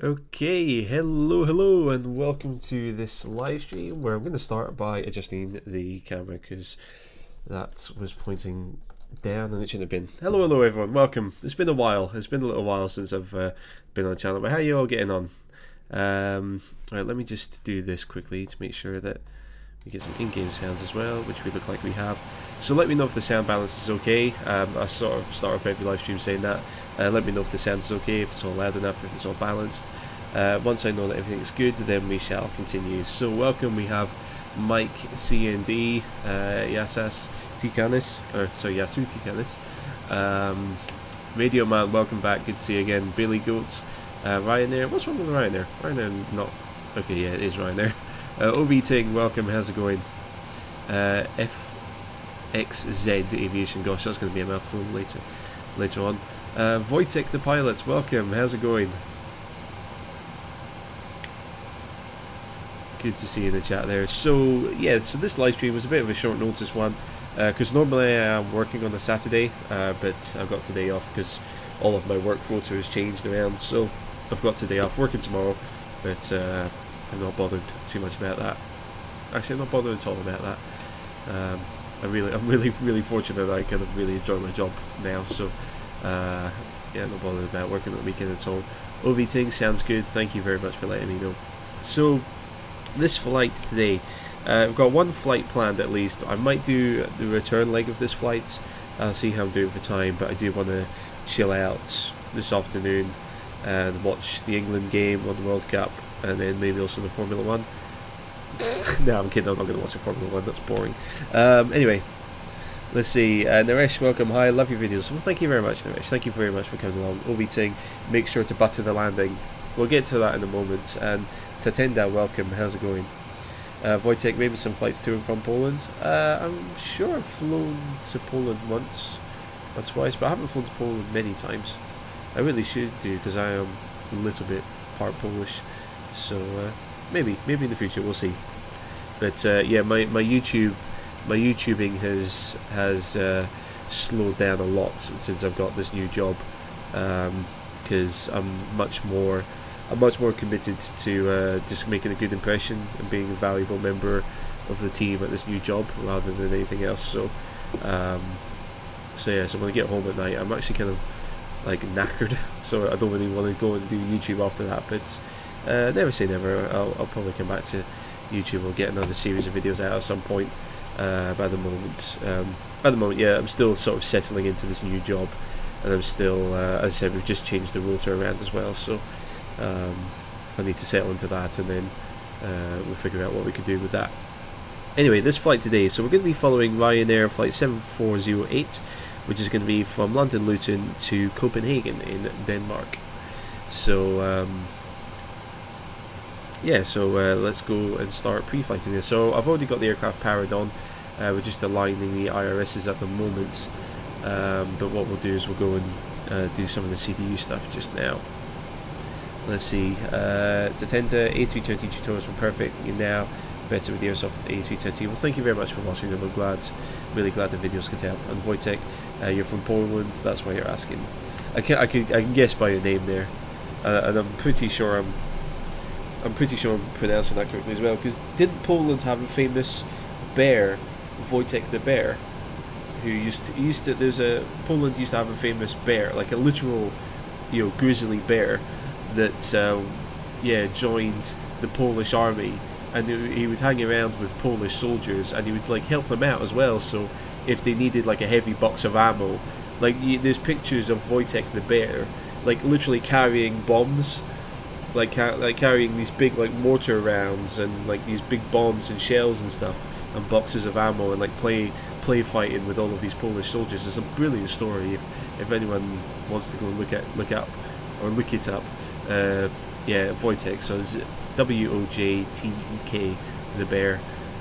Okay, hello and welcome to this live stream where I'm going to start by adjusting the camera because that was pointing down and it shouldn't have been. Hello everyone, welcome. It's been a little while since I've been on the channel, but how are you all getting on? Alright, let me just do this quickly to make sure that we get some in-game sounds as well, which we look like we have. So let me know if the sound balance is okay. I sort of start off every live stream saying that. Let me know if the sound is okay, if it's all loud enough, if it's all balanced. Once I know that everything is good, then we shall continue. So welcome, we have Mike CND, Yasas Tikanis, Yasu Tikanis. Radio Man, welcome back, good to see you again. Billy Goats, Ryanair, what's wrong with Ryanair? Ryanair not, okay, yeah, it is Ryanair. OV Ting, welcome, how's it going? FXZ Aviation, gosh, that's going to be a mouthful later on. Wojtek the pilot, welcome, how's it going? Good to see you in the chat there. So yeah, so this live stream was a bit of a short notice one because normally I am working on a Saturday, but I've got today off because all of my work rota has changed around, so I've got today off, working tomorrow, but I'm not bothered too much about that. Actually, I'm not bothered at all about that. I'm really fortunate that I kind of really enjoy my job now, so yeah, not bothered about working at the weekend at all. OV Ting sounds good, thank you very much for letting me know. So this flight today, I've got one flight planned at least. I might do the return leg of this flight. I'll see how I'm doing for time, but I do want to chill out this afternoon and watch the England game on the World Cup, and then maybe also the Formula 1. No, I'm kidding, I'm not going to watch the Formula 1, that's boring. Anyway, let's see. Naresh, welcome, hi, love your videos. Well, thank you very much, Naresh, thank you very much for coming along. OV Ting, make sure to butter the landing. We'll get to that in a moment. And Tatenda, welcome, how's it going? Wojtek, maybe some flights to and from Poland. I'm sure I've flown to Poland once or twice, but I haven't flown to Poland many times. I really should do because I am a little bit part Polish, so maybe in the future, we'll see. But yeah, my YouTubing has slowed down a lot since I've got this new job, because I'm much more committed to just making a good impression and being a valuable member of the team at this new job rather than anything else. So yeah, so when I get home at night, I'm actually kind of like knackered, so I don't really want to go and do YouTube after that. But never say never. I'll probably come back to YouTube or get another series of videos out at some point. But at the moment, yeah, I'm still sort of settling into this new job, and I'm still, as I said, we've just changed the rotor around as well. So I need to settle into that, and then we'll figure out what we can do with that. Anyway, this flight today, so we're going to be following Ryanair Flight 7408, which is going to be from London Luton to Copenhagen in Denmark. So yeah, so let's go and start pre-flighting this. So I've already got the aircraft powered on. We're just aligning the IRSs at the moment, but what we'll do is we'll go and do some of the CDU stuff just now. Let's see, Tatenda, A320 tutorials were perfect now, better with the airsoft A320. Well, thank you very much for watching them, I'm really glad the videos could help. And Wojtek, you're from Poland, that's why you're asking. I can guess by your name there, and I'm pretty sure I'm pronouncing that correctly as well, because didn't Poland have a famous bear, Wojtek the bear, who Poland used to have a famous bear, like a literal, grizzly bear, that joined the Polish army, and he would hang around with Polish soldiers, and he would like help them out as well. So if they needed like a heavy box of ammo, like there's pictures of Wojtek the bear like literally carrying bombs, like carrying these big like mortar rounds and like these big bombs and shells and stuff and boxes of ammo, and like play fighting with all of these Polish soldiers. It's a brilliant story. If anyone wants to go and look it up. Yeah, Wojtek, so it's Wojtek, the bear,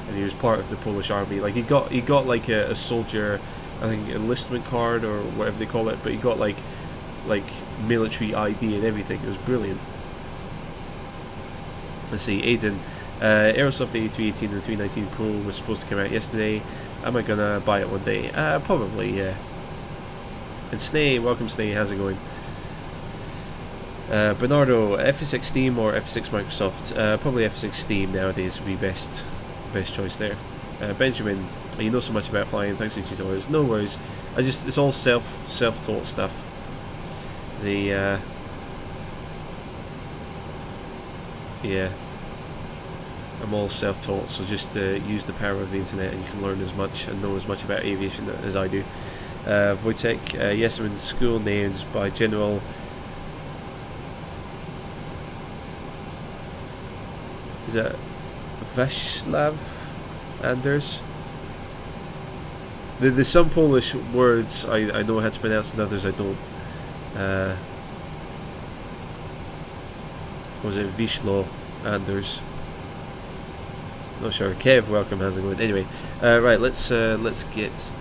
and he was part of the Polish army. Like he got like a soldier, I think, enlistment card or whatever they call it, but he got like military ID and everything. It was brilliant. Let's see, Aiden, Aerosoft A318 and 319 Pro was supposed to come out yesterday. Am I gonna buy it one day? Probably, yeah. And Snay, welcome Snay, how's it going? Bernardo, FSX Steam or FSX Microsoft? Probably FSX Steam nowadays would be best choice there. Benjamin, you know so much about flying. Thanks for your tutorials. No worries. It's all self-taught stuff. Yeah, I'm all self-taught. So just use the power of the internet, and you can learn as much and know as much about aviation as I do. Wojtek, yes, I'm in school named by General. Is that Václav Anders? There's some Polish words I know how to pronounce and others I don't. Was it Vishlo Anders? Not sure. Kev, welcome, how's it going? Anyway, right, let's get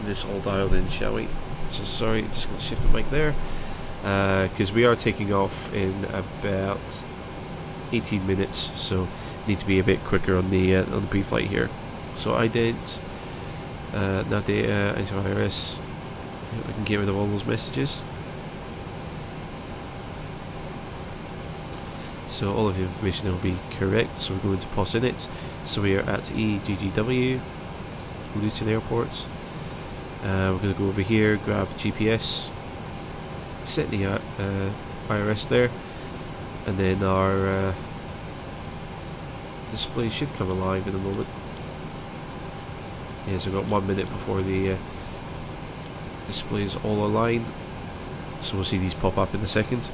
this all dialed in, shall we? So sorry, just gonna shift the mic there, because we are taking off in about 18 minutes, so need to be a bit quicker on the pre-flight here. So ident, nav data, enter IRS. We can get rid of all those messages. So all of the information will be correct. So we're going to pause in it. So we are at EGGW, Luton Airport. We're going to go over here, grab GPS, set the IRS there, and then our display should come alive in a moment. Yeah, so we've got 1 minute before the displays all align. So we'll see these pop up in a second.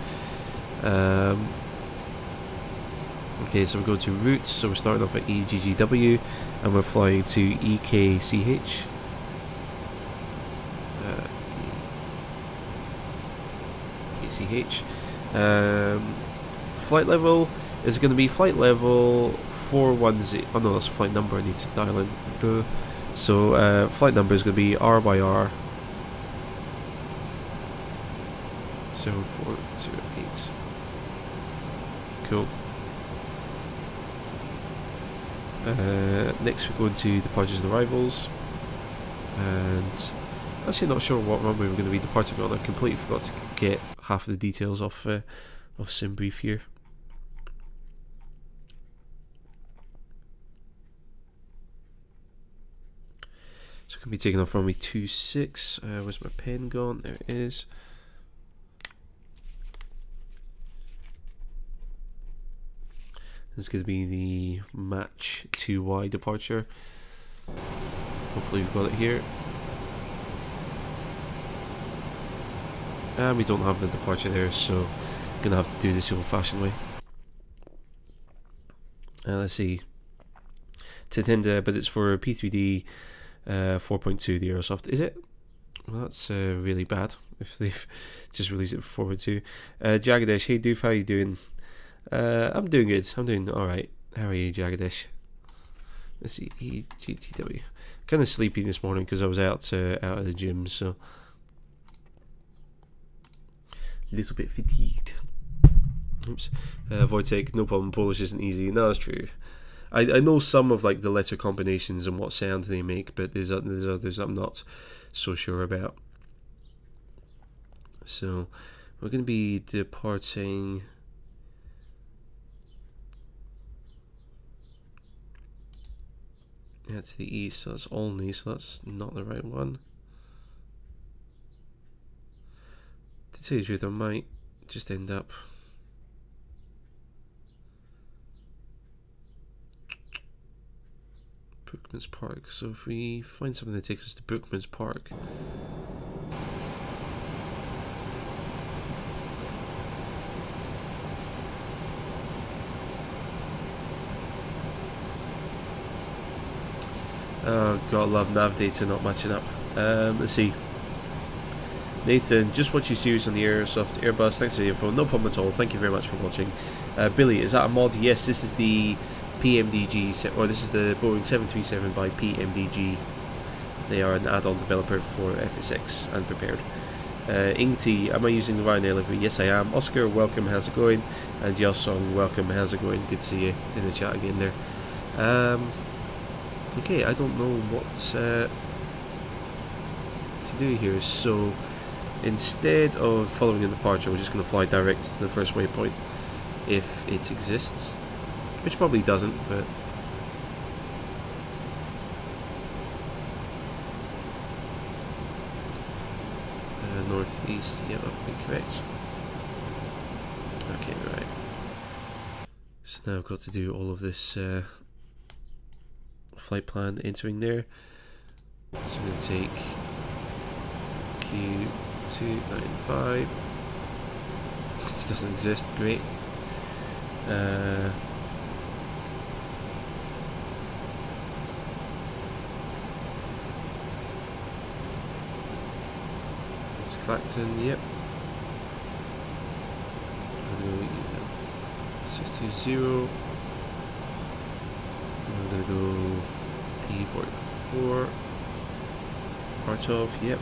Okay, so we're going to routes. So we're starting off at EGGW, and we're flying to EKCH. EKCH. Flight level is going to be flight level 410. Oh no, that's a flight number I need to dial in. Duh. So flight number is going to be RYR 7408. Cool. Next we're going to departures and arrivals, and actually not sure what runway we're going to be departing on. I completely forgot to get half of the details off SimBrief here. So it can be taken off runway 26. Where's my pen gone? There it is. It's going to be the match 2Y departure. Hopefully we've got it here. And we don't have the departure there, so I'm going to have to do this the old-fashioned way. Let's see. Titenda, but it's for P3D 4.2, the Aerosoft. Is it? Well, that's really bad if they've just released it for 4.2. Jagadesh, hey Doof, how you doing? I'm doing good. I'm doing alright. How are you, Jagadesh? Let's see. EGGW. Kind of sleepy this morning because I was out of the gym, so a little bit fatigued. Oops. Wojtek, no problem. Polish isn't easy. No, that's true. I know some of like the letter combinations and what sound they make, but there's others I'm not so sure about. So we're going to be departing. Yeah, to the east, so that's Olney, so that's not the right one. To tell you the truth, I might just end up Brookman's Park. So if we find something that takes us to Brookman's Park. Oh, gotta love nav data not matching up. Let's see. Nathan, just watch your series on the Aerosoft Airbus. Thanks for the info. No problem at all. Thank you very much for watching. Billy, is that a mod? Yes, this is the PMDG, or this is the Boeing 737 by PMDG. They are an add-on developer for FSX and prepared. Ingti, am I using the Ryanair livery? Yes, I am. Oscar, welcome. How's it going? And Yosong, welcome. How's it going? Good to see you in the chat again there. Okay, I don't know what to do here. So instead of following a departure, we're just going to fly direct to the first waypoint, if it exists, which probably doesn't, but northeast, yeah, that would be correct. Okay, right. So now I've got to do all of this flight plan entering there. So I'm going to take Q295. This doesn't exist, great. Clacton, yep. 620. I'm gonna go P44. Partov, yep.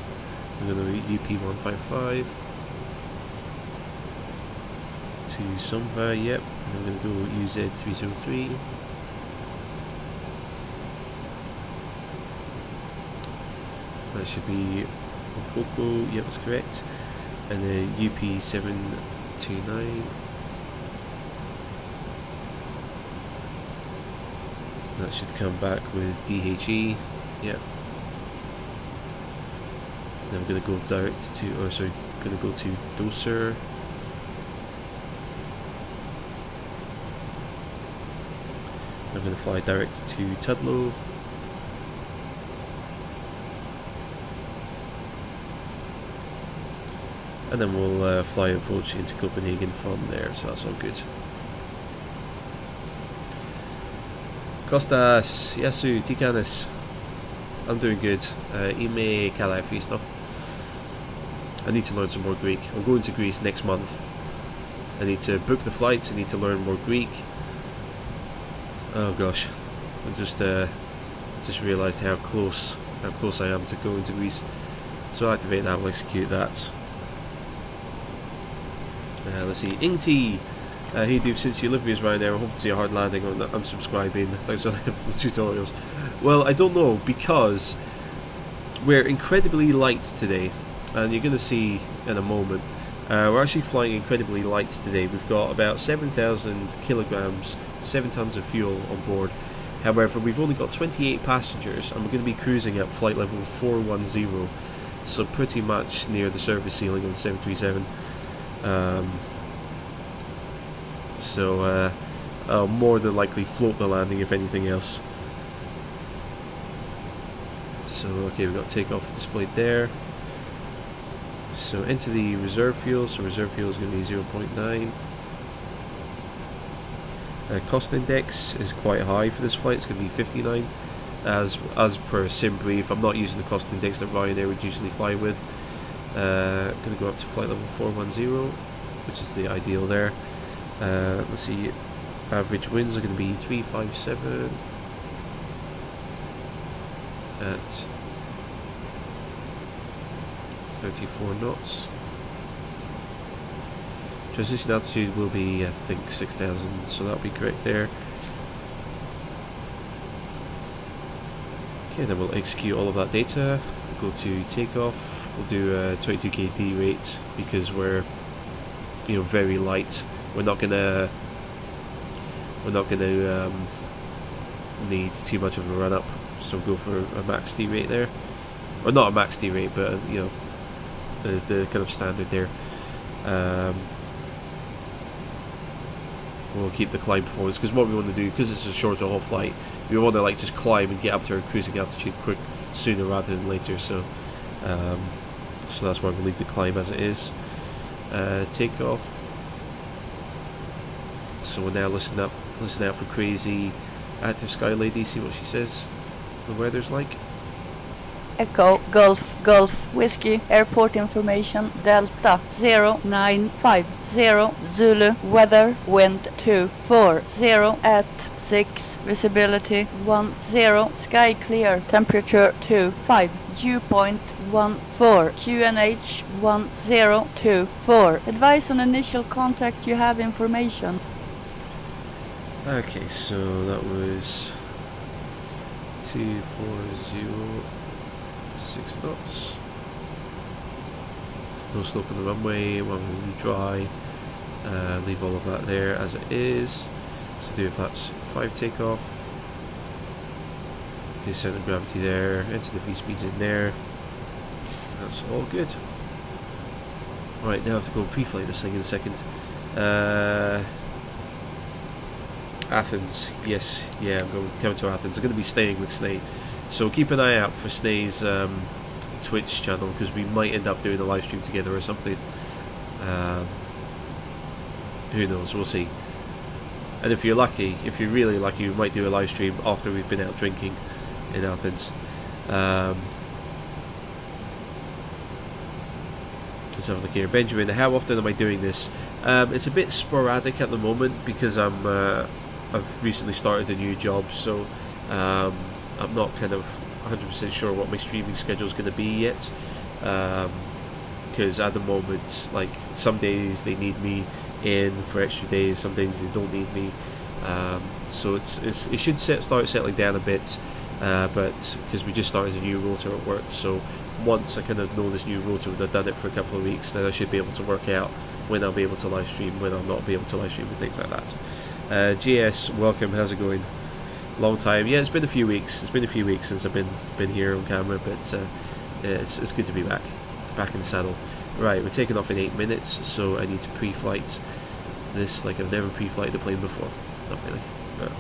I'm gonna go UP155. To Somva, yep. I'm gonna go UZ303. That should be Coco, yep, that's correct. And then UP729. That should come back with DHE, yep. Then I'm going to go direct to, or sorry, going to go to Doser. I'm going to fly direct to Tudlow. And then we'll fly approach into Copenhagen from there, so that's all good. Kostas, Yasu, Tikanis. I'm doing good. Ime Kalaifisto. I need to learn some more Greek. I'm going to Greece next month. I need to book the flights, I need to learn more Greek. Oh gosh. I just realised how close I am to going to Greece. So I'll activate that, we'll execute that. Let's see, Ingti. Hey dude, since you live with us right now, I hope to see a hard landing. I'm subscribing. Thanks for the tutorials. Well, I don't know, because we're incredibly light today, and you're going to see in a moment. We're actually flying incredibly light today. We've got about 7,000 kilograms, 7 tons of fuel on board. However, we've only got 28 passengers, and we're going to be cruising at flight level 410, so pretty much near the service ceiling of the 737. So I'll more than likely float the landing if anything else. So okay, we've got takeoff displayed there. So into the reserve fuel, so reserve fuel is going to be 0.9. Cost index is quite high for this flight, it's going to be 59. As per sim brief, I'm not using the cost index that Ryanair would usually fly with. Going to go up to flight level 410, which is the ideal there. Let's see, average winds are going to be 357 at 34 knots. Transition altitude will be, I think, 6,000, so that'll be correct there. Okay, then we'll execute all of that data. We'll go to takeoff. We'll do a 22k D rate because we're, very light. We're not gonna need too much of a run up, so we'll go for a max D rate there, or not a max D rate, but the kind of standard there. We'll keep the climb performance, because what we want to do, because it's a shorter haul flight, we want to just climb and get up to our cruising altitude sooner rather than later. So that's why we'll leave the climb as it is. Takeoff. So we'll now listen out for crazy active sky lady, see what she says the weather's like. Echo, Golf, Whiskey, airport information, Delta 0950, Zulu, weather, wind 240 at 6, visibility 10, sky clear, temperature 25, dew point 14, QNH 1024, advice on initial contact, you have information. Okay, so that was 240. 6 knots. No slope on the runway, runway dry. Leave all of that there as it is. So do flaps 5 takeoff. Do center of gravity there, into the V-speeds in there. That's all good. Right, now I have to go pre-flight this thing in a second. Athens, yes, yeah, I'm coming to Athens. I'm going to be staying with Snay, so keep an eye out for Snay's Twitch channel, because we might end up doing a live stream together or something. Who knows, we'll see. And if you're lucky, if you're really lucky, we might do a live stream after we've been out drinking in Athens. Let's have a look here. Benjamin, how often am I doing this? It's a bit sporadic at the moment because I've recently started a new job, so I'm not kind of 100% sure what my streaming schedule is going to be yet. Because at the moment, like, some days they need me in for extra days, some days they don't need me. So it should start settling down a bit, but because we just started a new rotor at work, so once I kind of know this new rotor and I've done it for a couple of weeks, then I should be able to work out when I'll be able to live stream, when I'll not be able to live stream, and things like that. GS, welcome, how's it going? Long time. Yeah, it's been a few weeks. It's been a few weeks since I've been here on camera, but it's good to be back in the saddle. Right, we're taking off in 8 minutes, so I need to pre-flight this like I've never pre-flighted a plane before. Not really. But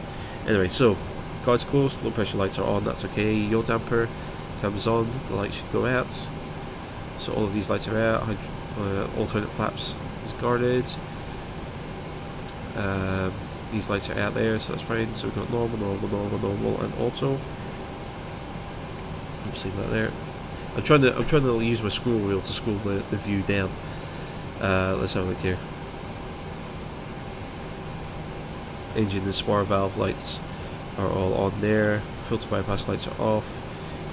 anyway, so cards closed, low pressure lights are on. That's okay. Yaw damper comes on. The light should go out. So all of these lights are out. Alternate flaps is guarded. These lights are out there, so that's fine. So we've got normal, and auto. I'm seeing that there. I'm trying to use my scroll wheel to scroll the view down. Let's have a look here. Engine and spar valve lights are all on there. Filter bypass lights are off.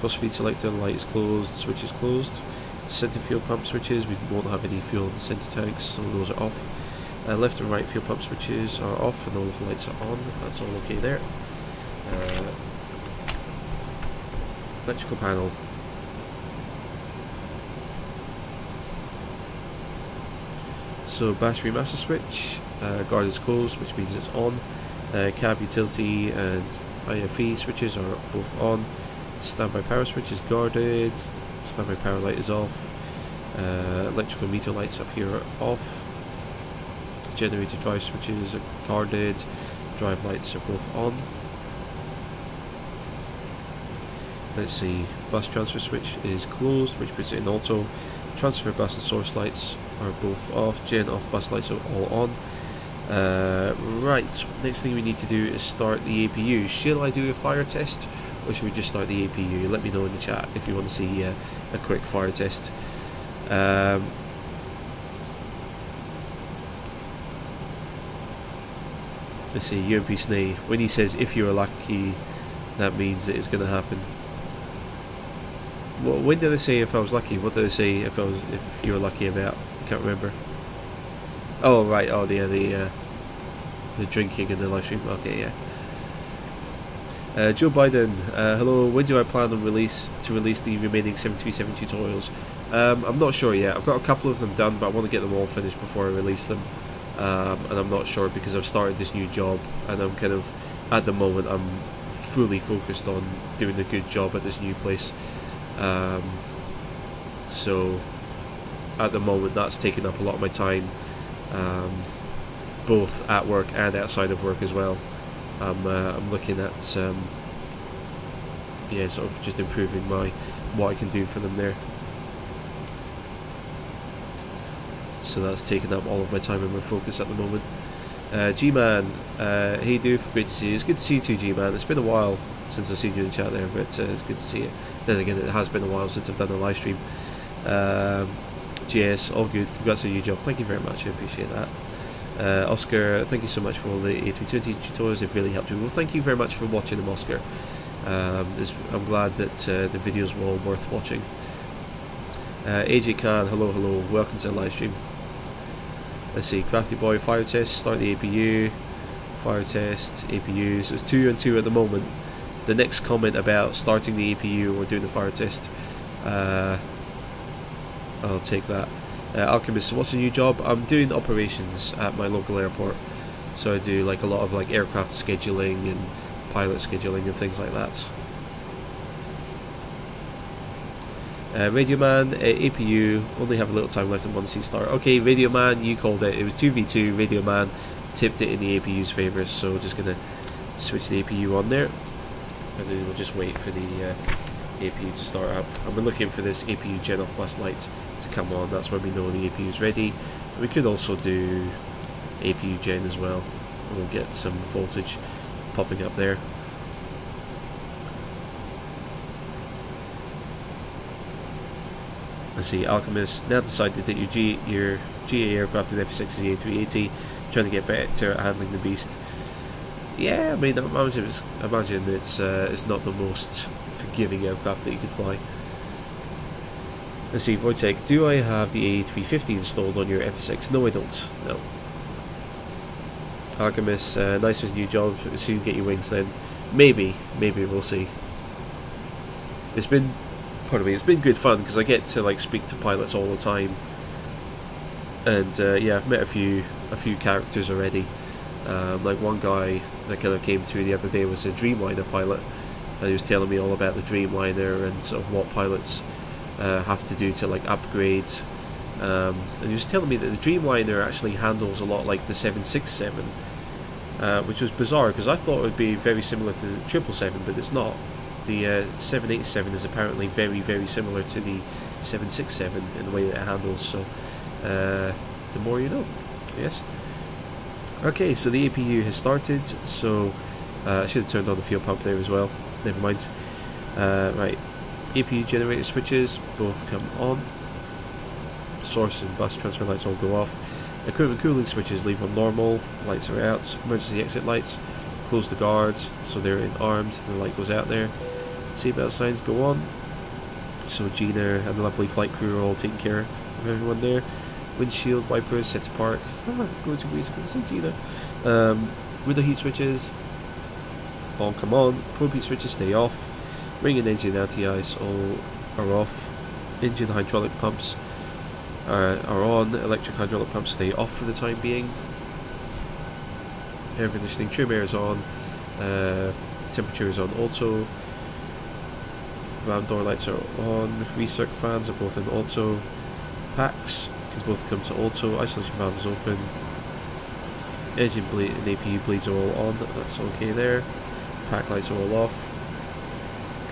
Crossfeed selector light is closed. Switch is closed. Center fuel pump switches, we won't have any fuel in the center tanks, so those are off. Left and right fuel pump switches are off, and all of the lights are on. That's all okay there. Electrical panel. So battery master switch, guard is closed, which means it's on. Cab utility and IFE switches are both on. Standby power switch is guarded. Standby power light is off. Electrical meter lights up here are off. Generator drive switches are guarded. Drive lights are both on. Let's see, bus transfer switch is closed, which puts it in auto. Transfer bus and source lights are both off. Gen off bus lights are all on. Right, next thing we need to do is start the APU. Shall I do a fire test, or should we just start the APU? Let me know in the chat if you want to see a quick fire test. Let's see, UMP Snay, when he says if you're lucky, that means it is going to happen. Well, when did I say if I was lucky? What did I say if you were lucky about? I can't remember. Oh right, oh yeah, the drinking and the live stream. Okay, yeah. Joe Biden, hello. When do I plan on release the remaining 737 tutorials? I'm not sure yet. I've got a couple of them done, but I want to get them all finished before I release them. And I'm not sure because I've started this new job, and I'm kind of, at the moment, I'm fully focused on doing a good job at this new place. So at the moment that's taking up a lot of my time, both at work and outside of work as well. I'm looking at sort of just improving what I can do for them there. So that's taking up all of my time and my focus at the moment. G-Man, hey Doof, great to see you. It's good to see you too, G-Man. It's been a while since I've seen you in the chat there, but it's good to see you. Then again, it has been a while since I've done a live stream. GS, all good. Congrats on your job. Thank you very much. I appreciate that. Oscar, thank you so much for all the A320 tutorials. They've really helped me. Well, thank you very much for watching them, Oscar. I'm glad that the videos were all worth watching. AJ Khan, hello. Welcome to the live stream. Let's see, Crafty Boy, fire test, start the APU, fire test, APU, so it's 2 and 2 at the moment. The next comment about starting the APU or doing the fire test, I'll take that. Alchemist, so what's the new job? I'm doing operations at my local airport. So I do like a lot of like aircraft scheduling and pilot scheduling and things like that. Radio Man, APU, only have a little time left in 1C start. Okay, Radio Man, you called it. It was 2v2. Radio Man tipped it in the APU's favour, so just going to switch the APU on there. And then we'll just wait for the APU to start up. And we're looking for this APU gen off bus light to come on. That's when we know the APU is ready. We could also do APU gen as well. And we'll get some voltage popping up there. Let's see, Alchemist now decided that your GA aircraft in FSX is the A380, trying to get better at handling the beast. Yeah, I mean, I imagine it's not the most forgiving aircraft that you could fly. Let's see, Wojtek, do I have the A350 installed on your FSX? No, I don't. No. Alchemist, nice with new job. Soon get your wings then. Maybe we'll see. It's been good fun because I get to like speak to pilots all the time, and yeah, I've met a few characters already. Like one guy that kind of came through the other day was a Dreamliner pilot, and he was telling me all about the Dreamliner and sort of what pilots have to do to like upgrade. And he was telling me that the Dreamliner actually handles a lot like the 767, which was bizarre because I thought it would be very similar to the 777, but it's not. The 787 is apparently very, very similar to the 767 in the way that it handles, so the more you know. Yes. Okay, so the APU has started, so I should have turned on the fuel pump there as well. Never mind. Right, APU generator switches both come on. Source and bus transfer lights all go off. Equipment cooling switches leave on normal. Lights are out. Emergency exit lights. Close the guards, so they're in armed. The light goes out there. Seatbelt signs go on. So Gina and the lovely flight crew are all taking care of everyone there. Windshield wipers set to park. Go to ways to see Gina. Window heat switches all come on. Probe heat switches stay off. Ring and engine anti-ice all are off. Engine hydraulic pumps are on. Electric hydraulic pumps stay off for the time being. Air conditioning, trim air is on. Temperature is on auto. Van door lights are on. Recirc fans are both in auto. Packs can both come to auto. Isolation valve is open. Engine bleed and APU bleeds are all on. That's okay there. Pack lights are all off.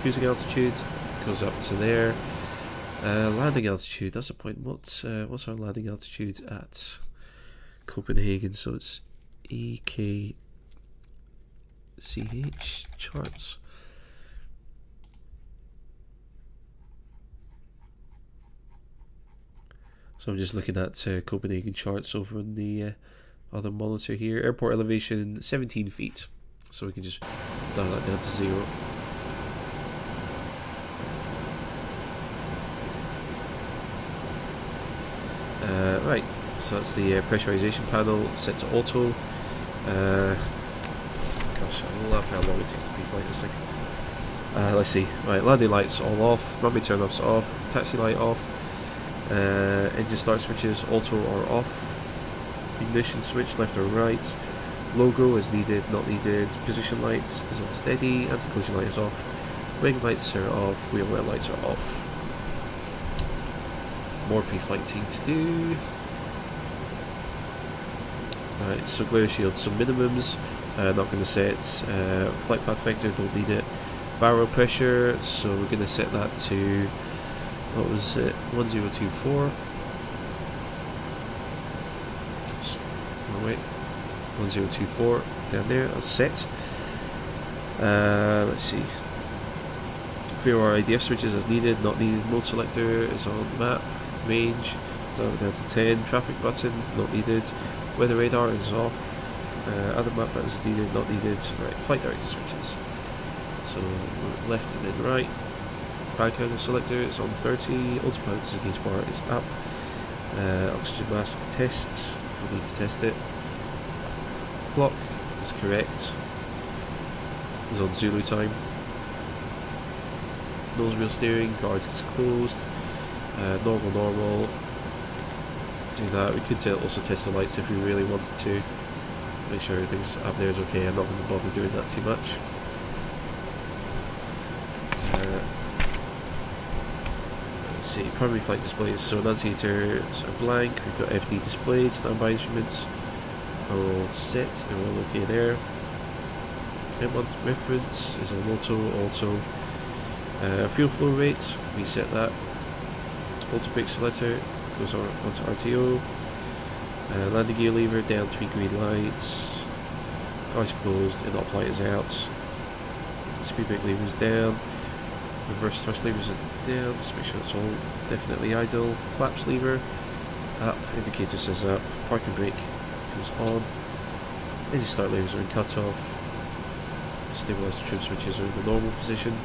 Cruising altitude goes up to there. Landing altitude. That's a point. What's our landing altitude at Copenhagen? So it's EKCH charts. So I'm just looking at Copenhagen charts over on the other monitor here. Airport elevation 17 feet. So we can just dial that down to 0. Right, so that's the pressurization panel set to auto. Gosh, I love how long it takes to pre-fly this thing. Let's see. Right, landing lights all off, runway turn-offs off, taxi light off, engine start switches auto or off, ignition switch left or right, logo is needed, not needed, position lights is on steady, anti-collision light is off, wing lights are off, wheel well lights are off. More pre-flighting to do. Right, so glare shield, some minimums, not going to set, flight path vector, don't need it, barrel pressure, so we're going to set that to, what was it, 1024, oh wait, 1024, down there, that's set. Let's see, VOR IDF switches as needed, not needed, mode selector is on map, range, down to 10, traffic buttons, not needed, weather radar is off, other map buttons is needed, not needed, right, flight director switches, so left and then right, back counter selector is on 30, autopilot disengage bar is up, oxygen mask tests, don't need to test it, clock is correct, is on Zulu time, nose wheel steering, guards is closed, normal, do that. We could also test the lights if we really wanted to. Make sure everything's up there is okay. I'm not going to bother doing that too much. Let's see, primary flight displays. So annunciators are blank. We've got FD displayed. Standby instruments are all set. They're all okay there. M1's reference is on auto. Fuel flow rate, we set that. Auto brake selector goes on onto RTO. Landing gear lever down, 3 green lights. Eyes closed, inlet light is out. Speed brake lever is down. Reverse thrust levers are down, just make sure it's all definitely idle. Flaps lever up, indicator says up. Parking brake goes on. Engine start levers are in cut off. Stabilizer trim switches are in the normal position.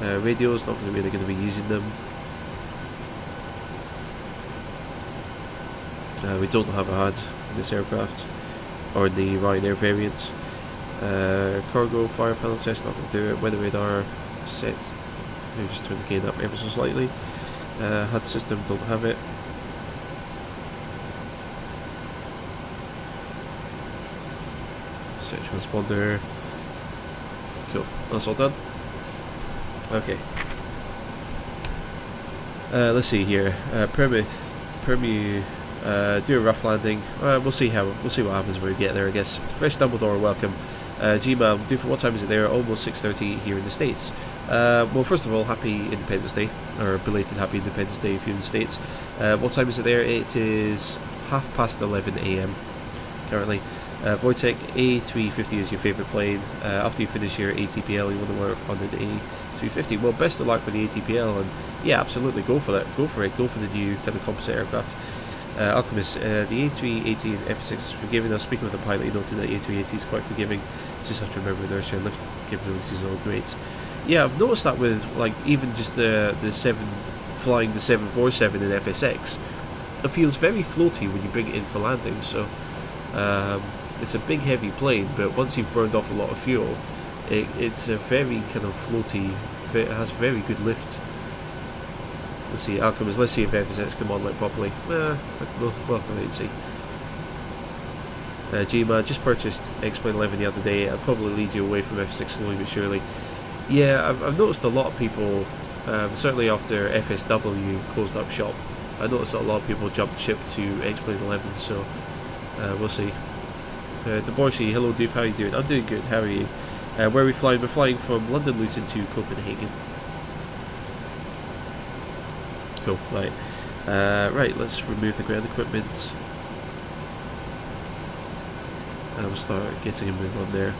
Radios, not really going to be using them. We don't have a HUD in this aircraft, or in the Ryanair variants. Cargo fire panel test, not going to do it. Weather radar set. Maybe just turn the gain up ever so slightly. HUD system, don't have it. Set transponder. Cool, that's all done. Okay. Let's see here. Permu. Do a rough landing. We'll see what happens when we get there. I guess. Fresh Dumbledore, welcome. G-Man, what time is it there? Almost 6:30 here in the States. Well, first of all, happy Independence Day, or belated Happy Independence Day if you're in the States. What time is it there? It is 11:30 AM currently. Wojtek, A350 is your favourite plane. After you finish your ATPL, you want to work on an A350. Well, best of luck with the ATPL, and yeah, absolutely, go for it. Go for the new kind of composite aircraft. Alchemist, the A380 and FSX is forgiving. Now, speaking with the pilot, he noted that A380 is quite forgiving. Just have to remember inertia and lift capabilities are all great. Yeah, I've noticed that with like even just the 747 in FSX, it feels very floaty when you bring it in for landing. So it's a big heavy plane, but once you've burned off a lot of fuel, it's a very kind of floaty. It has very good lift. Let's see, Alchemist, let's see if FSX can model it properly. We'll have to wait and see. G-Man, just purchased X-Plane 11 the other day. I'll probably lead you away from F6 slowly but surely. Yeah, I've noticed a lot of people, certainly after FSW closed up shop, I noticed that a lot of people jumped ship to X-Plane 11, so we'll see. Deborshi, hello Dave, how are you doing? I'm doing good, how are you? Where are we flying? We're flying from London Luton to Copenhagen. Cool, right. Right, let's remove the ground equipment. And we'll start getting a move on there.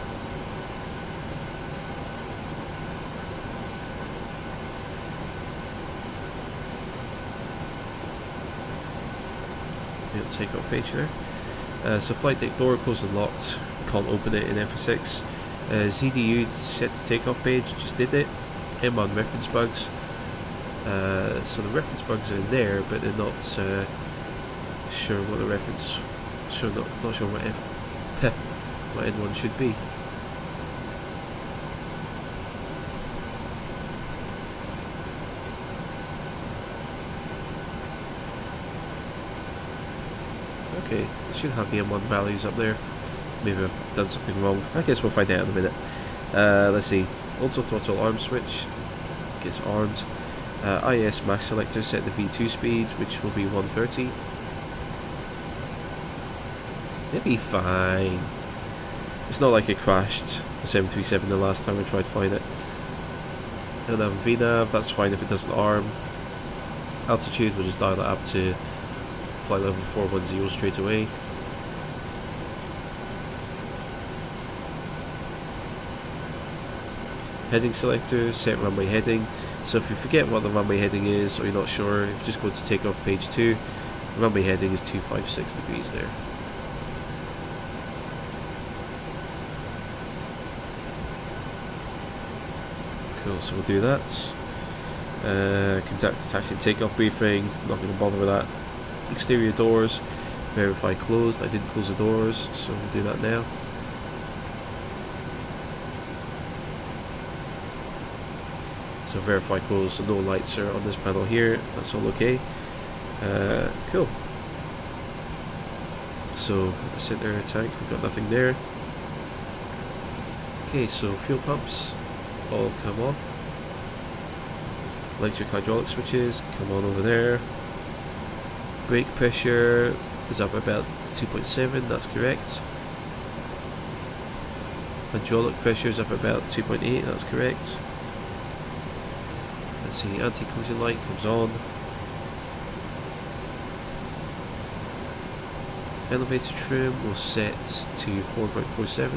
Yeah, takeoff page there. So flight deck door closed and locked. Can't open it in FSX. ZDU set to takeoff page, just did it. M1 reference bugs. So the reference bugs are in there, but they're not sure what the reference. Not sure what what N1 should be. Okay, it should have the M1 values up there. Maybe I've done something wrong. I guess we'll find out in a minute. Let's see. Auto throttle arm switch gets armed. IS max selector set the V2 speed, which will be 130. It'll be fine. It's not like it crashed the 737 the last time I tried to find it. And then VNAV, that's fine if it doesn't arm. Altitude, we'll just dial that up to flight level 410 straight away. Heading selector, set runway heading. So if you forget what the runway heading is, or you're not sure, if you just go to takeoff page 2, runway heading is 256 degrees there. Cool, so we'll do that. Conduct taxi and takeoff briefing, not going to bother with that. Exterior doors, verify closed. I didn't close the doors, so we'll do that now. So verify closed, so no lights are on this panel here, that's all okay. Cool. So center tank, we've got nothing there. Okay, so fuel pumps all come on. Electric hydraulic switches come on over there. Brake pressure is up about 2.7, that's correct. Hydraulic pressure is up about 2.8, that's correct. Let's see, anti-collision light comes on. Elevator trim will set to 4.47.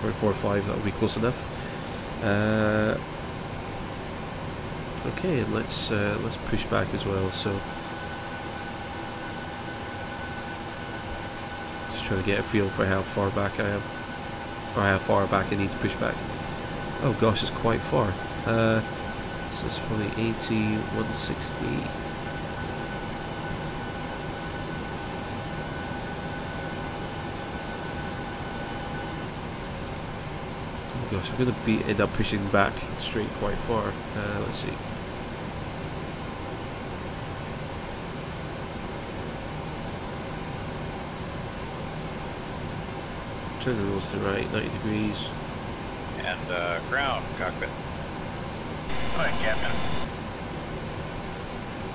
4.45, that will be close enough. Okay, and let's push back as well. So just trying to get a feel for how far back I am, or how far back I need to push back. Oh gosh, it's quite far. So it's probably 80, 160. Oh gosh, I'm going to end up pushing back straight quite far. Let's see. Turn the nose to the right, 90 degrees. And ground, cockpit. Go ahead, Captain.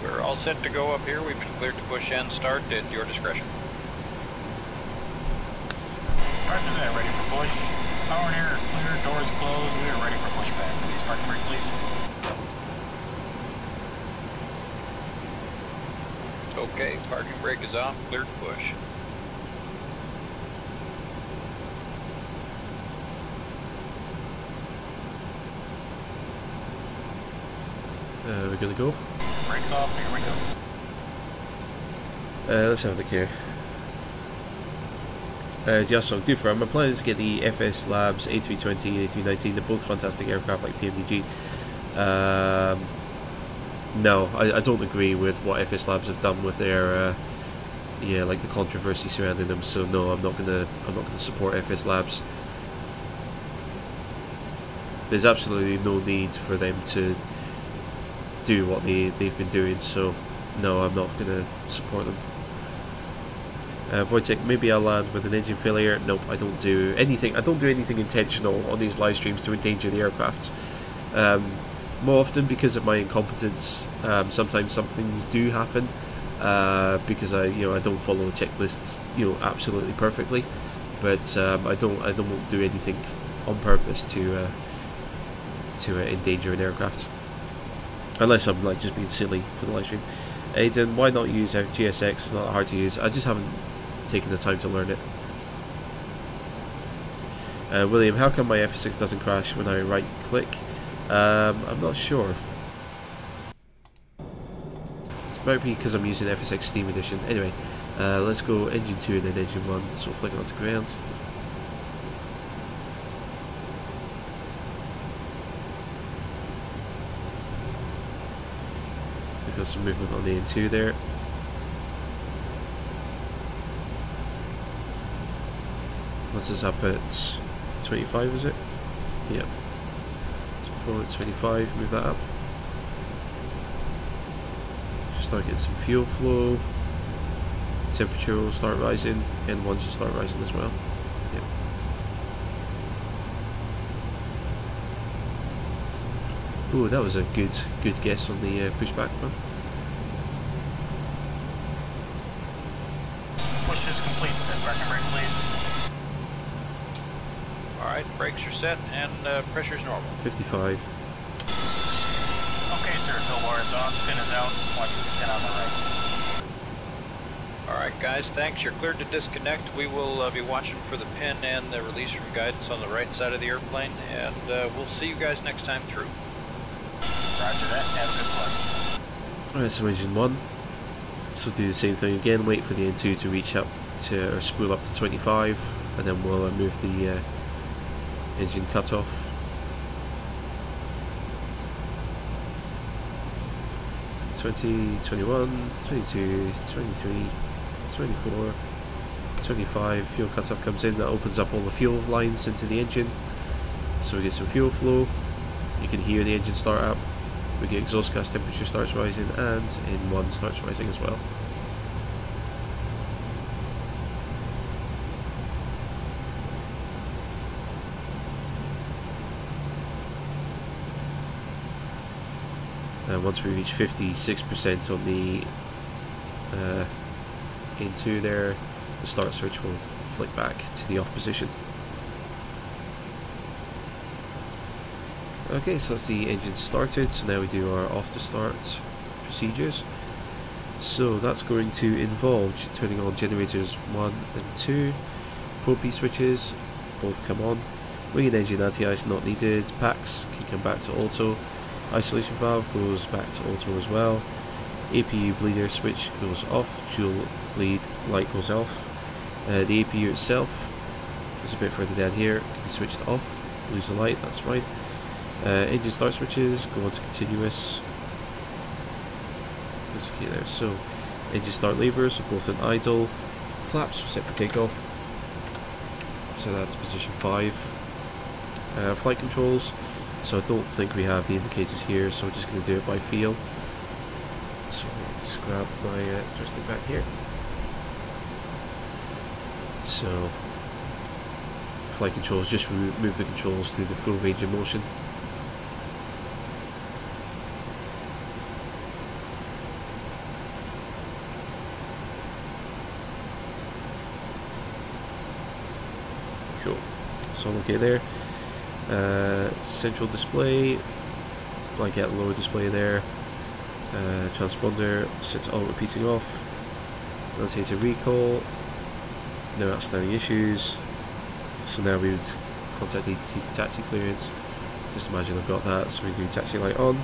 We're all set to go up here. We've been cleared to push and start at your discretion. Roger that, ready for push. Power and air clear, doors closed. We are ready for pushback. Please parking brake, please. Okay, parking brake is off, cleared to push. We're gonna go. Brakes off, here we go. Let's have a look here. Just so different. My plan is to get the FS Labs A320, A319. They're both fantastic aircraft like PMDG. No, I don't agree with what FS Labs have done with their yeah, like the controversy surrounding them. So no, I'm not gonna support FS Labs. There's absolutely no need for them to do what they've been doing, so no, I'm not going to support them. Wojtek, maybe I'll land with an engine failure. Nope, I don't do anything. I don't do anything intentional on these live streams to endanger the aircraft. More often because of my incompetence. Sometimes some things do happen because I don't follow checklists absolutely perfectly, but I don't do anything on purpose to endanger an aircraft. Unless I'm like just being silly for the live stream. Aiden, why not use GSX? It's not hard to use. I just haven't taken the time to learn it. William, how come my FSX doesn't crash when I right click? I'm not sure. It's might be because I'm using FSX Steam Edition. Anyway, let's go engine 2 and then engine 1. So flick it onto ground. Got some movement on the N2 there. This is up at 25, is it? Yep. So forward 25, move that up. Just start getting some fuel flow. Temperature will start rising, N1 should start rising as well. Yep. Ooh, that was a good guess on the pushback front. Push is complete. Set parking brake, please. Alright, brakes are set and pressure's normal. 55, 56. Okay, sir. Tow bar is on. Pin is out. Watch for the pin on the right. Alright guys, thanks. You're cleared to disconnect. We will be watching for the pin and the release from guidance on the right side of the airplane, and we'll see you guys next time through. Roger that. Have a good flight. Alright, so engine 1. So do the same thing again, wait for the N2 to reach up to, or spool up to 25, and then we'll move the engine cutoff. (20, 21, 22, 23, 24, 25). Fuel cutoff comes in, that opens up all the fuel lines into the engine, so we get some fuel flow. You can hear the engine start up. we get exhaust gas temperature starts rising, and in 1 starts rising as well. And once we reach 56% on the N2 there, the start switch will flick back to the off position. Okay, so that's the engine started, so now we do our off to start procedures. So that's going to involve turning on generators 1 and 2, Pro P switches, both come on, wing and engine anti-ice not needed, packs can come back to auto, isolation valve goes back to auto as well, APU bleeder switch goes off, dual bleed light goes off, the APU itself is a bit further down here, can be switched off, lose the light, that's fine. Engine start switches go on to continuous. That's okay there. So engine start levers are both in idle. Flaps are set for takeoff. So that's position 5. Flight controls. So I don't think we have the indicators here, so we're just going to do it by feel. So just grab my joystick back here. So flight controls, just move the controls through the full range of motion. Cool. So okay there. Central display, blanket lower display there. Transponder sets all repeating off. Let's say to recall. No outstanding issues. So now we would contact ATC for taxi clearance. Just imagine I've got that. So we do taxi light on.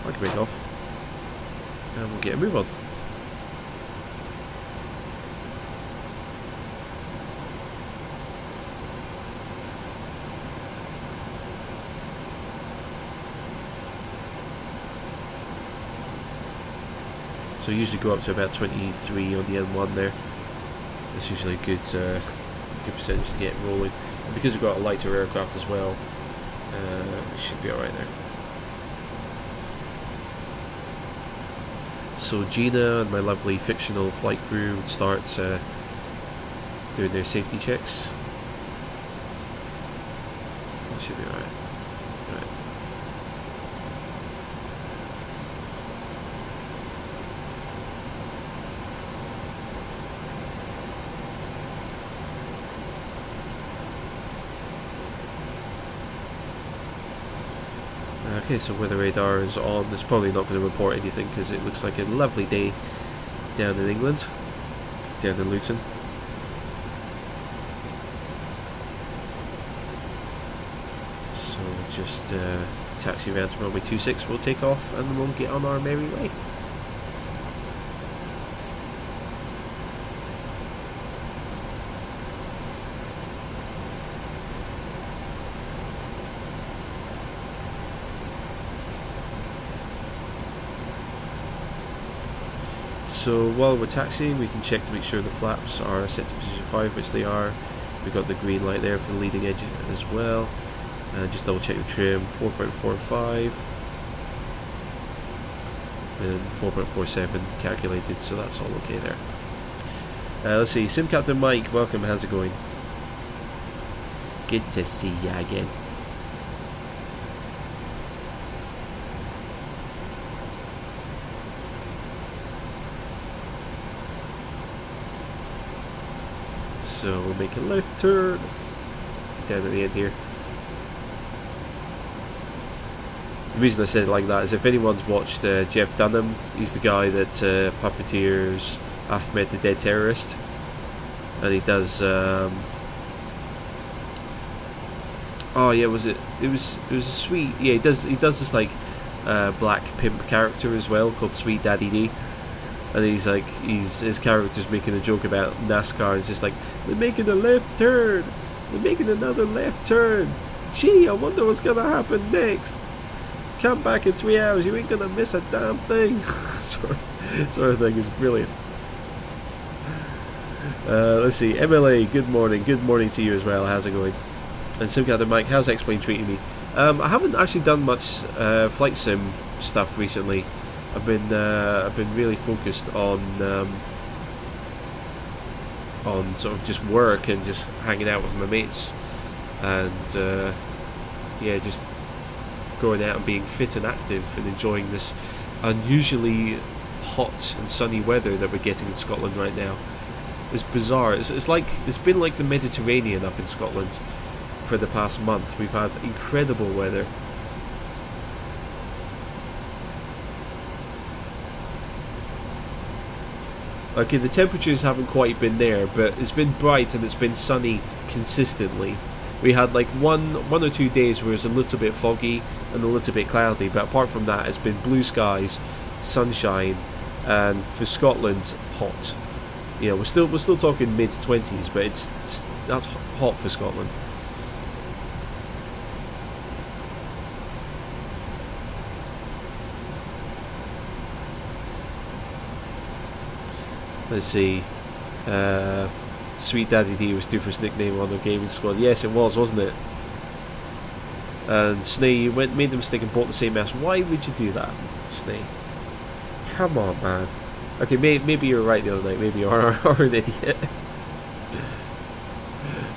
I can make off. And we'll get a move on. So usually go up to about 23 on the N1 there. That's usually a good percentage to get rolling. And because we've got a lighter aircraft as well, it should be alright there. So Gina and my lovely fictional flight crew would start doing their safety checks. That should be alright. Okay, so weather radar is on. It's probably not going to report anything because it looks like a lovely day down in England, down in Luton. So just taxi around to runway 26, we'll take off and we'll get on our merry way. So while we're taxiing, we can check to make sure the flaps are set to position 5, which they are. We've got the green light there for the leading edge as well. Just double check the trim, 4.45 and 4.47 calculated, so that's all okay there. Let's see, Sim Captain Mike, welcome, how's it going? Good to see you again. So we'll make a left turn down at the end here. The reason I said it like that is if anyone's watched Jeff Dunham, he's the guy that puppeteers Ahmed the Dead Terrorist, and he does. Oh yeah, it was a sweet. Yeah, he does this like black pimp character as well called Sweet Daddy D. And he's like, his character's making a joke about NASCAR. It's just like, they're making a left turn. They're making another left turn. Gee, I wonder what's gonna happen next. Come back in 3 hours. You ain't gonna miss a damn thing. sort of thing is brilliant. Let's see. MLA, good morning. Good morning to you as well. How's it going? And Sim Captain Mike, how's X-Plane treating me? I haven't actually done much flight sim stuff recently. I've been really focused on sort of just work and just hanging out with my mates, and yeah, just going out and being fit and active and enjoying this unusually hot and sunny weather that we're getting in Scotland right now. It's bizarre. It's like it's been like the Mediterranean up in Scotland for the past month. We've had incredible weather. Okay, the temperatures haven't quite been there, but it's been bright and it's been sunny consistently. We had like one or 2 days where it was a little bit foggy and a little bit cloudy, but apart from that, it's been blue skies, sunshine, and for Scotland, hot. You know, we're still talking mid-20s, but that's hot for Scotland. Let's see. Sweet Daddy D was due for his nickname on the gaming squad. Yes, it was, wasn't it? And Snay, you made the mistake and bought the same mouse. Why would you do that, Snay? Come on, man. Okay, maybe you were right the other night. Maybe you are an idiot.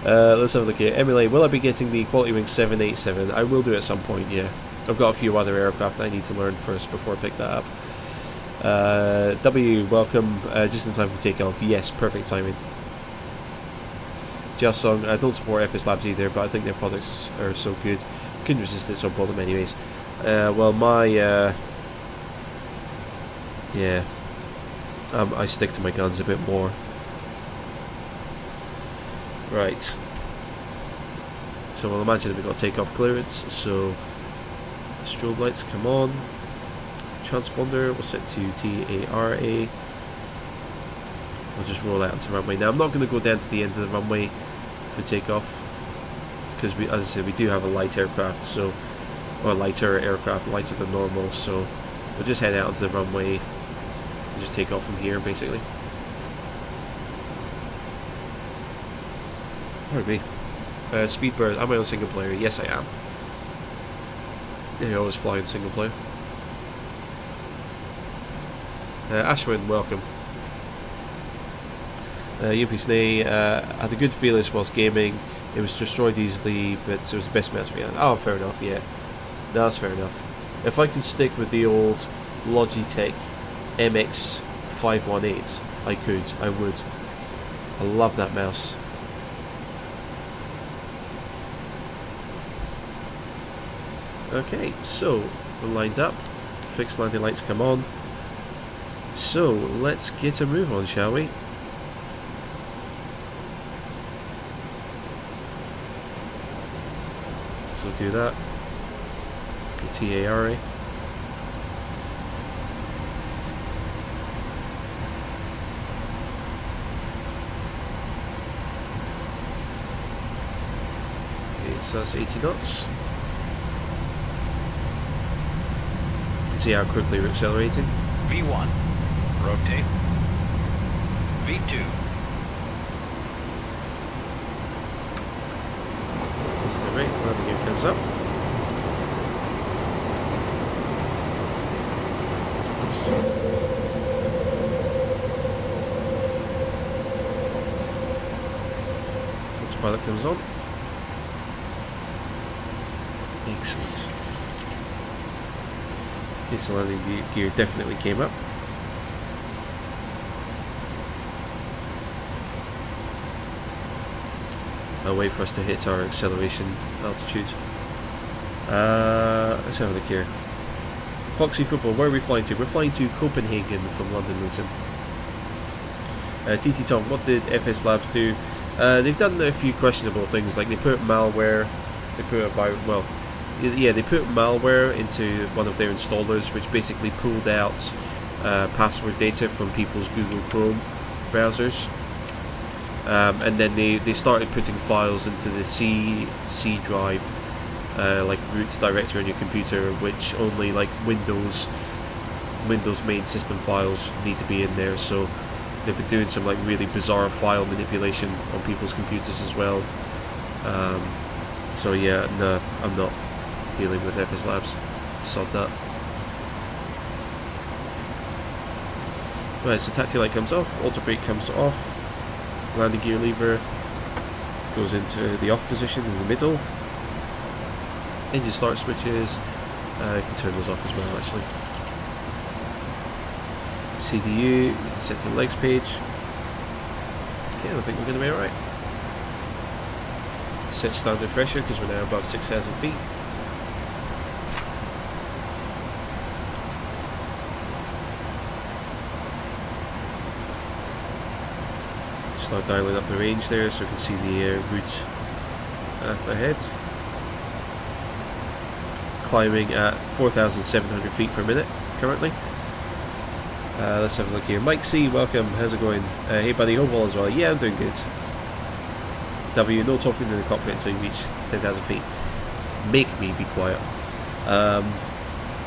Let's have a look here. Emily, will I be getting the Quality Wing 787? I will do at some point, yeah. I've got a few other aircraft I need to learn first before I pick that up. W, welcome, just in time for takeoff. Yes, perfect timing. Just Song, I don't support FS Labs either, but I think their products are so good. Couldn't resist it, so I bought them anyways. Well, my, yeah, I stick to my guns a bit more. Right. So we'll imagine that we've got takeoff clearance, so strobe lights come on. Transponder, we'll set to TARA. We'll just roll out onto the runway. Now I'm not going to go down to the end of the runway for takeoff, because we, as I said, we do have a light aircraft, so, or lighter aircraft, lighter than normal, so we'll just head out onto the runway and just take off from here basically. Pardon me. Speedbird, am I on single player? Yes, I am. I always fly in single player. Ashwin, welcome. UP Snay, had a good feelings whilst gaming. It was destroyed easily, but it was the best mouse we had. Oh, fair enough, yeah. That's fair enough. If I could stick with the old Logitech MX518, I would. I love that mouse. Okay, so we're lined up. Fixed landing lights come on. So let's get a move on, shall we? So do that. Go TARA. Okay, so that's 80 knots. See how quickly we're accelerating. V1, rotate. V2. That's the rate, landing gear comes up. Oops. Autopilot comes on. Excellent. Okay, so landing gear definitely came up. I'll wait for us to hit our acceleration altitude. Let's have a look here. Foxy Football, where are we flying to? We're flying to Copenhagen from London Luton. TT Tom, what did FS Labs do? They've done a few questionable things, like they put malware, they put they put malware into one of their installers, which basically pulled out password data from people's Google Chrome browsers, and then they started putting files into the C drive, like root directory on your computer, which only like Windows main system files need to be in there. So they've been doing some like really bizarre file manipulation on people's computers as well. So yeah, no, I'm not dealing with FS Labs. Sod that. Right, so taxi light comes off, auto brake comes off, landing gear lever goes into the off position in the middle, engine start switches, you can turn those off as well actually. CDU, you can set to the legs page. Okay, I think we're going to be alright. Set standard pressure because we're now above 6,000 feet. Start dialing up the range there so we can see the route ahead. Climbing at 4,700 feet per minute currently. Let's have a look here. Mike C, welcome. How's it going? Hey buddy, hope all is well. Yeah, I'm doing good. W, no talking in the cockpit until you reach 10,000 feet. Make me be quiet.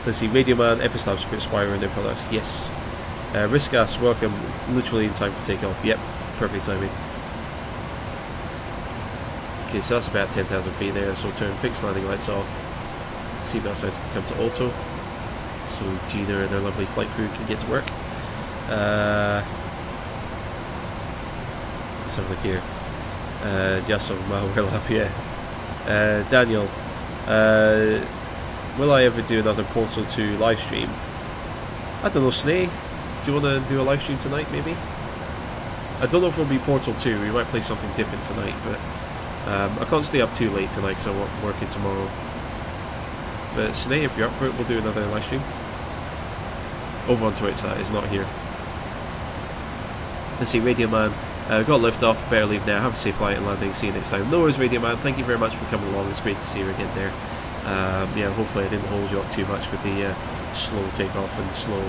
Let's see. Radio Man, FS Labs, Spire and their products. Yes. Riskas, welcome. Literally in time for takeoff. Yep. Perfect timing. Okay, so that's about 10,000 feet there. So turn fixed landing lights off. Seatbelt signs can come to auto. So Gina and her lovely flight crew can get to work. Let's have a look here. Just on my well up, yeah. Daniel, will I ever do another Portal 2 live stream? I don't know, Snay. Do you want to do a live stream tonight, maybe? I don't know if it'll be Portal 2. We might play something different tonight, but I can't stay up too late tonight because I'm working tomorrow. But Snay, if you're up for it, we'll do another live stream. Over on Twitch, that is, not here. Let's see, Radio Man. Got lift off, better leave now. Have a safe flight and landing. See you next time. No worries, Radio Man. Thank you very much for coming along. It's great to see you again there. Yeah, hopefully I didn't hold you up too much with the slow takeoff and the slow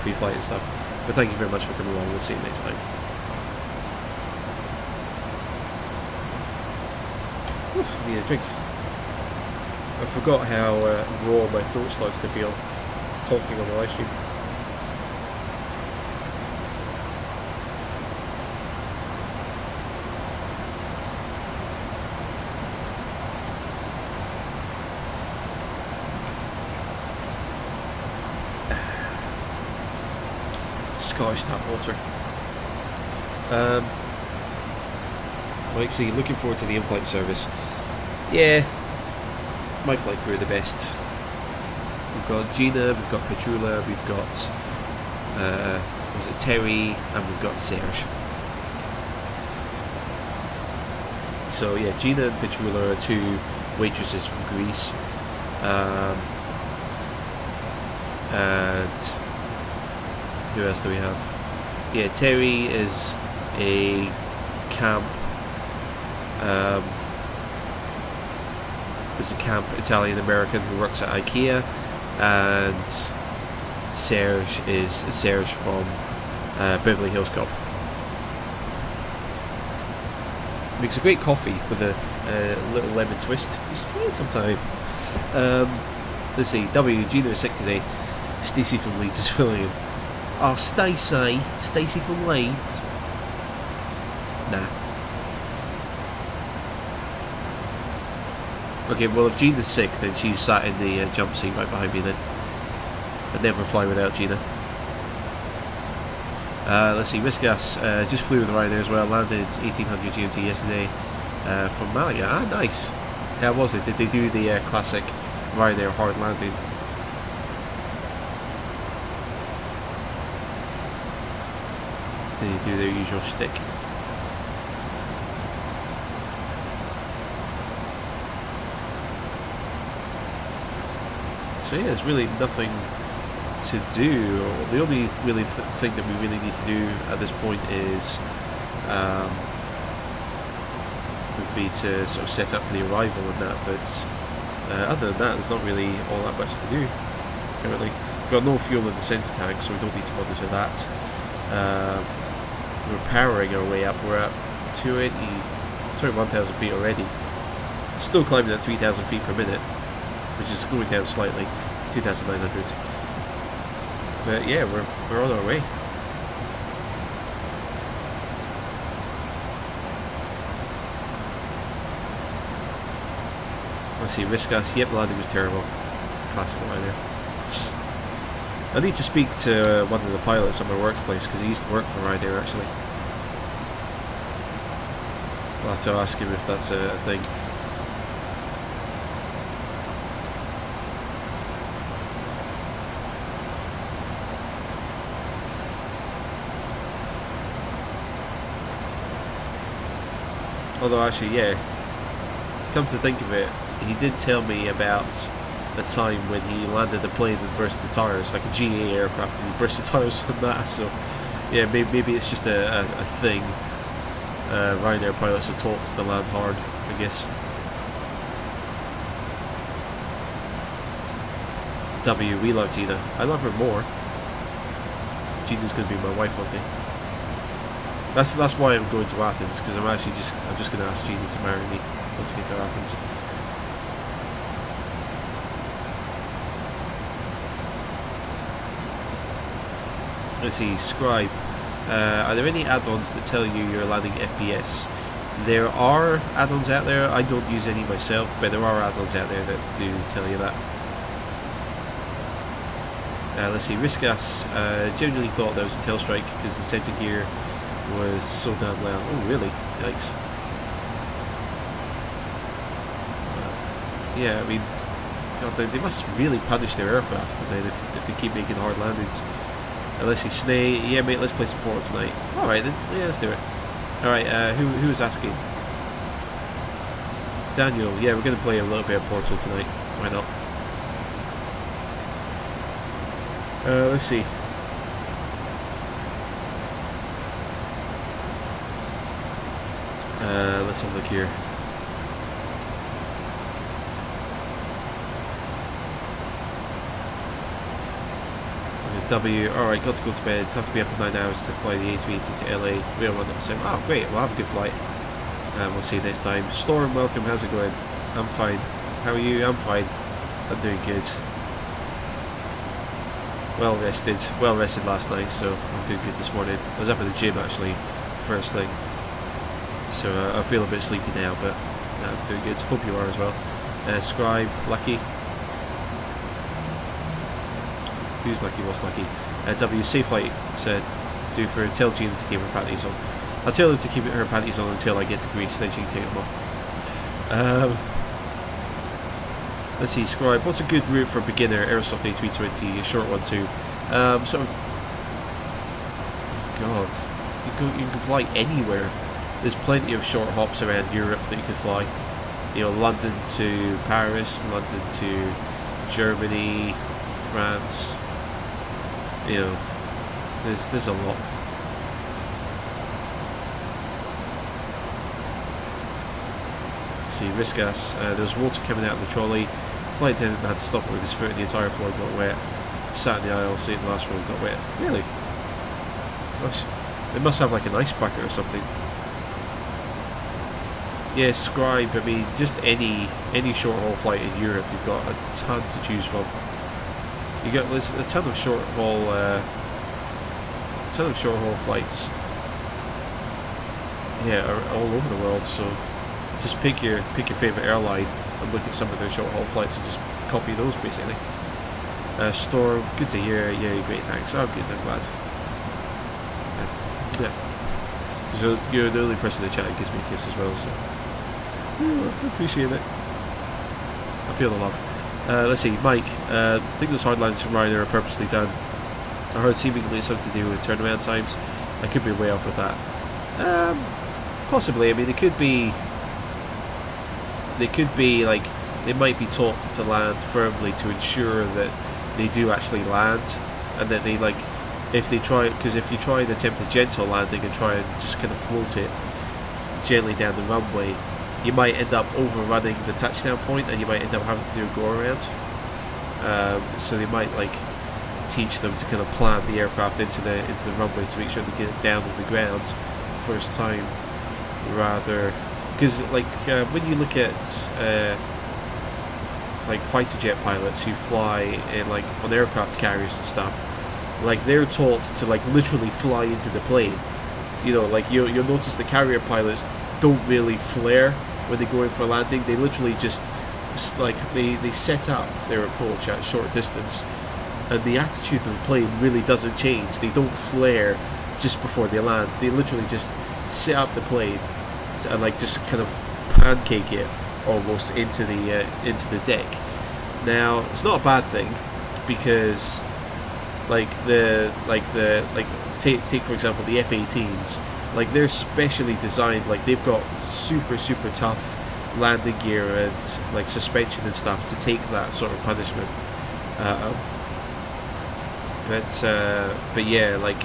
pre-flight and stuff. But thank you very much for coming along. We'll see you next time. Oof, need a drink. I forgot how raw my throat starts to feel talking on the live stream. Scottish tap water. Like, see, looking forward to the in-flight service. Yeah, my flight crew are the best. We've got Gina, we've got Petrula, we've got was it Terry, and we've got Serge. So yeah, Gina and Petrula are two waitresses from Greece, and who else do we have? Yeah, Terry is a camp. Is a camp Italian American who works at IKEA, and Serge is Serge from Beverly Hills Cop. Makes a great coffee with a little lemon twist. You should try it sometime. Let's see. W, Gina is sick today. Stacey from Leeds is filling in. Oh, Stacey from Leeds. Nah. Okay, well if Gina's sick, then she's sat in the jump seat right behind me then. I'd never fly without Gina. Let's see, Riskas just flew with Ryanair as well, landed 1800 GMT yesterday from Malaga. Ah, nice. How was it? Did they do the classic Ryanair hard landing? Did they do their usual stick? So yeah, there's really nothing to do. The only really thing that we really need to do at this point is would be to sort of set up for the arrival and that. But other than that, there's not really all that much to do currently. We've got no fuel in the centre tank, so we don't need to monitor that. We're powering our way up. We're at 1,000 feet already. Still climbing at 3,000 feet per minute, which is going down slightly, 2,900. But yeah, we're on our way. Let's see, risk us. Yep, the landing was terrible. Classic Ryanair. I need to speak to one of the pilots at my workplace because he used to work for Ryanair actually. I'll have to ask him if that's a thing. Although actually, yeah, come to think of it, he did tell me about a time when he landed a plane and burst the tyres, like a GA aircraft, and he burst the tyres on that. So yeah, maybe it's just a thing. Ryanair pilots are taught to land hard, I guess. W, we love Gina. I love her more. Gina's gonna be my wife one day. That's why I'm going to Athens, because I'm just gonna ask Gina to marry me once I get to Athens. Let's see, Scribe. Are there any add-ons that tell you you're landing FPS? There are add-ons out there. I don't use any myself, but there are add-ons out there that do tell you that. Let's see, Riskas genuinely thought there was a tail strike because the center gear was so damn loud. Oh really? Yikes. Yeah, I mean, God, they must really punish their aircraft then if they keep making hard landings. Let's see, Snay. Yeah, mate, let's play some Portal tonight. Alright then, yeah, let's do it. Alright, who was asking? Daniel, yeah, we're going to play a little bit of Portal tonight. Why not? Let's see. Let's have a look here. W, alright, got to go to bed. Have to be up in 9 hours to fly the A380 to LA. We'll run at the same. Oh, great, we'll have a good flight. We'll see you next time. Storm, welcome, how's it going? I'm fine. How are you? I'm fine. I'm doing good. Well rested last night, so I'm doing good this morning. I was up at the gym actually, first thing. So I feel a bit sleepy now, but I'm doing good. Hope you are as well. Scribe, Lucky. Who's lucky? What's lucky? W, safe flight said, tell Gina to keep her panties on. I'll tell her to keep her panties on until I get to Greece, then she can take them off. Let's see, Scribe, what's a good route for a beginner? Aerosoft A320, a short one too. Sort of, God, you can fly anywhere. There's plenty of short hops around Europe that you can fly. You know, London to Paris, London to Germany, France. You know, there's a lot. See, Riskas, there was water coming out of the trolley. Flight attendant had to stop it with his foot and the entire floor got wet. Sat in the aisle, seat in the last row got wet. Really? Gosh, they must have like an ice bucket or something. Yeah, Scribe, I mean, just any short haul flight in Europe, you've got a ton to choose from. You got there's a ton of short haul flights. Yeah, all over the world. So just pick your favorite airline and look at some of their short haul flights and just copy those basically. Storm, good to hear. Yeah, great, thanks. Oh, good, I'm glad. Yeah. So you're the only person in the chat who gives me a kiss as well. So I appreciate it. I feel the love. Let's see, Mike. I think those hard lines from Ryanair are purposely done. I heard seemingly something to do with turnaround times. I could be way off with that. Possibly. I mean, they could be like they might be taught to land firmly to ensure that they do actually land, and that they like if you try and attempt a gentle landing and try and just kind of float it gently down the runway, you might end up overrunning the touchdown point, and you might end up having to do a go around. So they might like teach them to kind of plant the aircraft into the runway to make sure they get it down on the ground first time, rather because like when you look at like fighter jet pilots who fly in like on aircraft carriers and stuff, like they're taught to like literally fly into the plane. You know, like you'll notice the carrier pilots don't really flare when they go in for landing. They literally just like they set up their approach at short distance, and the attitude of the plane really doesn't change. They don't flare just before they land. They literally just set up the plane and like just kind of pancake it almost into the deck. Now it's not a bad thing, because take for example the F-18s, like they're specially designed, like they've got super tough landing gear and like suspension and stuff to take that sort of punishment. But yeah, like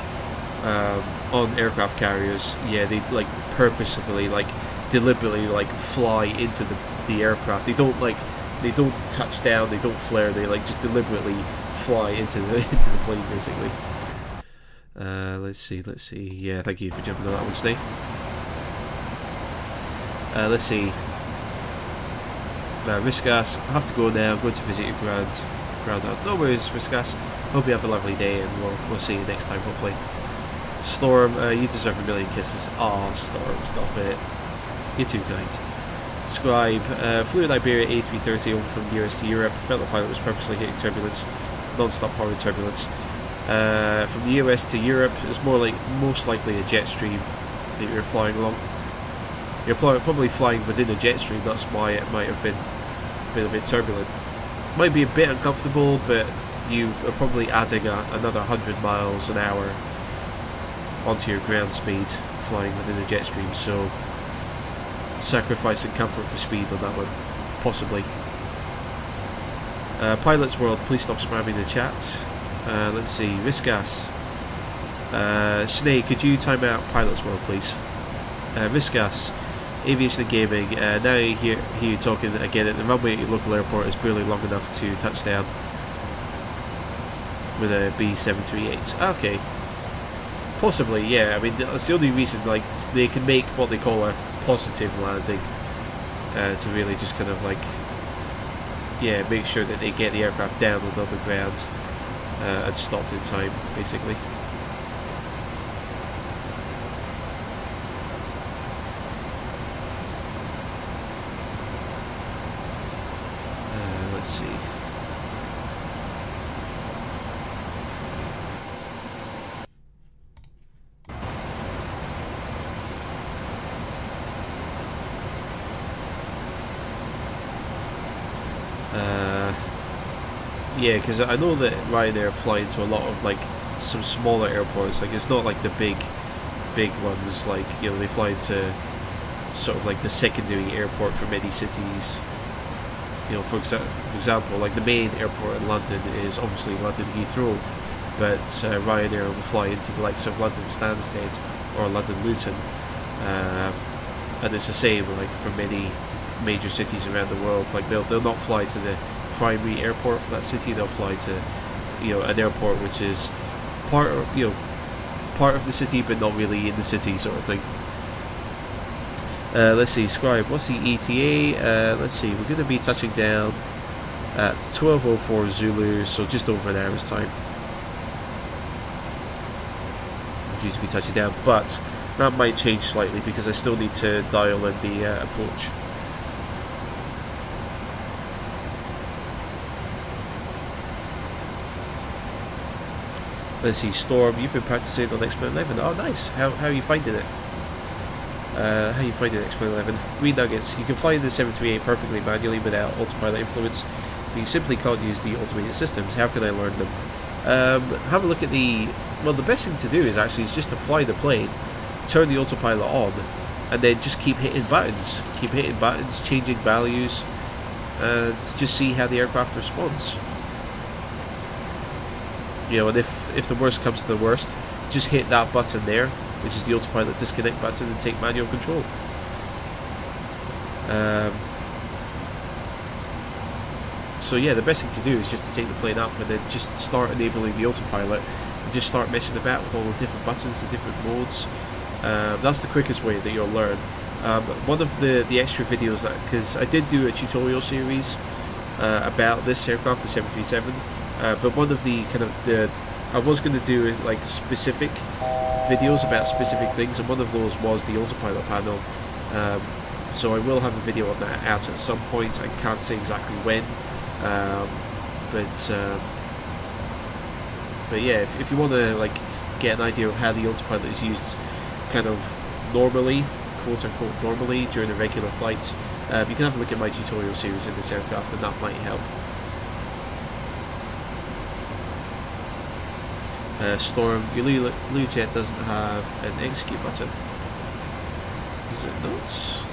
on aircraft carriers, yeah, they like purposefully, like deliberately, like fly into the aircraft. They don't touch down, they don't flare, they like just deliberately fly into the plane basically. Let's see. Yeah, thank you for jumping on that one, Snake. Let's see. Riskas, I have to go now. I'm going to visit your ground. No worries, Riskas. Hope you have a lovely day, and we'll see you next time, hopefully. Storm, you deserve a million kisses. Aw, Storm, stop it. You're too kind. Scribe, flew in Iberia A330 over from US to Europe. Felt the pilot was purposely hitting turbulence, non-stop horrid turbulence. From the US to Europe, it's most likely a jet stream that you're flying along. You're probably flying within a jet stream, that's why it might have been a bit turbulent. Might be a bit uncomfortable, but you are probably adding another 100 miles an hour onto your ground speed flying within a jet stream, so sacrificing comfort for speed on that one, possibly. Pilot's World, please stop spamming the chat. Let's see, Riskas. Snake, could you time out Pilot's World, please? Riskas, Aviation and Gaming, now you hear you talking again. At the runway at your local airport is barely long enough to touch down with a B738. Okay. Possibly, yeah. I mean, that's the only reason, like, they can make what they call a positive landing, to really just kind of, like, yeah, make sure that they get the aircraft down on the ground, and stopped in time, basically. Let's see. Yeah, because I know that Ryanair fly into a lot of like some smaller airports. Like, it's not like the big ones. Like, you know, they fly into sort of like the secondary airport for many cities. You know, for example, like the main airport in London is obviously London Heathrow, but Ryanair will fly into the likes of London Stansted or London Luton, and it's the same like for many major cities around the world. Like they'll not fly to the primary airport for that city. They'll fly to, you know, an airport which is part of the city but not really in the city, sort of thing. Let's see, Scribe, what's the ETA? Let's see, we're going to be touching down at 12:04 Zulu, so just over an hour's time. We're due to be touching down, but that might change slightly because I still need to dial in the approach. Let's see, Storm, you've been practicing on X-Plane 11. Oh, nice. How are you finding it? How you finding X-Plane 11? Green Nuggets, you can fly the 738 perfectly manually without autopilot influence, but you simply can't use the automated systems. How can I learn them? Have a look at the best thing to do is just to fly the plane, turn the autopilot on, and then just keep hitting buttons, changing values, and just see how the aircraft responds. You know, and if the worst comes to the worst, just hit that button there, which is the autopilot disconnect button, and take manual control. So yeah, the best thing to do is just to take the plane up and then just start enabling the autopilot and just start messing about with all the different buttons, the different modes. That's the quickest way that you'll learn. One of the extra videos, because I did do a tutorial series about this aircraft, the 737, but one of the I was going to do like specific videos about specific things, and one of those was the autopilot panel. so I will have a video on that out at some point. I can't say exactly when, but yeah, if you want to like get an idea of how the autopilot is used kind of normally, quote unquote normally, during a regular flight, you can have a look at my tutorial series in this aircraft, and that might help. Storm, your Learjet doesn't have an execute button. Does it not?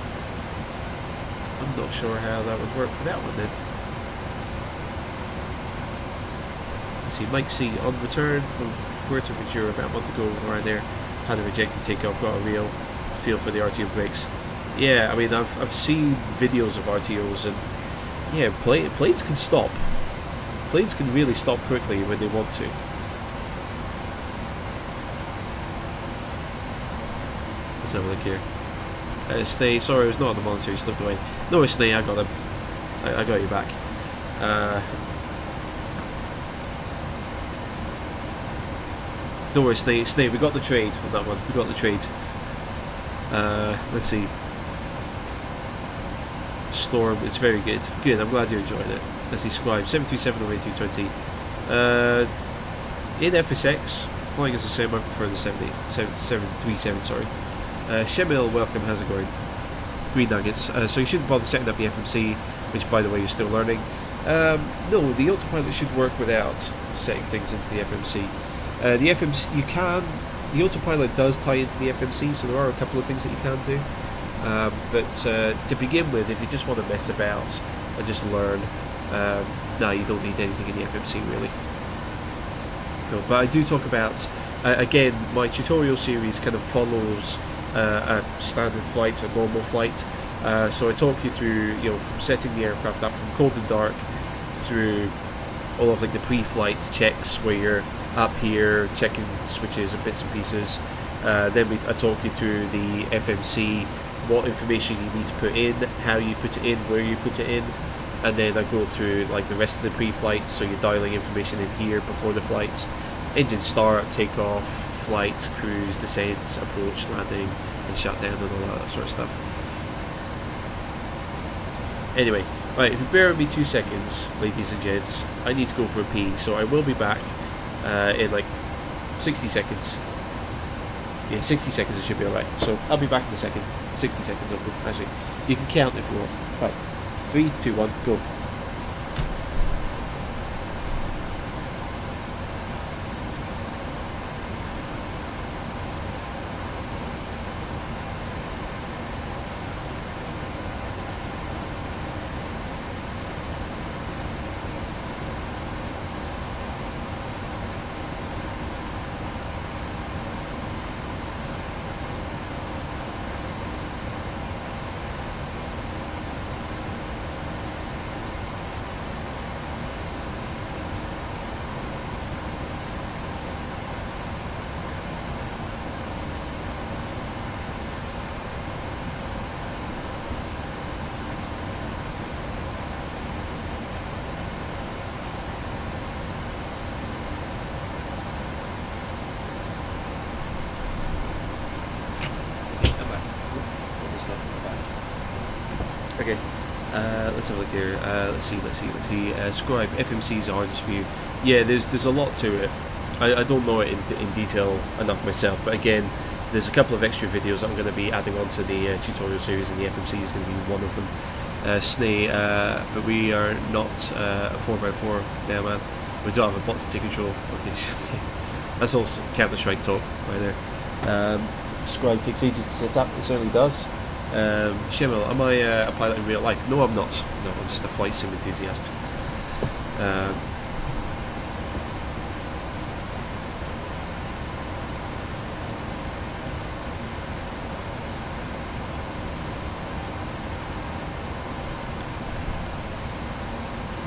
I'm not sure how that would work with that one then. Let's see, Mike C. On return from Fuerteventura about a month ago, Ryanair had a rejected takeoff, got a real feel for the RTO brakes. Yeah, I mean, I've seen videos of RTOs, and yeah, planes can stop. Planes can really stop quickly when they want to. Let's have a look here. Snay, sorry, I was not on the monitor, he slipped away. No, Snay, I got him. I got you back. Don't worry, Snay, we got the trade on that one. We got the trade. Let's see. Storm, it's very good. Good, I'm glad you enjoyed it. Let's see, Scribe, 737-08-320. In FSX, flying as the same, I prefer the 737, sorry. Shemil, welcome, how's it going? Green Nuggets. So you shouldn't bother setting up the FMC, which by the way you're still learning. No, the autopilot should work without setting things into the FMC. The FMC, you can, the autopilot does tie into the FMC, so there are a couple of things that you can do. But to begin with, if you just want to mess about and just learn, no, you don't need anything in the FMC really. Cool. But I do talk about, again, my tutorial series kind of follows a standard flight, a normal flight. So I talk you through, you know, from setting the aircraft up from cold and dark through all of like the pre-flight checks where you're up here checking switches and bits and pieces. Then I talk you through the FMC, what information you need to put in, how you put it in, where you put it in, and then I go through like the rest of the pre-flight, so you're dialing information in here before the flights, engine start, takeoff, flight, cruise, descent, approach, landing, and shutdown, and all that sort of stuff. Anyway, right, if you bear with me 2 seconds, ladies and gents, I need to go for a pee, so I will be back in like 60 seconds. Yeah, 60 seconds, it should be alright. So I'll be back in a second. 60 seconds, actually. You can count if you want. Right, 3, 2, 1, go. Okay, let's have a look here. Let's see. Scribe, FMC's the hardest for you. Yeah, there's a lot to it. I don't know it in detail enough myself, but again, there's a couple of extra videos that I'm going to be adding onto the tutorial series, and the FMC is going to be one of them. Snay, but we are not a 4x4 now, man. We don't have a bot to take control. Okay, that's all Counter-Strike talk right there. Scribe takes ages to set up. It certainly does. Shemil, am I a pilot in real life? No, I'm not. No, I'm just a flight sim enthusiast.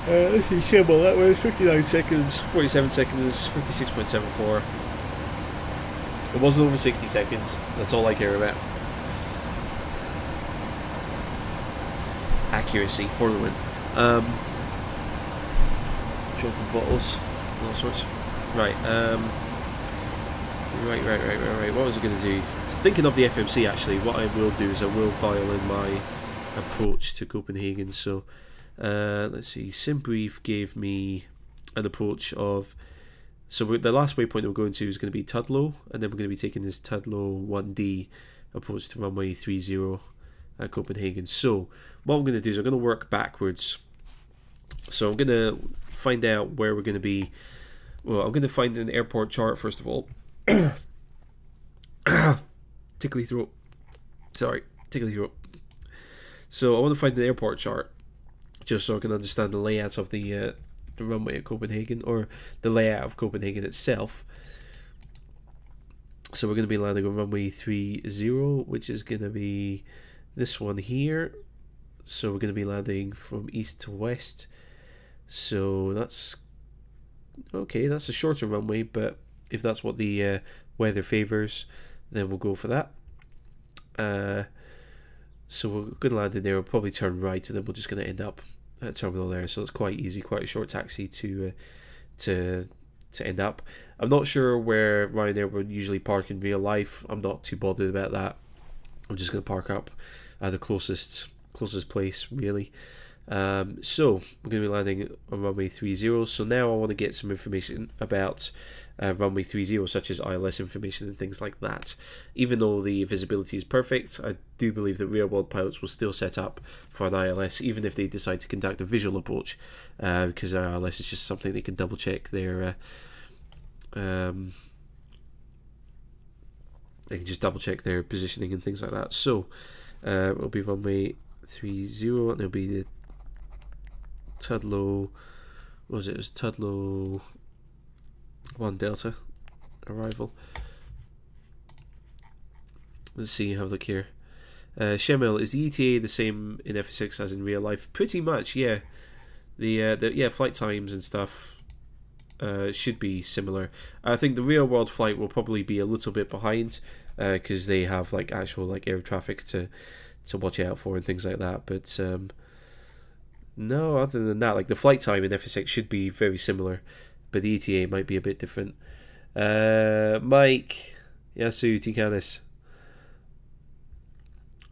Let's see, Shemil, that was 59 seconds, 47 seconds, 56.74. It wasn't over 60 seconds. That's all I care about. Accuracy for the win. Jumping bottles, all sorts. Right. Right. What was I going to do? Thinking of the FMC, actually, what I will do is I will dial in my approach to Copenhagen. So let's see, SimBrief gave me an approach of, so the last waypoint that we're going to is going to be Tudlow, and then we're going to be taking this Tudlow 1D approach to runway 30 at Copenhagen. So what I'm going to do is I'm going to work backwards. So I'm going to find out where we're going to be. Well, I'm going to find an airport chart first of all. Tickly throat. Sorry, tickly throat. So I want to find an airport chart just so I can understand the layout of the runway at Copenhagen, or the layout of Copenhagen itself. So we're going to be landing on runway 30, which is going to be this one here. So we're going to be landing from east to west. So that's okay, that's a shorter runway, but if that's what the weather favors, then we'll go for that. So we're going to land in there, we'll probably turn right, and then we're just going to end up at terminal there. So it's quite easy, quite a short taxi to end up. I'm not sure where Ryanair would usually park in real life. I'm not too bothered about that. I'm just going to park up at the closest place, really. So we're going to be landing on runway 30. So now I want to get some information about runway 30, such as ILS information and things like that. Even though the visibility is perfect, I do believe that real-world pilots will still set up for an ILS, even if they decide to conduct a visual approach, because ILS is just something they can double-check their they can just double-check their positioning and things like that. So it'll be runway 30, and it'll be the Tudlow, what was it? It was Tudlow 1 Delta arrival. Let's see, have a look here. Shemel, is the ETA the same in FSX as in real life? Pretty much, yeah. The flight times and stuff should be similar. I think the real world flight will probably be a little bit behind because they have like actual like air traffic to watch out for and things like that. But no, other than that, like the flight time in FSX should be very similar, but the ETA might be a bit different. Mike, Yasu, Tikanis,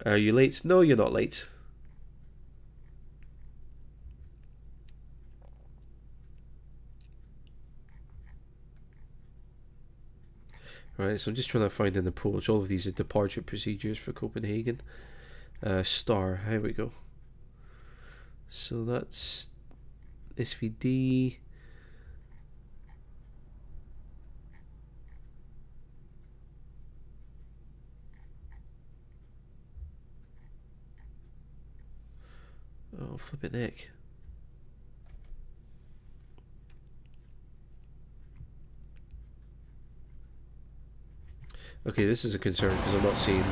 are you late? No, you're not late. Right, so I'm just trying to find an approach. All of these are departure procedures for Copenhagen. Star, here we go. So that's SVD. Oh, flip it neck. Okay, this is a concern because I'm not seeing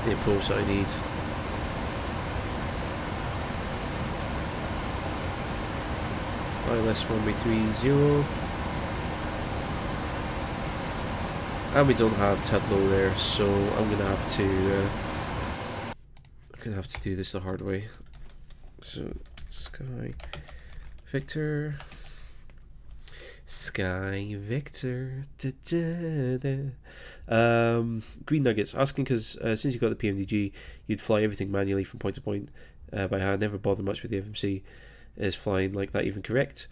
the approach that I need. ILS runway 30, and we don't have Tudlow there, so I'm gonna have to do this the hard way. So Sky Victor, Green Nuggets asking because since you got the PMDG, you'd fly everything manually from point to point by hand. Never bother much with the FMC. Is flying like that even correct?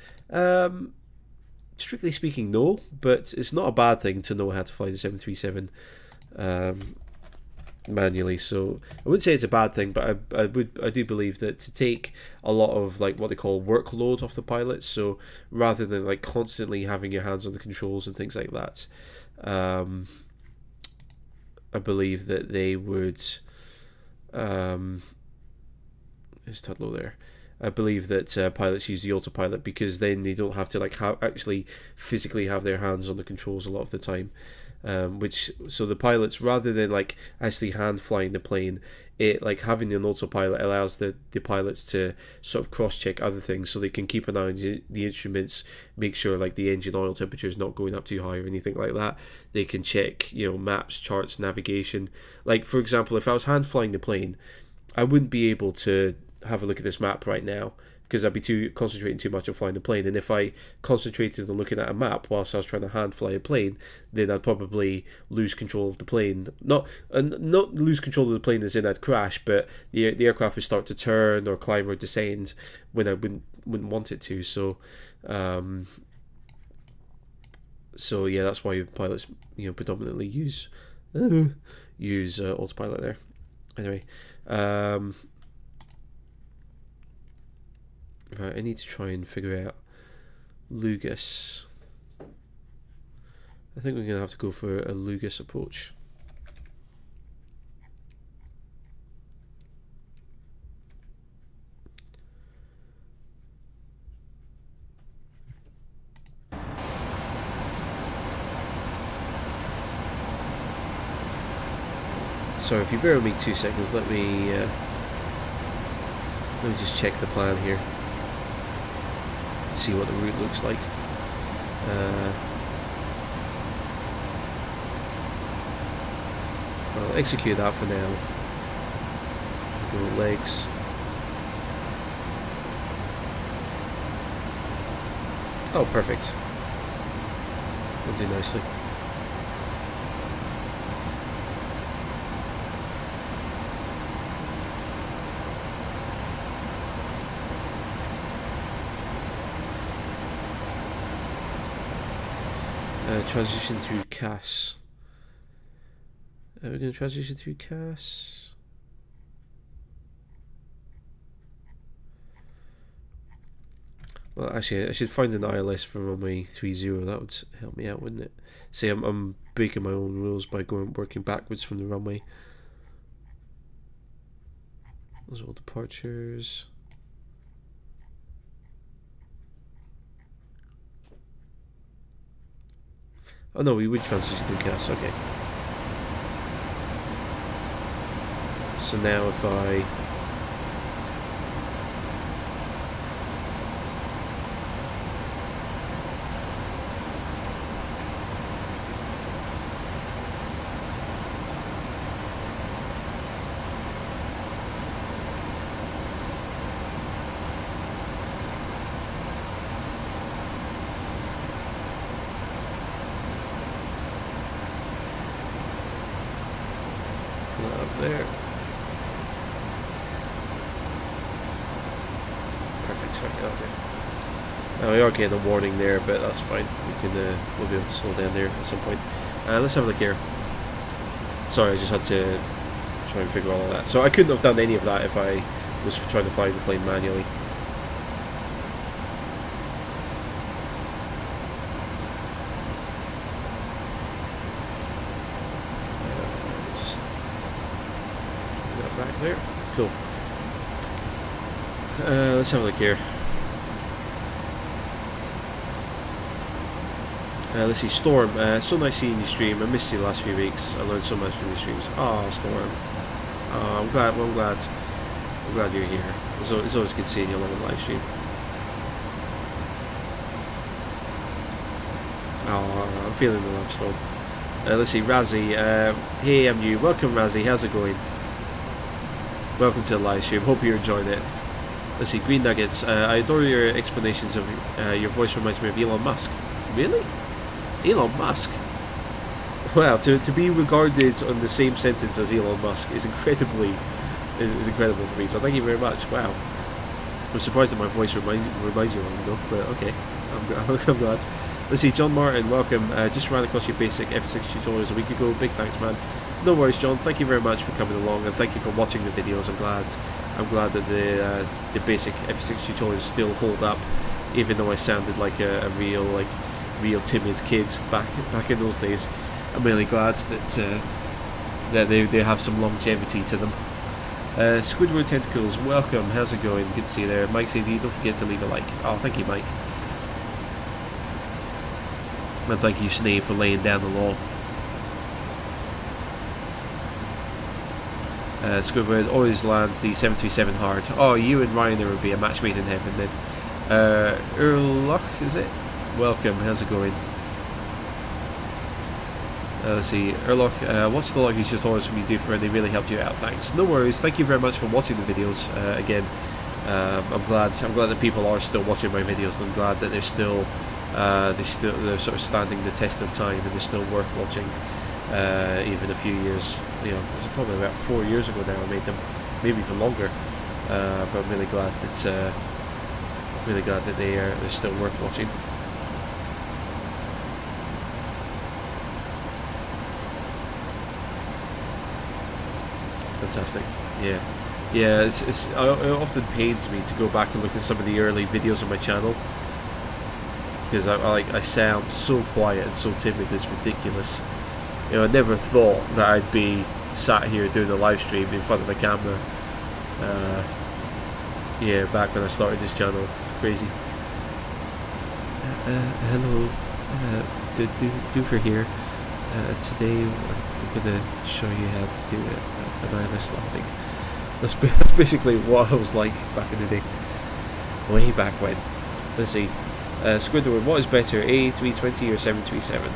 Strictly speaking, no, but it's not a bad thing to know how to fly the 737 manually. So I wouldn't say it's a bad thing, but I do believe that to take a lot of like what they call workload off the pilots, so rather than like constantly having your hands on the controls and things like that, I believe that they would is Tudlow there? I believe that pilots use the autopilot because then they don't have to like actually physically have their hands on the controls a lot of the time. So the pilots, rather than like actually hand flying the plane, it like having an autopilot allows the pilots to sort of cross check other things, so they can keep an eye on the instruments, make sure like the engine oil temperature is not going up too high or anything like that. They can check, you know, maps, charts, navigation. Like for example, if I was hand flying the plane, I wouldn't be able to have a look at this map right now because I'd be concentrating too much on flying the plane. And if I concentrated on looking at a map whilst I was trying to hand fly a plane, then I'd probably lose control of the plane. Not lose control of the plane as in I'd crash, but the aircraft would start to turn or climb or descend when I wouldn't want it to. So so yeah, that's why pilots predominantly use autopilot there. Anyway, right, I need to try and figure out Lugus. I think we're going to have to go for a Lugus approach. Sorry, if you bear with me 2 seconds, let me just check the plan here. See what the route looks like. I'll execute that for now. Go legs. Oh, perfect. Will do nicely. Transition through CAS. Are we going to transition through CAS? Well, actually, I should find an ILS for runway 30. That would help me out, wouldn't it? See, I'm breaking my own rules by working backwards from the runway. Those are all departures. Oh no, we would transition through CAS, okay. So now if I... up there. Perfect, okay, that'll do. Now we are getting a warning there, but that's fine. We'll be able to slow down there at some point. Let's have a look here. Sorry, I just had to try and figure all of that. So I couldn't have done any of that if I was trying to fly the plane manually. Just that back there. Cool. Let's have a look here. Let's see, Storm. So nice seeing you stream. I missed you the last few weeks. I learned so much from your streams. Oh, Storm. Oh, I'm glad you're here. It's always good seeing you on the live stream. Oh, I'm feeling the love, Storm. Let's see, Razzie. Hey, I'm new. Welcome, Razzie. How's it going? Welcome to the live stream. Hope you're enjoying it. Let's see, Green Nuggets. I adore your explanations of your voice reminds me of Elon Musk. Really? Elon Musk? Wow, to be regarded on the same sentence as Elon Musk is incredible for me. So thank you very much. Wow, I'm surprised that my voice reminds you of him, though. But okay, I'm glad. Let's see, John Martin, welcome. Just ran across your basic FSX tutorials a week ago. Big thanks, man. No worries, John. Thank you very much for coming along, and thank you for watching the videos. I'm glad that the basic FSX tutorials still hold up, even though I sounded like a real timid kid back in those days. I'm really glad that they have some longevity to them. Squidward Tentacles, welcome. How's it going? Good to see you there. Mike AD, don't forget to leave a like. Oh, thank you, Mike. And thank you, Snave, for laying down the law. Squidward, always land the 737 hard. Oh, you and Ryanair would be a match made in heaven then. Erloch, is it? Welcome, how's it going? Let's see, Erloch, what's the luggage tutorials from you do for, and they really helped you out, thanks. No worries, thank you very much for watching the videos. Again, I'm glad that people are still watching my videos, and I'm glad that they're sort of standing the test of time, and they're still worth watching. Even a few years, you know, it's probably about 4 years ago now I made them, maybe even longer. But I'm really glad that they're still worth watching. Fantastic, yeah. It often pains me to go back and look at some of the early videos on my channel, because I sound so quiet and so timid. It's ridiculous. You know, I never thought that I'd be sat here doing a live stream in front of the camera. Yeah, back when I started this channel, it's crazy. Hello, Doofer here. Today I'm gonna show you how to do an ILS landing. That's basically what I was like back in the day, way back when. Let's see, Squidward, what is better, A320 or 737?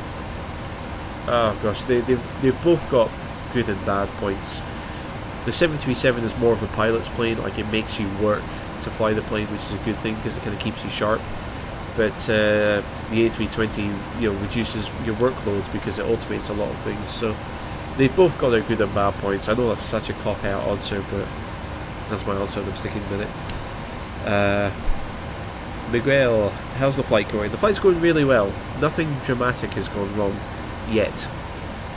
Oh gosh, they've both got good and bad points. The 737 is more of a pilot's plane, like it makes you work to fly the plane, which is a good thing because it kind of keeps you sharp. But the A320, you know, reduces your workloads because it automates a lot of things. So they've both got their good and bad points. I know that's such a cop-out answer, but that's my answer and I'm sticking with it. Miguel, how's the flight going? The flight's going really well. Nothing dramatic has gone wrong yet.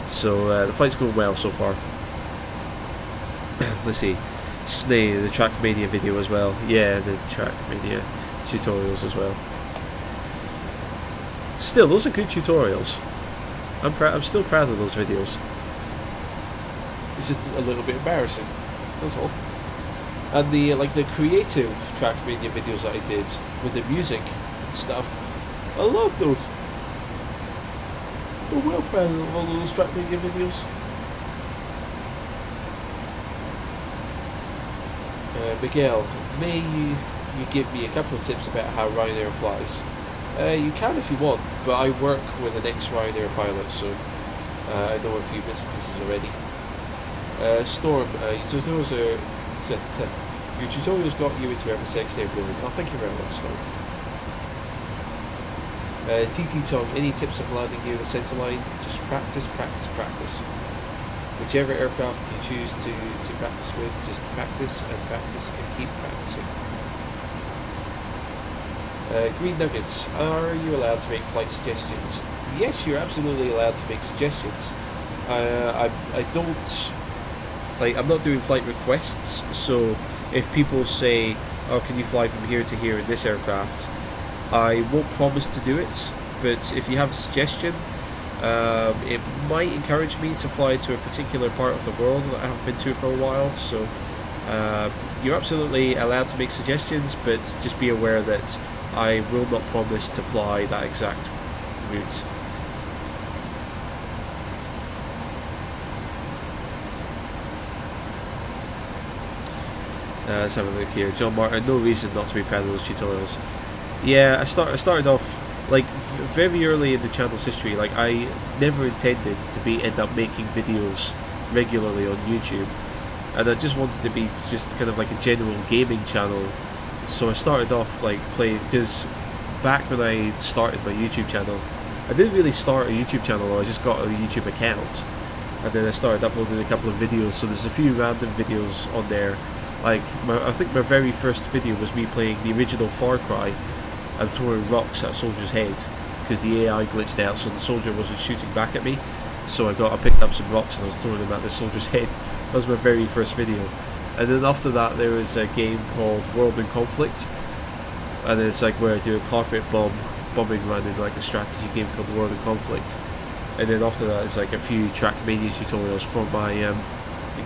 So the flight's going well so far. Let's see. Snay, the Trackmania video as well. Yeah, the Trackmania tutorials as well. Still, those are good tutorials. I'm still proud of those videos. It's just a little bit embarrassing. That's all. And the creative Trackmania videos that I did with the music and stuff, I love those. I'm well proud of all those Trackmania videos. Miguel, may you give me a couple of tips about how Ryanair flies? You can if you want, but I work with an ex-Ryanair pilot, so I know a few bits and pieces already. Storm, your tutorials got you into FSX there, brilliant. Oh, thank you very much, Storm. TT Tom, any tips of landing near the centre line? Just practice, practice, practice. Whichever aircraft you choose to practice with, just practice and keep practicing. Green Nuggets, are you allowed to make flight suggestions? Yes, you're absolutely allowed to make suggestions. I don't, like, I'm not doing flight requests, so if people say, oh, can you fly from here to here in this aircraft, I won't promise to do it, but if you have a suggestion, it might encourage me to fly to a particular part of the world that I haven't been to for a while. So you're absolutely allowed to make suggestions, but just be aware that I will not promise to fly that exact route. Let's have a look here. John Martin, no reason not to be proud of those tutorials. Yeah, I started off like very early in the channel's history. Like, I never intended to end up making videos regularly on YouTube, and I just wanted to be just kind of like a general gaming channel. So I started off like playing, because back when I started my YouTube channel, I didn't really start a YouTube channel, I just got a YouTube account, and then I started uploading a couple of videos. So there's a few random videos on there. Like, I think my very first video was me playing the original Far Cry and throwing rocks at a soldier's head, because the AI glitched out, so the soldier wasn't shooting back at me. So I picked up some rocks and I was throwing them at the soldier's head. That was my very first video. And then after that there was a game called World in Conflict, and it's like where I do a carpet bombing run in like a strategy game called World in Conflict. And then after that it's like a few Trackmania tutorials from my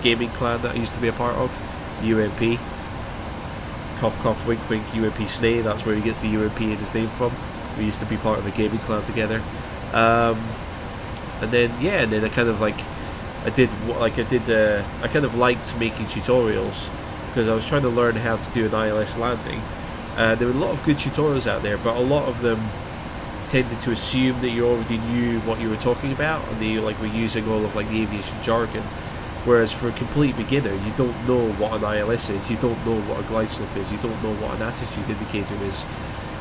gaming clan that I used to be a part of, UMP. Cough cough wink wink, UMP Snay, that's where he gets the UMP in his name from. We used to be part of a gaming clan together. And then yeah, and then I kind of like I kind of liked making tutorials because I was trying to learn how to do an ILS landing. There were a lot of good tutorials out there, but a lot of them tended to assume that you already knew what you were talking about, and they were using all of like the aviation jargon, Whereas for a complete beginner, you don't know what an ILS is, you don't know what a glide slope is, you don't know what an attitude indicator is.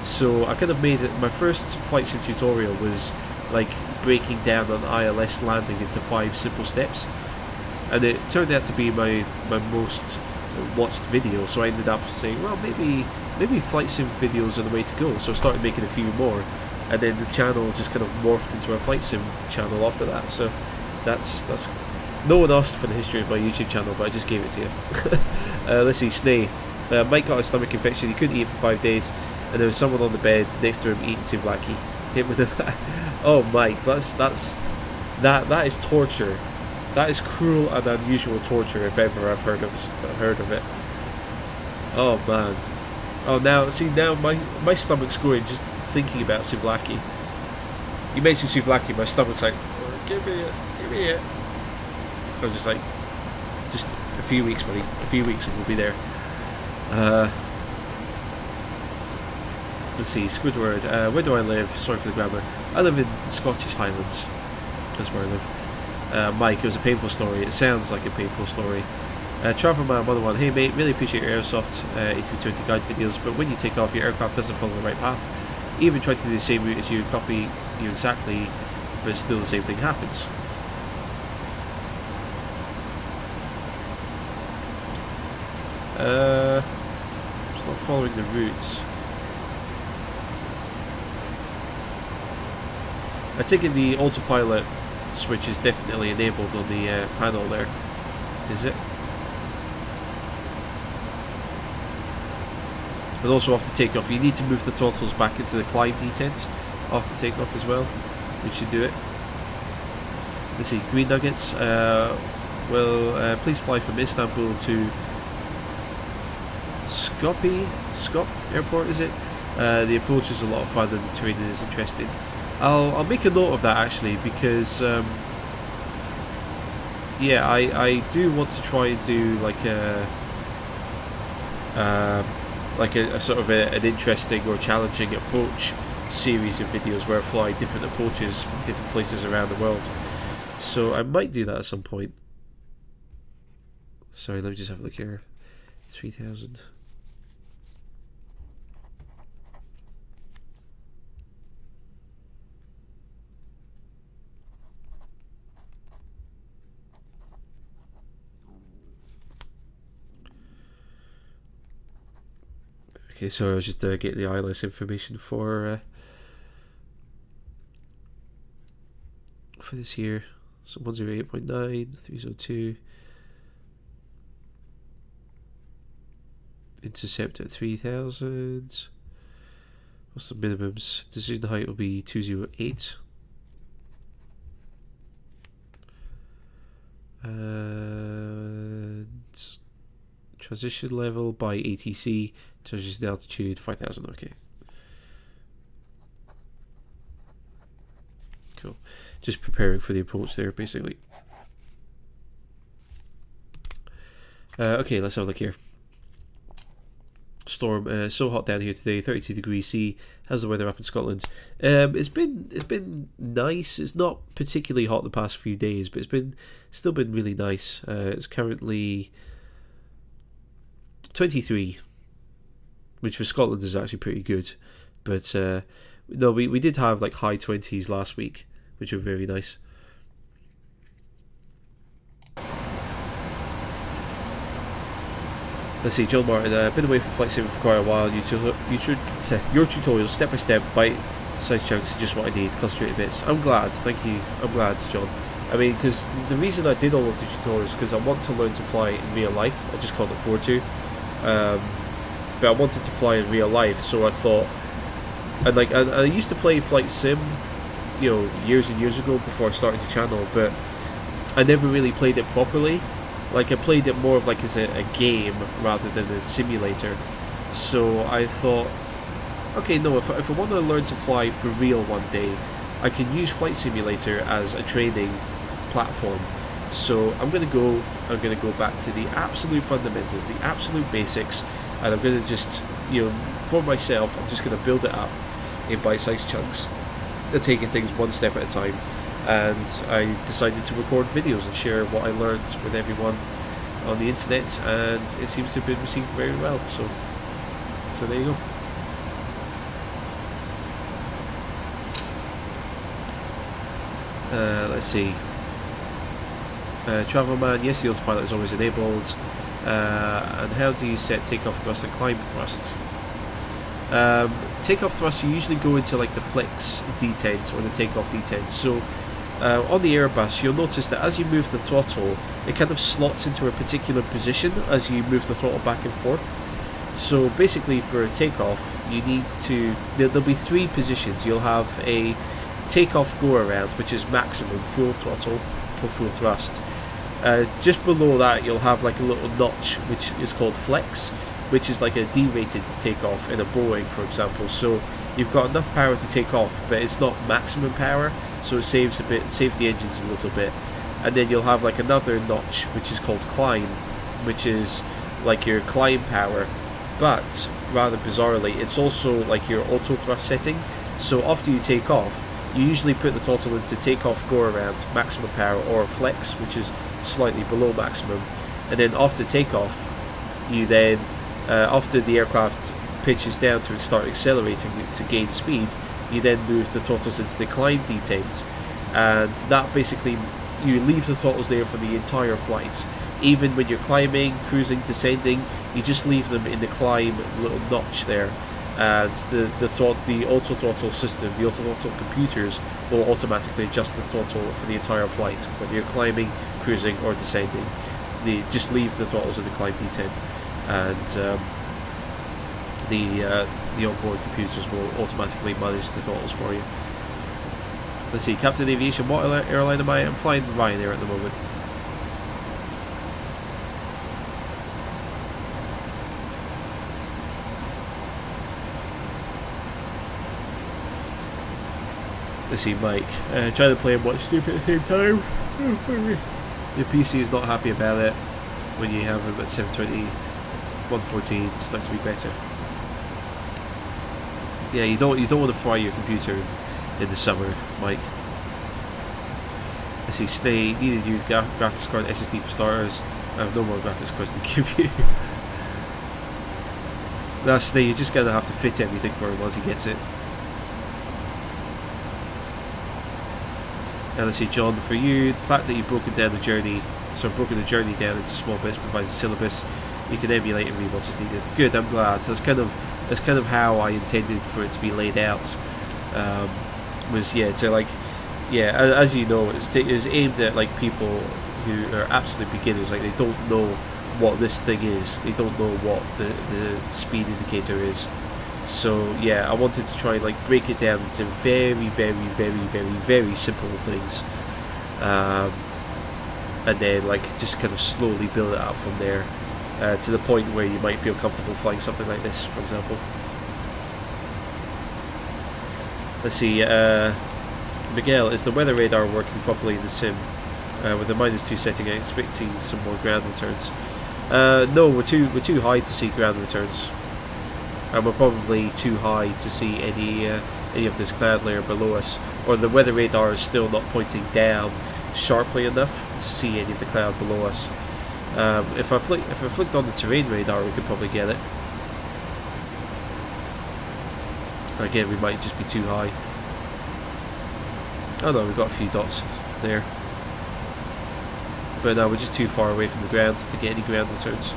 So I kind of made it, my first flight sim tutorial was like breaking down an ILS landing into 5 simple steps, and it turned out to be my most watched video. So I ended up saying, well, maybe flight sim videos are the way to go. So I started making a few more, and then the channel just kind of morphed into a flight sim channel after that. So that's no one asked for the history of my YouTube channel, but I just gave it to you. Let's see, Snay. Mike got a stomach infection, he couldn't eat for 5 days, and there was someone on the bed next to him eating souvlaki. Hit with a oh, Mike, that is torture. That is cruel and unusual torture if ever I've heard of it. Oh man. Oh, now my stomach's going just thinking about souvlaki. You mentioned souvlaki, my stomach's like, oh, give me it. I was just like, just a few weeks, buddy. A few weeks and we'll be there. Let's see, Squidward. Where do I live? Sorry for the grammar. I live in the Scottish Highlands. That's where I live. Mike, it was a painful story. It sounds like a painful story. Travelman 101. Hey mate, really appreciate your Airsoft A320 guide videos, but when you take off, your aircraft doesn't follow the right path. Even try to do the same route as you, copy you exactly, but still the same thing happens. It's not following the routes. I take it the autopilot switch is definitely enabled on the panel there. Is it? And also after takeoff, you need to move the throttles back into the climb detent after takeoff as well, which should do it. Let's see, Green Nuggets. Please fly from Istanbul to Skop Airport, is it? The approach is a lot of fun and the terrain is interesting. I'll make a note of that actually, because yeah, I do want to try and do like a sort of an interesting or challenging approach series of videos where I fly different approaches from different places around the world. So I might do that at some point. Sorry, let me just have a look here. 3000. Okay, so I was just getting the ILS information for this here. So 108.9, 302. Intercept at 3000. What's the minimums? Decision height will be 208. And transition level by ATC. Transition altitude 5000. Okay. Cool. Just preparing for the approach there, basically. Okay, let's have a look here. Storm. So hot down here today. 32 degrees C. How's the weather up in Scotland? It's been nice. It's not particularly hot the past few days, but it's still been really nice. It's currently 23, which for Scotland is actually pretty good. But no, we did have like high 20s last week, which were very nice. Let's see, John Martin, been away from flight sim for quite a while. Your tutorials, step by step, bite-sized chunks, are just what I need. Concentrated bits. I'm glad, thank you. I'm glad, John. I mean, because the reason I did all of the tutorials because I want to learn to fly in real life. I just can't afford to. But I wanted to fly in real life, so I thought, and like I used to play flight sim, you know, years and years ago before I started the channel, but I never really played it properly. Like I played it more of like as a game rather than a simulator. So I thought, okay, no, if I want to learn to fly for real one day, I can use Flight Simulator as a training platform. So I'm gonna go back to the absolute fundamentals, the absolute basics, and I'm gonna just, you know, for myself, I'm just gonna build it up in bite-sized chunks, taking things one step at a time. and I decided to record videos and share what I learned with everyone on the internet, and it seems to have been received very well. So there you go. Let's see. Travel man, yes, the autopilot is always enabled. And how do you set takeoff thrust and climb thrust? Takeoff thrust, you usually go into like the flex detents or the takeoff detents. So on the Airbus, you'll notice that as you move the throttle, it kind of slots into a particular position as you move the throttle back and forth. So basically for a takeoff, you need to, there'll be three positions. You'll have a takeoff go around, which is maximum full throttle or full thrust. Just below that, you'll have like a little notch which is called flex, which is like a D-rated takeoff in a Boeing, for example. So you've got enough power to take off, but it's not maximum power, so it saves the engines a little bit. And then you'll have like another notch which is called climb, which is like your climb power, but rather bizarrely, it's also like your auto thrust setting. So after you take off, you usually put the throttle into takeoff go around, maximum power, or flex, which is slightly below maximum. And then after takeoff, you then, after the aircraft pitches down to start accelerating to gain speed, you then move the throttles into the climb detent. And that basically, you leave the throttles there for the entire flight. Even when you're climbing, cruising, descending, you just leave them in the climb little notch there. And the auto throttle system, the auto throttle computers will automatically adjust the throttle for the entire flight, whether you're climbing, cruising, or descending. They just leave the throttles in the climb detent, and the onboard computers will automatically manage the throttles for you. Let's see, Captain Aviation, what airline am I? I'm flying Ryanair at the moment. Let's see, Mike. Trying to play and watch Stupid at the same time. The PC is not happy about it when you have them at 720, 114. It starts to be better. Yeah, you don't want to fry your computer in the summer, Mike. Let's see, Stay. Need a new graphics card, SSD for starters. I have no more graphics cards to give you. That's Stay. You're just gonna have to fit everything for him once he gets it. And let's see, John, for you, the fact that you've broken down the journey, broken the journey down into small bits, provides a syllabus you can emulate and read what's needed. Good, I'm glad. That's kind of how I intended for it to be laid out. Was as you know, it's aimed at like people who are absolute beginners. Like, they don't know what this thing is. They don't know what the speed indicator is. So yeah, I wanted to try and like break it down into very, very, very, very, very simple things, and then like just kind of slowly build it up from there, to the point where you might feel comfortable flying something like this, for example. Let's see, Miguel, is the weather radar working properly in the sim? With the -2 setting, I'm expecting some more ground returns. No, we're too high to see ground returns. And we're probably too high to see any of this cloud layer below us, or the weather radar is still not pointing down sharply enough to see any of the cloud below us. If I flicked on the terrain radar, we could probably get it. Again, we might just be too high. Oh no, we've got a few dots there, but no, we're just too far away from the ground to get any ground returns.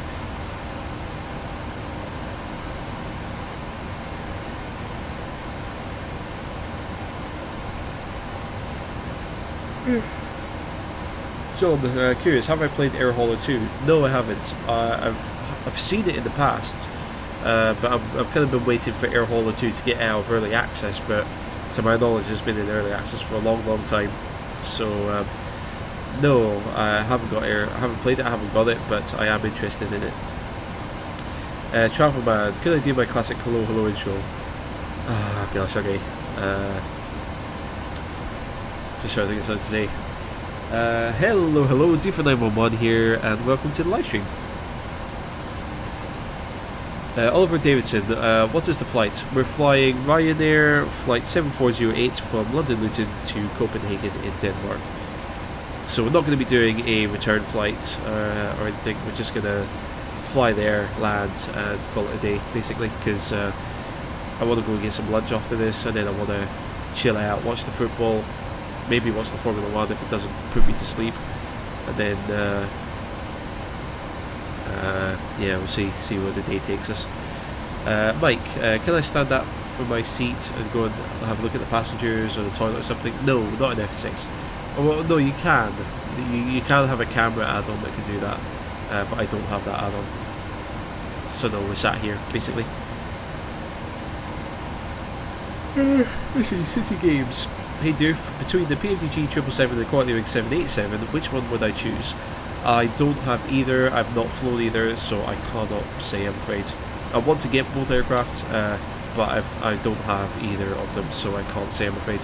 John, curious, have I played Air Hollow 2? No, I haven't. I've seen it in the past, but I've kind of been waiting for Air Hollow 2 to get out of early access, but to my knowledge it's been in early access for a long time. So no, I haven't played it, I haven't got it, but I am interested in it. Travel Man, could I do my classic hello intro? Oh gosh, okay. Just trying to think of something to say. Hello, D4911 here, and welcome to the live stream. Oliver Davidson, what is the flight? We're flying Ryanair Flight 7408 from London Luton to Copenhagen in Denmark. So we're not going to be doing a return flight or anything. We're just going to fly there, land, and call it a day, basically, because I want to go and get some lunch after this, and then I want to chill out, watch the football, maybe watch the Formula 1 if it doesn't put me to sleep, and then yeah, we'll see where the day takes us. Mike, can I stand up from my seat and go and have a look at the passengers or the toilet or something? No, not in FSX. Oh, well, no, you can. You can have a camera add-on that can do that, but I don't have that add-on. So no, we're sat here, basically. Let's see, City Games. Hey Doof, between the PMDG 777 and the Quality Ring 787, which one would I choose? I don't have either, I've not flown either, so I cannot say, I'm afraid. I want to get both aircraft, but I don't have either of them, so I can't say, I'm afraid.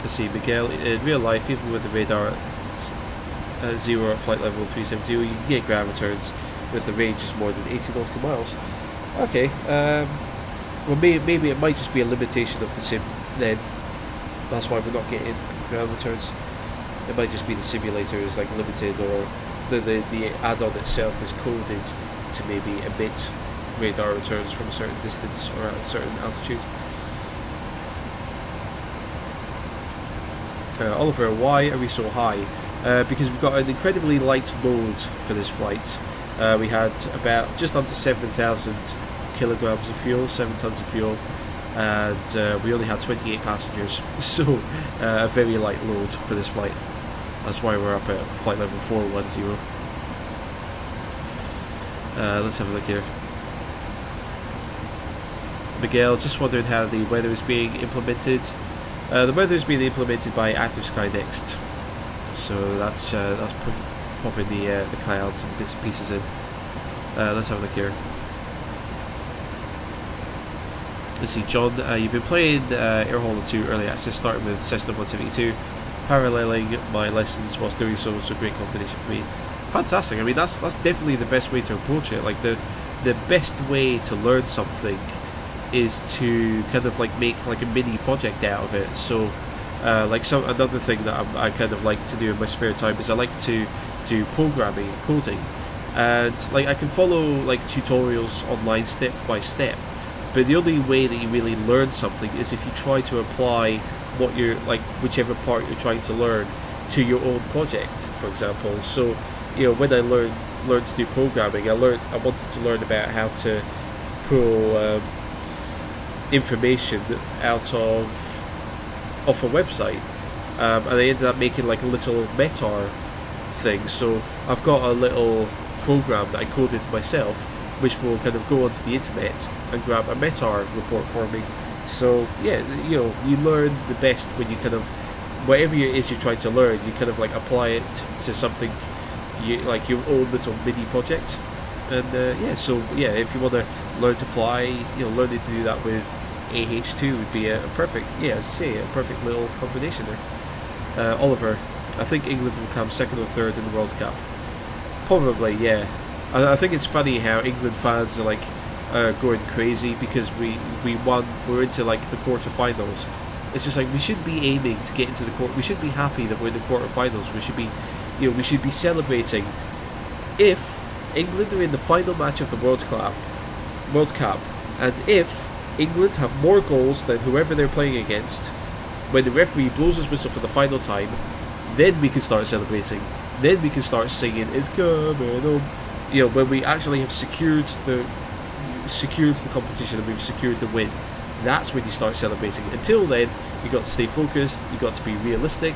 Let's see, Miguel, in real life, even with the radar at 0 at flight level 370, you can get ground returns with the range is more than 80 nautical miles. Okay, well maybe it might just be a limitation of the sim then. That's why we're not getting ground returns. It might just be the simulator is like limited, or the add-on itself is coded to maybe emit radar returns from a certain distance or at a certain altitude. Oliver, why are we so high? Because we've got an incredibly light load for this flight. We had about just under 7,000 kilograms of fuel, 7 tons of fuel, and we only had 28 passengers, so a very light load for this flight. That's why we're up at flight level 410. Let's have a look here. Miguel, just wondering how the weather is being implemented. The weather is being implemented by Active Sky Next, so that's popping the clouds and bits and pieces in. Let's have a look here. Let's see, John, you've been playing Air Holland 2 early access, starting with Cessna 172, paralleling my lessons whilst doing so. So great combination for me. Fantastic. I mean, that's definitely the best way to approach it. Like the best way to learn something is to kind of like make like a mini project out of it. So like another thing that I kind of like to do in my spare time is I like to do programming, coding, and like I can follow like tutorials online step by step, but the only way that you really learn something is if you try to apply what you're like, whichever part you're trying to learn, to your own project, for example. So you know, when I learned to do programming, I wanted to learn about how to pull information out of a website, and I ended up making like a little METAR thing. So I've got a little program that I coded myself, which will kind of go onto the internet and grab a METAR report for me. So yeah, you know, you learn the best when you kind of, whatever it is you're trying to learn, you kind of like apply it to something, like your own little mini project. And yeah, so yeah, if you want to learn to fly, you know, learning to do that with AH2 would be a perfect, yeah, as I say, a perfect little combination there. Oliver, I think England will come second or third in the World Cup. Probably, yeah. I think it's funny how England fans are like going crazy because we won. We're into like the quarterfinals. It's just like we should be aiming to get into the quarter. We should be happy that we're in the quarterfinals. We should be, you know, we should be celebrating. If England are in the final match of the World Cup, and if England have more goals than whoever they're playing against, when the referee blows his whistle for the final time, then we can start celebrating. Then we can start singing "It's coming home." You know, when we actually have secured the competition and we've secured the win, that's when you start celebrating. Until then, you got to stay focused. You got to be realistic.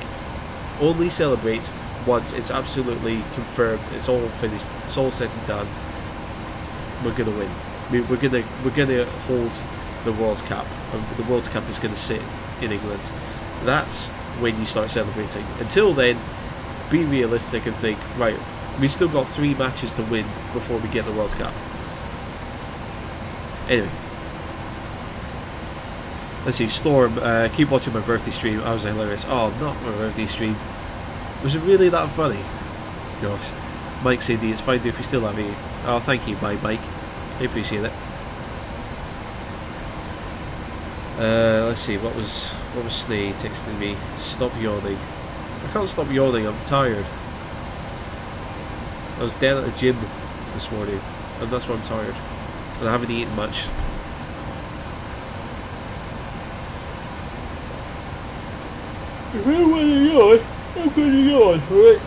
Only celebrate once it's absolutely confirmed. It's all finished. It's all said and done. We're gonna win. We're gonna hold the World Cup. The World Cup is gonna sit in England. That's when you start celebrating. Until then, be realistic and think, right, we still got 3 matches to win before we get the World Cup. Anyway, let's see. Storm, keep watching my birthday stream. I was hilarious. Oh, not my birthday stream. Was it really that funny? gosh. Mike said it's fine if you still have me. Oh, thank you, bye Mike. I appreciate it. Let's see, what was Snay texting me? Stop yawning. I can't stop yawning, I'm tired. I was down at the gym this morning, and that's why I'm tired. And I haven't eaten much. If I want to yawn, I'm going to yawn, alright?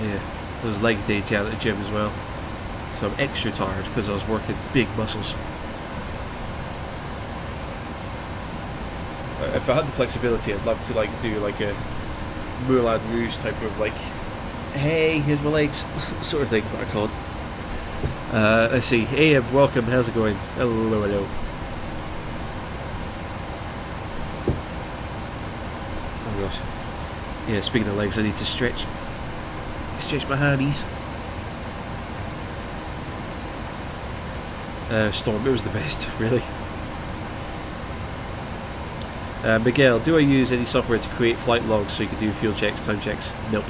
Yeah, it was leg day down at the gym as well. So I'm extra tired because I was working big muscles. If I had the flexibility, I'd love to like do like a Moulin Rouge type of like, hey, here's my legs sort of thing, but I can't. Let's see. Hey, welcome. How's it going? Hello, hello. Oh gosh. Yeah, speaking of legs, I need to stretch my hammies. Storm, it was the best, really. Miguel, do I use any software to create flight logs so you can do fuel checks, time checks? Nope.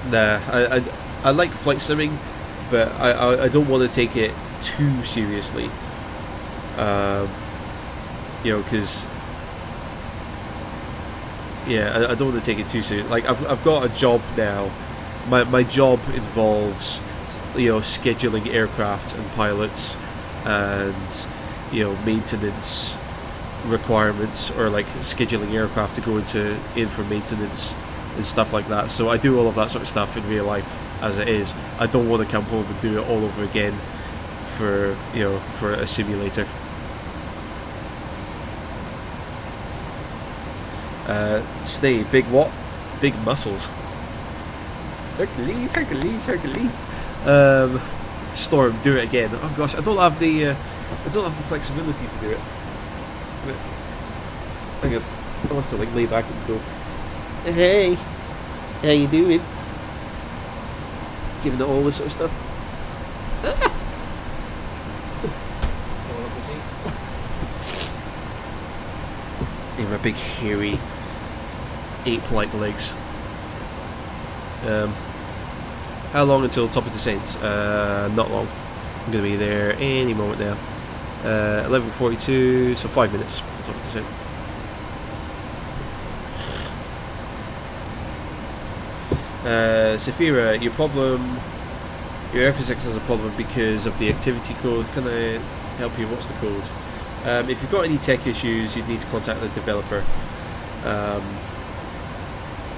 Nah, I like flight simming, but I don't want to take it too seriously. You know, because yeah, I don't want to take it too soon. Like I've got a job now. My job involves, you know, scheduling aircraft and pilots, and you know, maintenance requirements, or like scheduling aircraft to go in for maintenance and stuff like that. So I do all of that sort of stuff in real life as it is. I don't want to come home and do it all over again for, you know, for a simulator. Stay big what? Big muscles. Hercules, Hercules, Hercules. Storm, do it again. Oh gosh, I don't have the flexibility to do it. But I think I'll have to like lay back and go, hey, how you doing? Giving it all this sort of stuff. Yeah, my big hairy ape-like legs. How long until top of descent? Not long. I'm going to be there any moment now. 11:42, so 5 minutes to top of descent. Zafira, your FSX has a problem because of the activity code. Can I help you? What's the code? If you've got any tech issues, you'd need to contact the developer.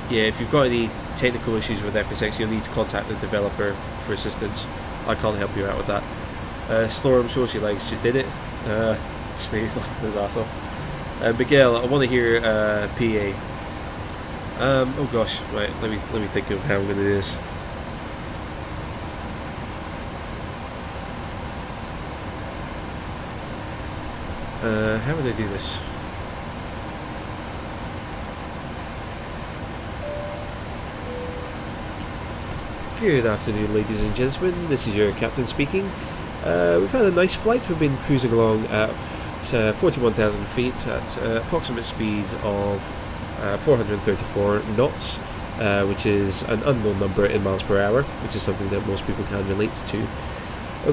Yeah, if you've got any technical issues with FSX, you'll need to contact the developer for assistance. I can't help you out with that. Storm, show us your legs, just did it. Snake's laughing his ass off. Miguel, I want to hear PA. Oh gosh, right, let me think of how I'm going to do this. How would I do this? Good afternoon, ladies and gentlemen. This is your captain speaking. We've had a nice flight. We've been cruising along at 41,000 feet at approximate speed of 434 knots, which is an unknown number in miles per hour, which is something that most people can relate to.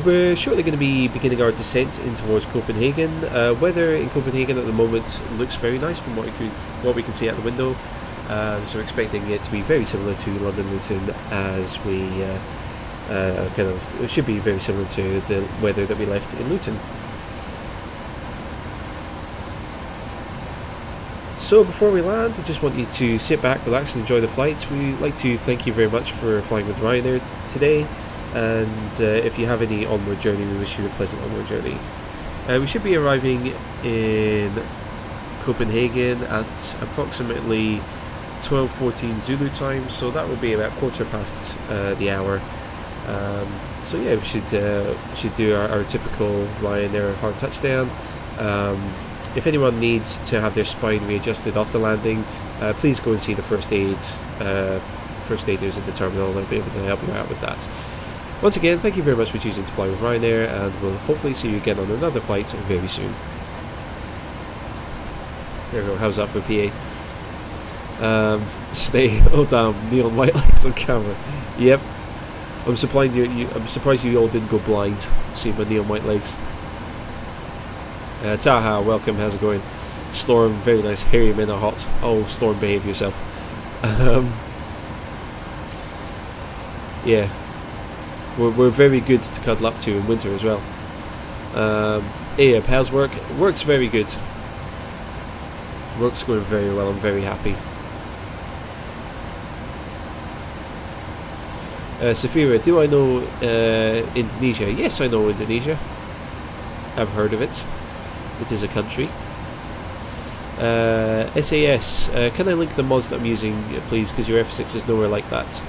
We're shortly going to be beginning our descent in towards Copenhagen. Weather in Copenhagen at the moment looks very nice from what we can see out the window. So we're expecting it to be very similar to London Luton, as we it should be very similar to the weather that we left in Luton. So before we land, I just want you to sit back, relax and enjoy the flight. We'd like to thank you very much for flying with Ryanair today, and if you have any onward journey, we wish you a pleasant onward journey. We should be arriving in Copenhagen at approximately 12:14 Zulu time, so that will be about quarter past the hour. So yeah, we should do our typical Ryanair hard touchdown. If anyone needs to have their spine readjusted after landing, please go and see the first aiders at the terminal. They'll be able to help you out with that. Once again, thank you very much for choosing to fly with Ryanair, and we'll hopefully see you again on another flight very soon. There we go, how's that for PA? Stay, oh damn, neon white lights on camera. Yep. I'm surprised you all didn't go blind seeing my neon white legs. Taha, welcome, how's it going? Storm, very nice, hairy men are hot. Oh, Storm, behave yourself. Yeah. We're very good to cuddle up to in winter as well. Ayab, how's work? Work's very good. Work's going very well, I'm very happy. Safira, do I know Indonesia? Yes, I know Indonesia. I've heard of it. It is a country. SAS, can I link the mods that I'm using, please? Because your FSX is nowhere like that.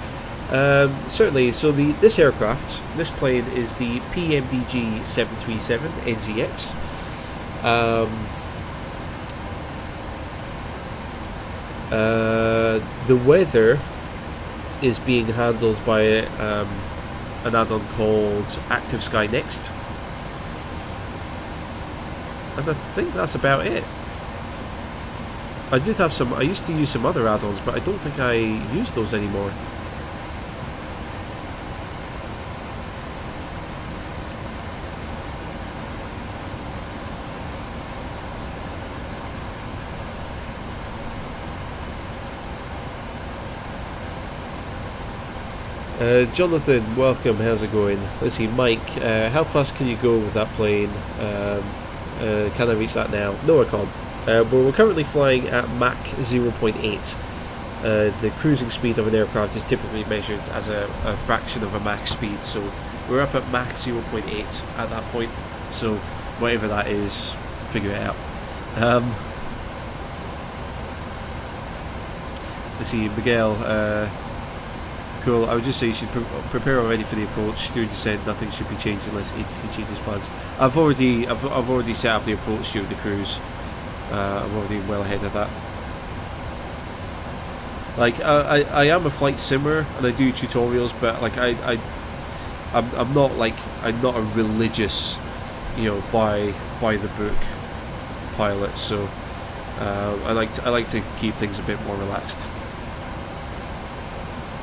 Certainly. So this aircraft, this plane is the PMDG 737 NGX. The weather is being handled by an add-on called Active Sky Next, and I think that's about it. I did have some. I used to use some other add-ons, but I don't think I use those anymore. Jonathan, welcome, how's it going? Let's see, Mike, how fast can you go with that plane? Can I reach that now? No, I can't. We're currently flying at Mach 0.8. The cruising speed of an aircraft is typically measured as a fraction of a Mach speed, so we're up at Mach 0.8 at that point, so whatever that is, figure it out. Let's see, Miguel, cool. I would just say you should prepare already for the approach. During descent, nothing should be changed unless ATC changes plans. I've already set up the approach during the cruise. I'm already well ahead of that. Like I am a flight simmer and I do tutorials, but like I'm not a religious, by the book pilot. So I like to keep things a bit more relaxed.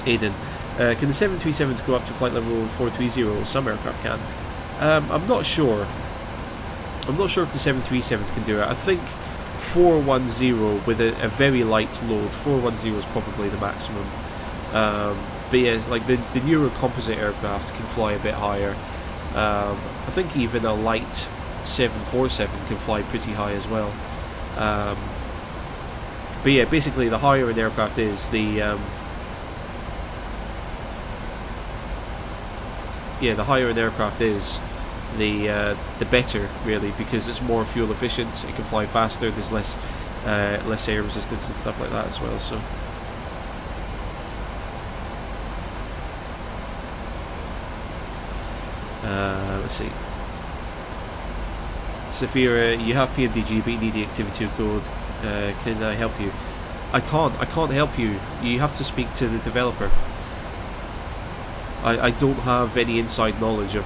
Aiden, can the 737s go up to flight level 430? Some aircraft can. I'm not sure. I'm not sure if the 737s can do it. I think 410 with a very light load. 410 is probably the maximum. But yeah, like the newer composite aircraft can fly a bit higher. I think even a light 747 can fly pretty high as well. But yeah, basically the higher an aircraft is, the higher an aircraft is, the better, really, because it's more fuel efficient. It can fly faster. There's less air resistance and stuff like that as well. So. Let's see. Safira, you have PMDG, but you need the activity code. Can I help you? I can't help you. You have to speak to the developer. I don't have any inside knowledge of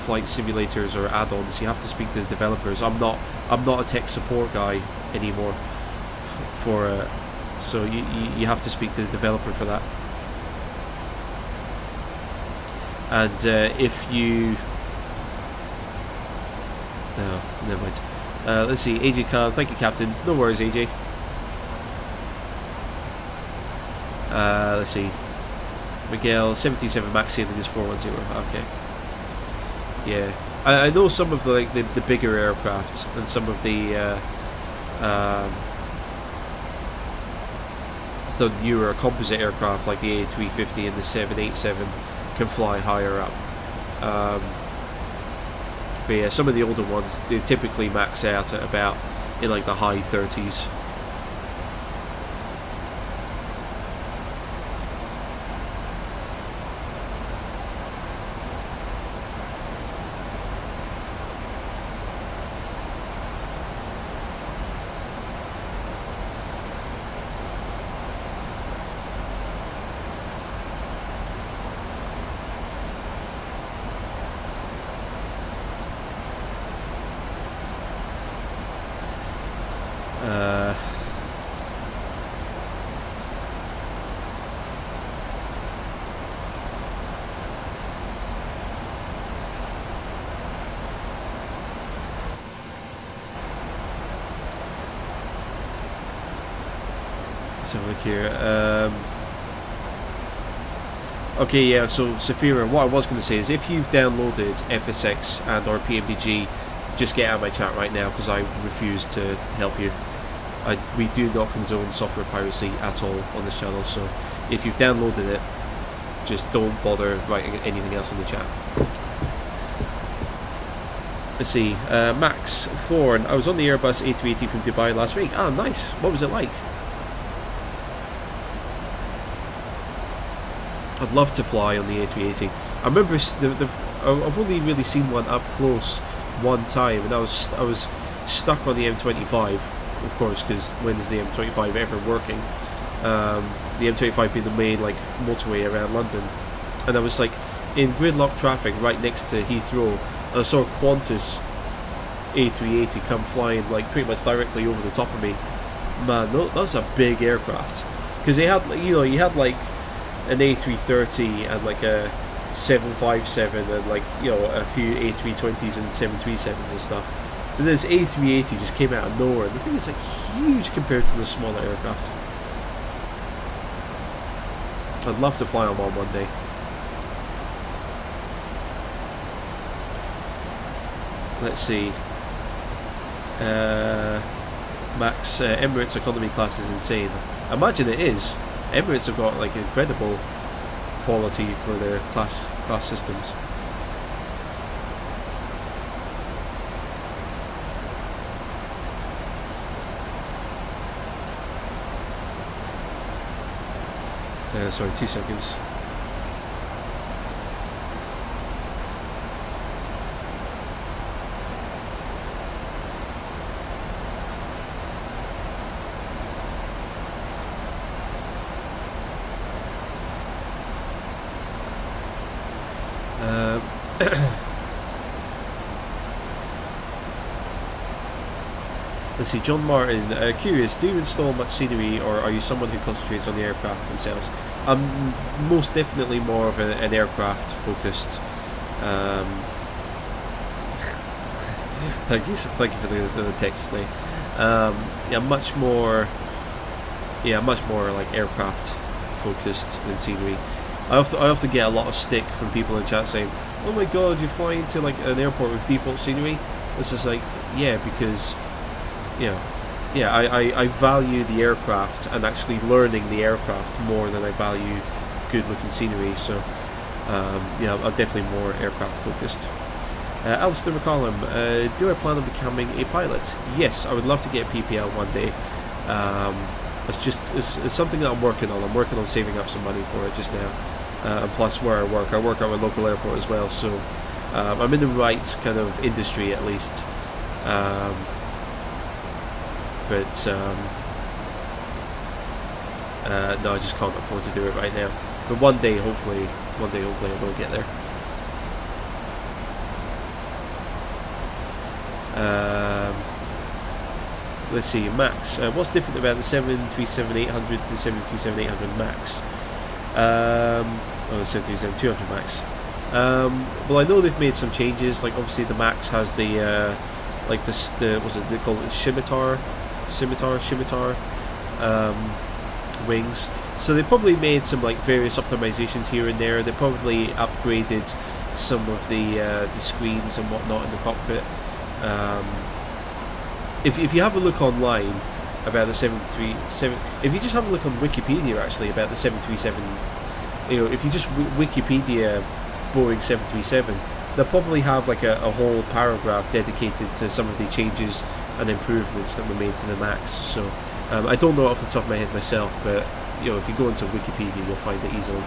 flight simulators or add-ons. You have to speak to the developers. I'm not a tech support guy anymore. So you have to speak to the developer for that. And if you... No, never mind. Let's see, AJ Khan, thank you, Captain. No worries, AJ. Let's see. Miguel, 77 max ceiling is 410. Okay. Yeah, I know some of the bigger aircraft and some of the newer composite aircraft like the A350 and the 787 can fly higher up. But yeah, some of the older ones, they typically max out at about in like the high 30s. Let's have a look here. Okay, yeah, so Saphira, what I was going to say is if you've downloaded FSX and or PMDG, just get out of my chat right now because I refuse to help you. We do not condone software piracy at all on this channel, so if you've downloaded it, just don't bother writing anything else in the chat. Let's see, Max Thorne, I was on the Airbus A380 from Dubai last week. Ah, nice. What was it like? I'd love to fly on the A380. I remember I've only really seen one up close one time, and I was stuck on the M25, of course, because when is the M25 ever working? The M25 being the main like motorway around London, and I was like in gridlock traffic right next to Heathrow, and I saw a Qantas A380 come flying like pretty much directly over the top of me. Man, that was a big aircraft, because they had, you had like an A330 and like a 757 and like, a few A320s and 737s and stuff. But this A380 just came out of nowhere. The thing is like huge compared to the smaller aircraft. I'd love to fly on one day. Let's see. Max, Emirates economy class is insane. I imagine it is. Emirates have got like incredible quality for their class systems. Sorry, 2 seconds. Let's see, John Martin, curious, do you install much scenery or are you someone who concentrates on the aircraft themselves? I'm most definitely more of an aircraft focused. Thank you for the text today. Yeah, much more like aircraft focused than scenery. I often get a lot of stick from people in chat saying, "Oh my god, you're flying to like an airport with default scenery." It's just like, yeah, because I value the aircraft and actually learning the aircraft more than I value good looking scenery. So I'm definitely more aircraft focused. Alistair McCollum, do I plan on becoming a pilot? Yes, I would love to get a PPL one day. It's something that I'm working on. I'm working on saving up some money for it just now. And plus where I work at a local airport as well, so I'm in the right kind of industry at least. No, I just can't afford to do it right now. But one day, hopefully I will get there. Let's see, Max. What's different about the 737-800 to the 737-800 Max? The 737-200 Max. Well, I know they've made some changes. Like obviously the Max has the what's it they call it, scimitar wings. So they probably made some like various optimizations here and there. They probably upgraded some of the screens and whatnot in the cockpit. If you have a look online about the 737, if you just have a look on Wikipedia actually about the 737, if you just Wikipedia Boeing 737, they'll probably have like a whole paragraph dedicated to some of the changes and improvements that were made to the Max. So I don't know off the top of my head myself, but if you go into Wikipedia, you'll find it easily.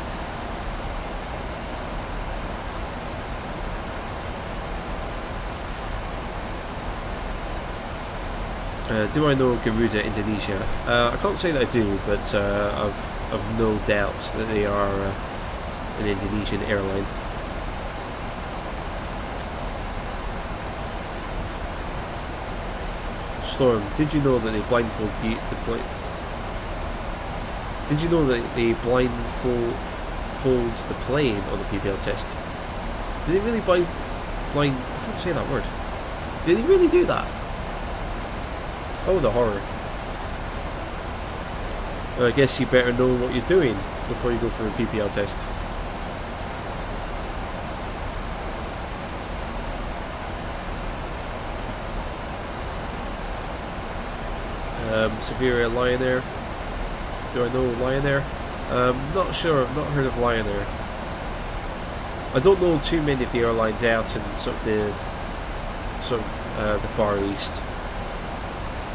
Do I know Garuda Indonesia? I can't say that I do, but I've no doubt that they are an Indonesian airline. Storm, did you know that they blindfold the plane? Did you know that they blindfold the plane on the PPL test? Did they really blind? I can't say that word. Did they really do that? Oh, the horror. Well, I guess you better know what you're doing before you go for a PPL test. Severe Ryanair. Do I know Ryanair? Not sure. I've not heard of Ryanair. I don't know too many of the airlines out in sort of the Far East,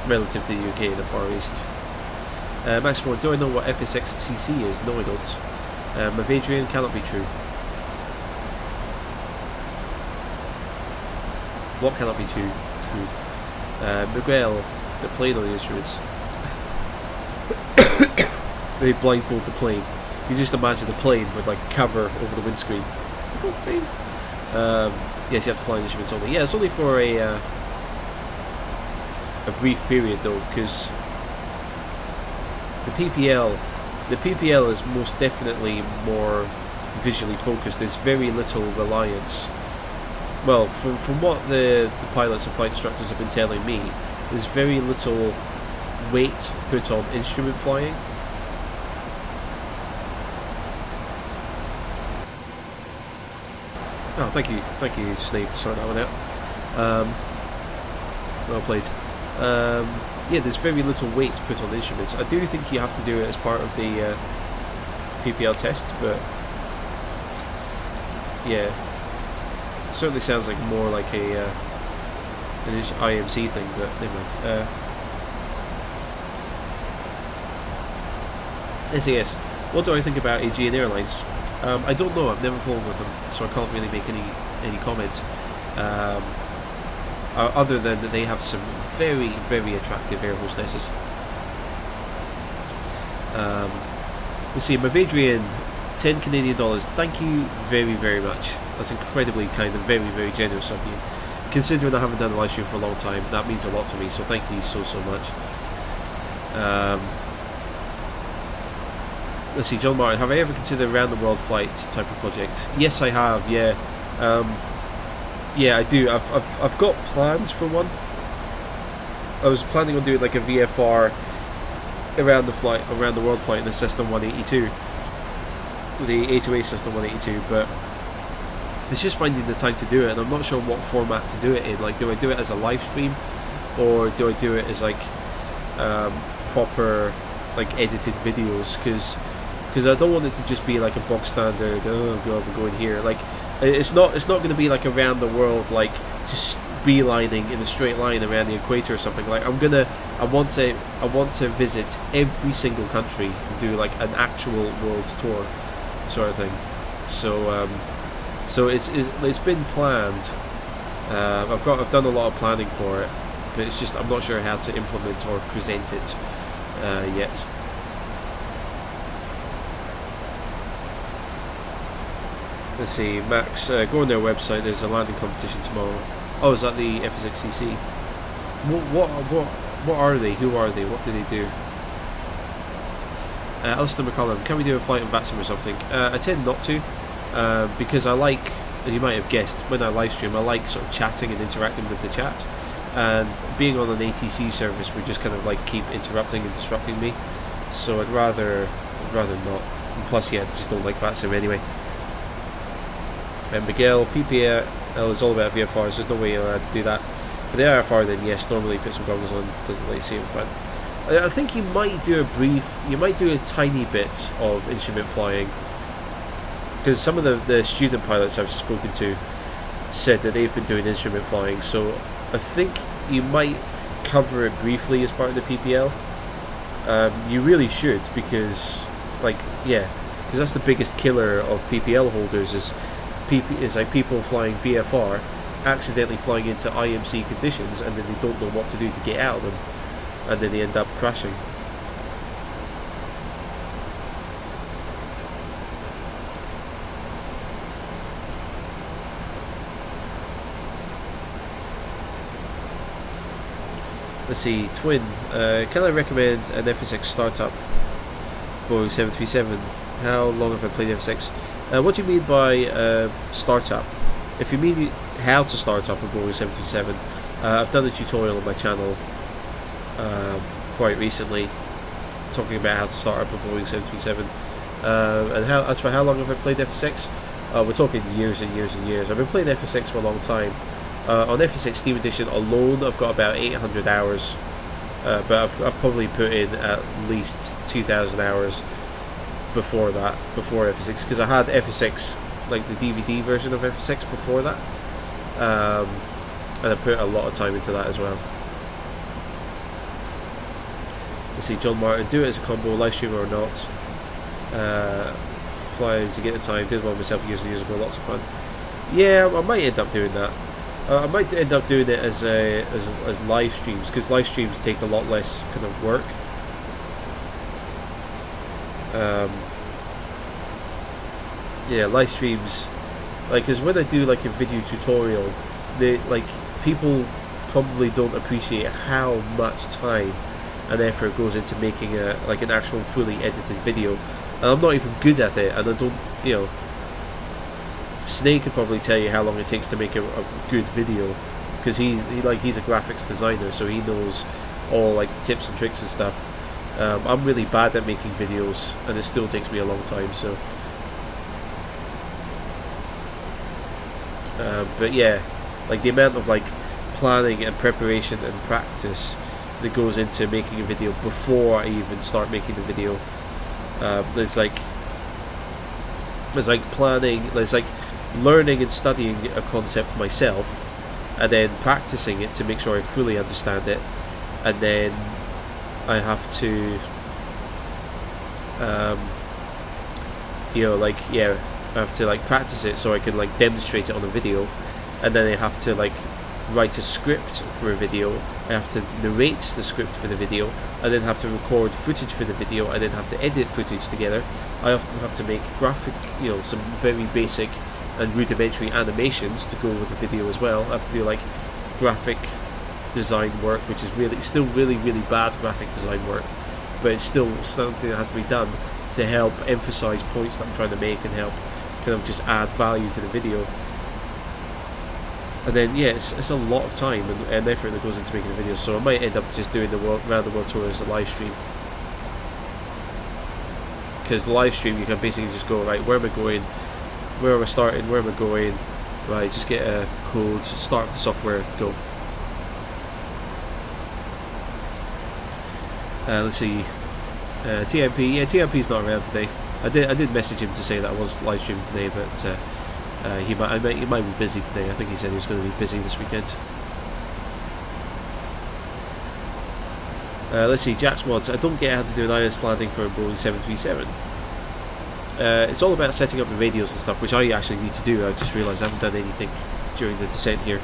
relative to the UK, the Far East. Max 4, do I know what FSX CC is? No, I don't. Mavadrian cannot be true. What cannot be true? Miguel, the plane on the instruments. They blindfold the plane. You just imagine the plane with like a cover over the windscreen. For God's sake. Yes, you have to fly instruments only. Yeah, it's only for a brief period though, because the PPL is most definitely more visually focused. There's very little reliance. Well, from what the pilots and flight instructors have been telling me, there's very little weight put on instrument flying. Oh, thank you, Snake, for sorting that one out. Well played. Yeah, there's very little weight put on the instruments. I do think you have to do it as part of the PPL test, but yeah, it certainly sounds like more like an IMC thing, but never mind. SAS, what do I think about Aegean Airlines? I don't know, I've never flown with them, so I can't really make any comments. Other than that they have some very, very attractive air hostesses. Let's see, Mavadrian, $10 Canadian. Thank you very, very much. That's incredibly kind and very, very generous of you. Considering I haven't done a live stream for a long time, that means a lot to me, so thank you so much. Let's see, John Martin, have I ever considered around the world flights type of project? Yes, I have. Yeah, yeah, I do. I've got plans for one. I was planning on doing like a VFR around the world flight in the Cessna 182, the A2A Cessna 182, but it's just finding the time to do it, and I'm not sure what format to do it in. Like, do I do it as a live stream, or do I do it as like proper like edited videos? Because I don't want it to just be like a bog standard. Oh god, we're going here. Like, it's not going to be like around the world, like just beelining in a straight line around the equator or something. Like, I want to visit every single country and do like an actual world tour sort of thing. So it's been planned. I've done a lot of planning for it, but it's just I'm not sure how to implement or present it yet. Let's see, Max, go on their website, there's a landing competition tomorrow. Oh, is that the FSXCC? What are they? Who are they? What do they do? Alistair McCollum, can we do a flight on VATSIM or something? I tend not to, because I like, as you might have guessed, when I live stream, I like sort of chatting and interacting with the chat. And being on an ATC service would just kind of like keep interrupting and disrupting me. So I'd rather not. And plus, yeah, I just don't like VATSIM anyway. And Miguel, PPL is all about VFRs, there's no way you're allowed to do that. For the IFR then yes, normally put some goggles on, doesn't let you see it in front. I think you might do a tiny bit of instrument flying, because some of the student pilots I've spoken to said that they've been doing instrument flying, so I think you might cover it briefly as part of the PPL. You really should, because like, yeah, because that's the biggest killer of PPL holders is like people flying VFR accidentally flying into IMC conditions, and then they don't know what to do to get out of them, and then they end up crashing. Let's see, Twin. Can I recommend an FSX startup Boeing 737? How long have I played FSX? What do you mean by startup? If you mean how to start up a Boeing 737, I've done a tutorial on my channel quite recently, talking about how to start up a Boeing 737. And as for how long have I played FSX? We're talking years and years and years. I've been playing FSX for a long time. On FSX Steam Edition alone, I've got about 800 hours, but I've probably put in at least 2,000 hours before that, before FSX, because I had FSX, like the DVD version of FSX before that, and I put a lot of time into that as well. Let's see, John Martin, do it as a combo, live stream or not. Flies to get the time, did one myself years and years ago, lots of fun. Yeah, I might end up doing that. I might end up doing it as live streams, because live streams take a lot less kind of work. Yeah, live streams, like, because when I do like a video tutorial, people probably don't appreciate how much time and effort goes into making an actual fully edited video, and I'm not even good at it, and I don't, you know. Snake could probably tell you how long it takes to make a good video, because he's a graphics designer, so he knows all like tips and tricks and stuff. I'm really bad at making videos, and it still takes me a long time. So, but yeah, like the amount of like planning and preparation and practice that goes into making a video before I even start making the video. There's like planning. There's like learning and studying a concept myself, and then practicing it to make sure I fully understand it, and then I have to I have to like practice it so I can like demonstrate it on a video, and then I have to like write a script for a video, I have to narrate the script for the video, I then have to record footage for the video, I then have to edit footage together. I often have to make some very basic and rudimentary animations to go with the video as well. I have to do like graphic design work, which is still really bad graphic design work, but it's still something that has to be done to help emphasize points that I'm trying to make and help kind of just add value to the video. And then yeah, it's a lot of time and effort that goes into making the video, so I might end up just doing the round the world tour as a live stream, because the live stream you can basically just go, right, where am I going, where am I starting, where am I going, right, just get a code, start the software, go. Let's see, TMP, yeah, TMP's not around today. I did message him to say that I was live streaming today, but he might be busy today. I think he said he was going to be busy this weekend. Let's see, Jack's Mods, I don't get how to do an ILS landing for a Boeing 737. It's all about setting up the radios and stuff, which I actually need to do. I just realised I haven't done anything during the descent here.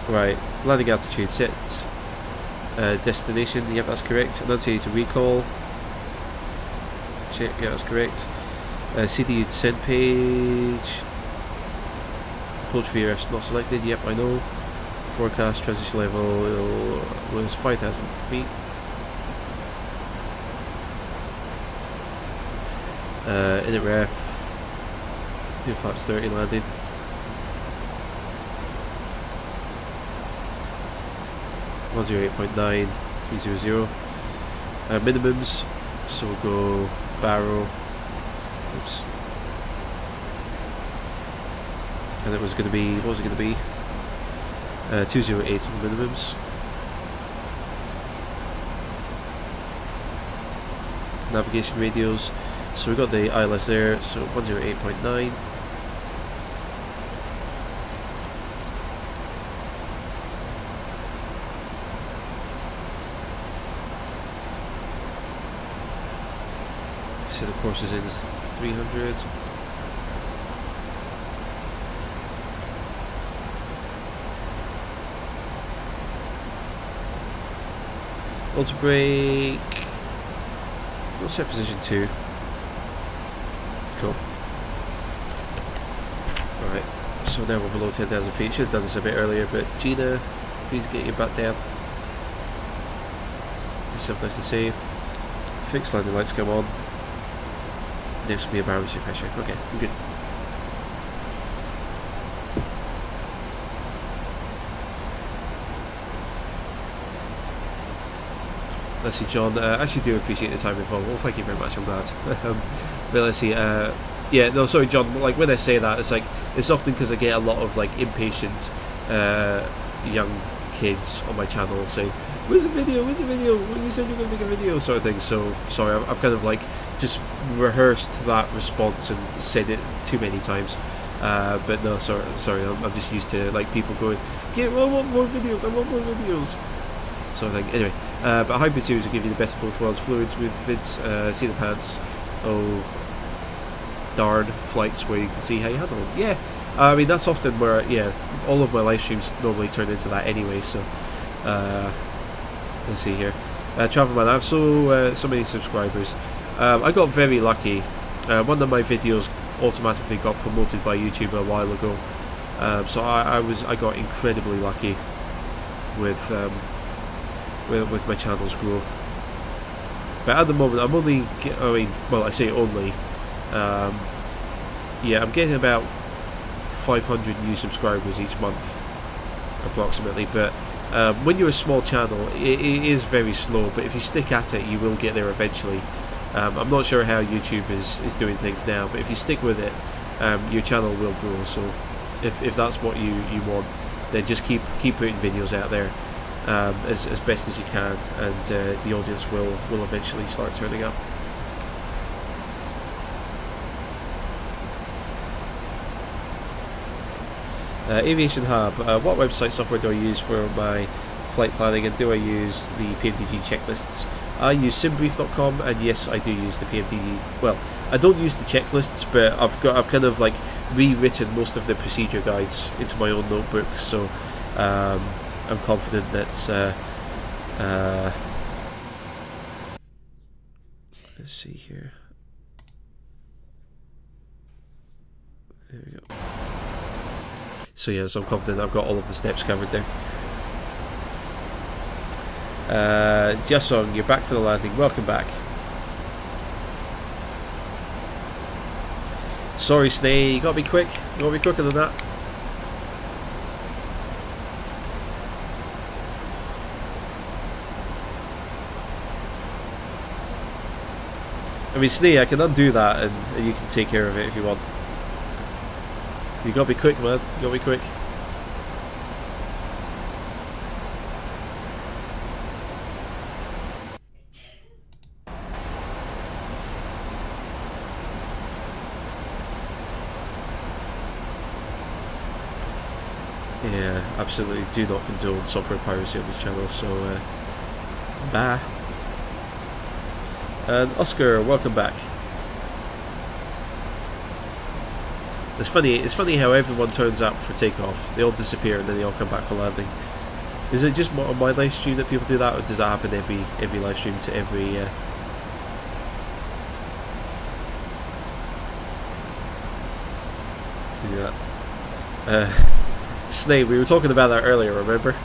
Right, landing altitude set, destination, yep, that's correct. Enunciate to recall, check, yeah, that's correct. CDU descent page, approach VRF's not selected, yep, I know. Forecast transition level was 5,000 feet. Init ref, do flaps 30 landing. (108.9) 300. Minimums, so we'll go barrel. Oops. And it was going to be, what was it going to be? 208 on the minimums. Navigation radios. So we've got the ILS there, so 108.9. So the course is in 300. Auto brake. We'll set position 2. Cool. Alright, so now we're below 10,000 feet. Should have done this a bit earlier, but Gina, Please get your butt down. Get yourself nice and safe. Fixed landing lights come on. This will be a barometer pressure. Okay, I'm good. Let's see, John. I actually do appreciate the time involved. Well, thank you very much. I'm glad. But let's see. Yeah, no, sorry, John. Like when I say that, it's like it's often because I get a lot of like impatient young kids on my channel saying, "Where's the video? Where's the video? Well, you said you're going to make a video," sort of thing. So sorry, I've kind of like just rehearsed that response and said it too many times. But no, sorry. I'm just used to like people going, "Yeah, well, I want more videos. I want more videos." Sort of thing. Anyway, but a hybrid series will give you the best of both worlds: fluid, smooth vids, see the pants. Oh, darn flights where you can see how you handle them. Yeah, I mean that's often where all of my live streams normally turn into that anyway. So let's see here. Travelman, I have so many subscribers. I got very lucky. One of my videos automatically got promoted by YouTube a while ago. So I got incredibly lucky with my channel's growth. But at the moment, I'm only, I say only, yeah, I'm getting about 500 new subscribers each month, approximately. But when you're a small channel, it is very slow, but if you stick at it, you will get there eventually. I'm not sure how YouTube is doing things now, but if you stick with it, your channel will grow. So if that's what you want, then just keep putting videos out there. As best as you can, and the audience will eventually start turning up. Aviation Hub. What website software do I use for my flight planning, and do I use the PMDG checklists? I use simbrief.com, and yes, I do use the PMDG. Well, I don't use the checklists, but I've kind of like rewritten most of the procedure guides into my own notebook, so I'm confident that's let's see here. There we go. So yeah, so I'm confident I've got all of the steps covered there. Jasong, you're back for the landing. Welcome back. Sorry, Snay, you gotta be quick. You gotta be quicker than that. I mean, Snee, I can undo that and you can take care of it if you want. You gotta be quick, man. You gotta be quick. Yeah, absolutely do not condone software piracy on this channel, so bye. And Oscar, welcome back. It's funny how everyone turns up for takeoff. They all disappear and then they all come back for landing. Is it just on my live stream that people do that, or does that happen every live stream to every to do that? Snake, we were talking about that earlier, remember?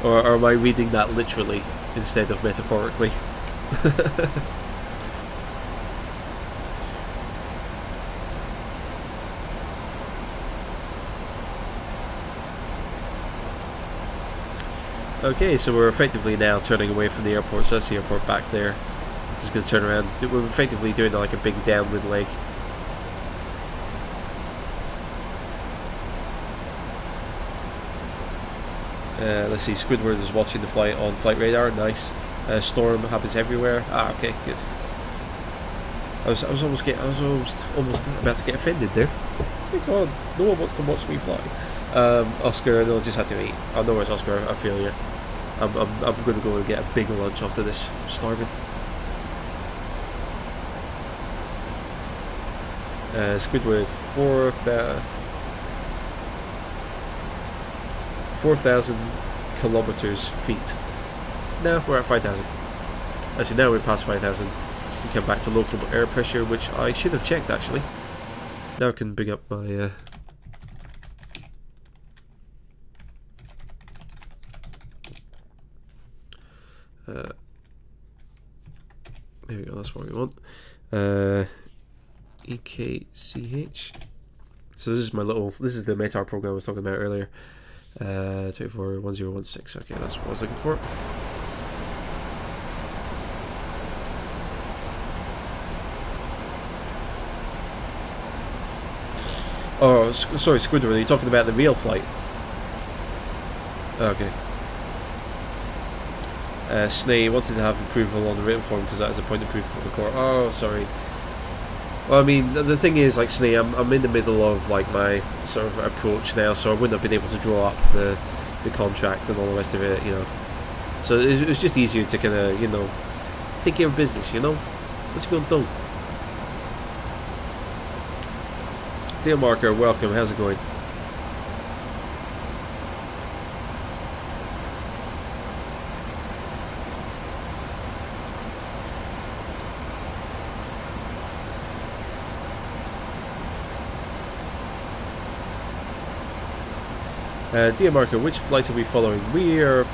Or am I reading that literally instead of metaphorically? Okay, so we're effectively now turning away from the airport, so that's the airport back there. Just going to turn around. We're effectively doing like a big downwind leg. Let's see, Squidward is watching the flight on Flight Radar, nice. Storm happens everywhere. Ah, okay, good. I was almost about to get offended there. Oh my god, no one wants to watch me fly. Oscar, no, just had to eat. Oh, no worries, Oscar, I feel you. I'm going to go and get a big lunch after this. I'm starving. Squidward, 4,000 kilometers feet. No, we're at 5,000. Actually, now we're past 5,000. We come back to local air pressure, which I should have checked actually. Now I can bring up my There we go, that's what we want. EKCH. So this is my little, this is the METAR program I was talking about earlier. 241016. Okay, that's what I was looking for. Oh, sorry, Squidward, are you talking about the real flight? Okay. Snay wanted to have approval on the written form because that is a point of proof for the court. Oh, sorry. Well, I mean, the thing is, like, Snay, I'm in the middle of, like, my sort of approach now, so I wouldn't have been able to draw up the contract and all the rest of it, you know. So it was just easier to kind of, you know, take care of business, you know? What you gonna do? Dale Marker, welcome, how's it going? Dear Marker, which flight are we following? We are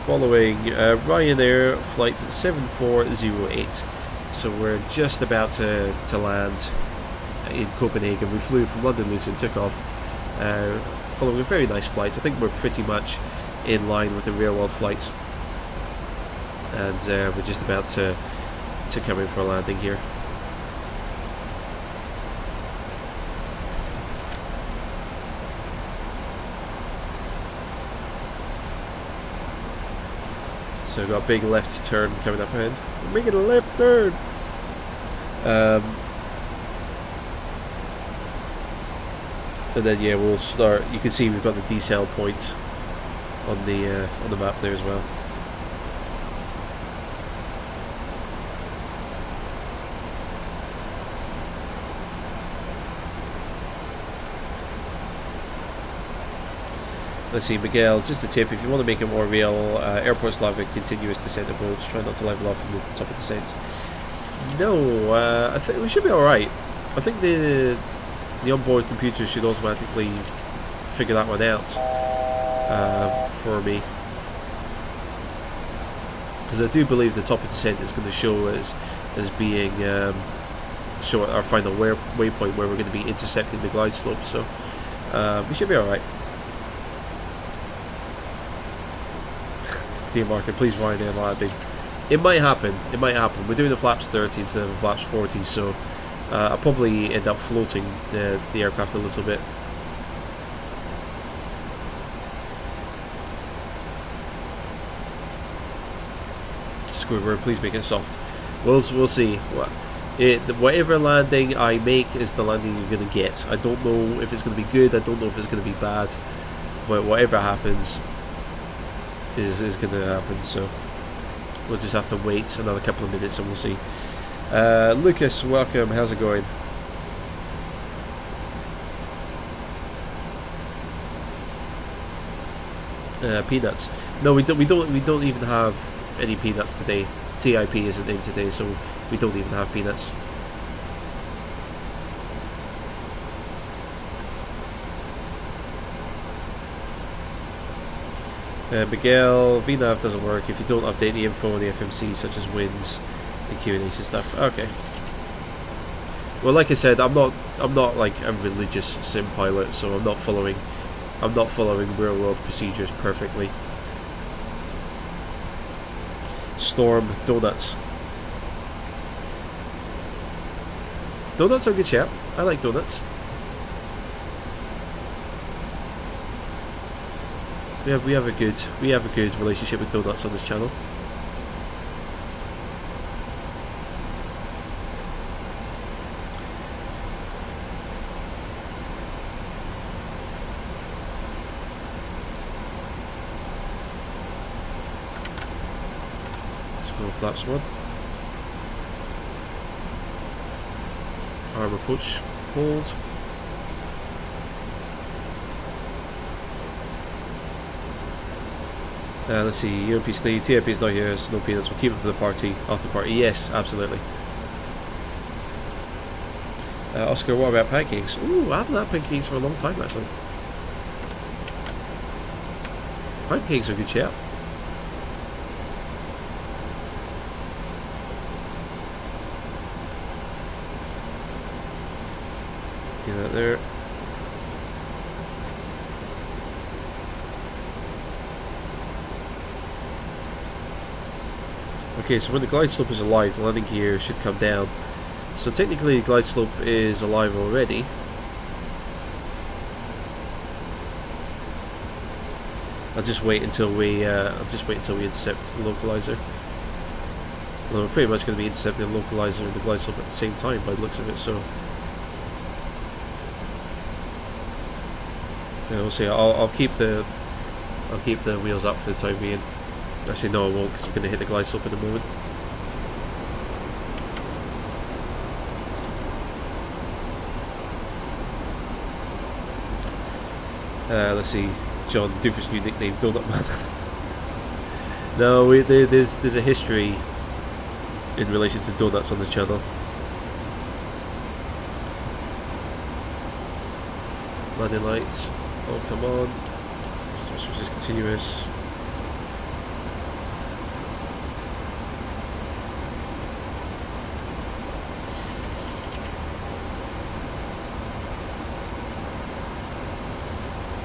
following Ryanair Flight 7408. So we're just about to land in Copenhagen. We flew from London Luton, took off, following a very nice flight. I think we're pretty much in line with the real world flights. And we're just about to come in for a landing here. So we've got a big left turn coming up ahead. We're making a left turn! And then yeah, we'll start. You can see we've got the decel point on the map there as well. Let's see, Miguel, just a tip, if you want to make it more real, airport Slavic continuous descent approach, try not to level off from the top of descent. No, I think we should be alright. I think the onboard computer should automatically figure that one out for me. Because I do believe the top of descent is going to show as being show our final waypoint where we're going to be intercepting the glide slope, so we should be alright. Dear Marker, please Ryanair landing. It might happen. It might happen. We're doing the flaps 30 instead of the flaps 40, so I'll probably end up floating the aircraft a little bit. Squidward, please make it soft. We'll see. Whatever landing I make is the landing you're going to get. I don't know if it's going to be good. I don't know if it's going to be bad. But whatever happens is going to happen, so we'll just have to wait another couple of minutes and we'll see. Lucas, welcome. How's it going? Peanuts. No, we don't even have any peanuts today. TIP isn't in today, so we don't even have peanuts. Miguel, VNAV doesn't work if you don't update the info on the FMC, such as winds and QNH and stuff. Okay. Well, like I said, I'm not like a religious sim pilot, so I'm not following real world procedures perfectly. Storm, donuts. Donuts are a good shout. I like donuts. We have a good relationship with donuts on this channel. Let's go flaps 1. Arm approach, hold. Let's see, UMP Slee, TIP is not here, so no peanuts, we'll keep it for the party, after party. Yes, absolutely. Oscar, what about pancakes? Ooh, I haven't had pancakes for a long time actually. Pancakes are a good shout. Do that there. Okay, so when the glide slope is alive, the landing gear should come down. So technically, the glide slope is alive already. I'll just wait until we intercept the localizer. Well, we're pretty much going to be intercepting the localizer and the glide slope at the same time by the looks of it. So yeah, we'll see. I'll keep the wheels up for the time being. Actually, no, I won't, because I'm going to hit the glide slope in a moment. Let's see, John Doofus' new nickname, Donut Man. No, there's a history in relation to donuts on this channel. Landing lights. Oh, come on. This was just continuous.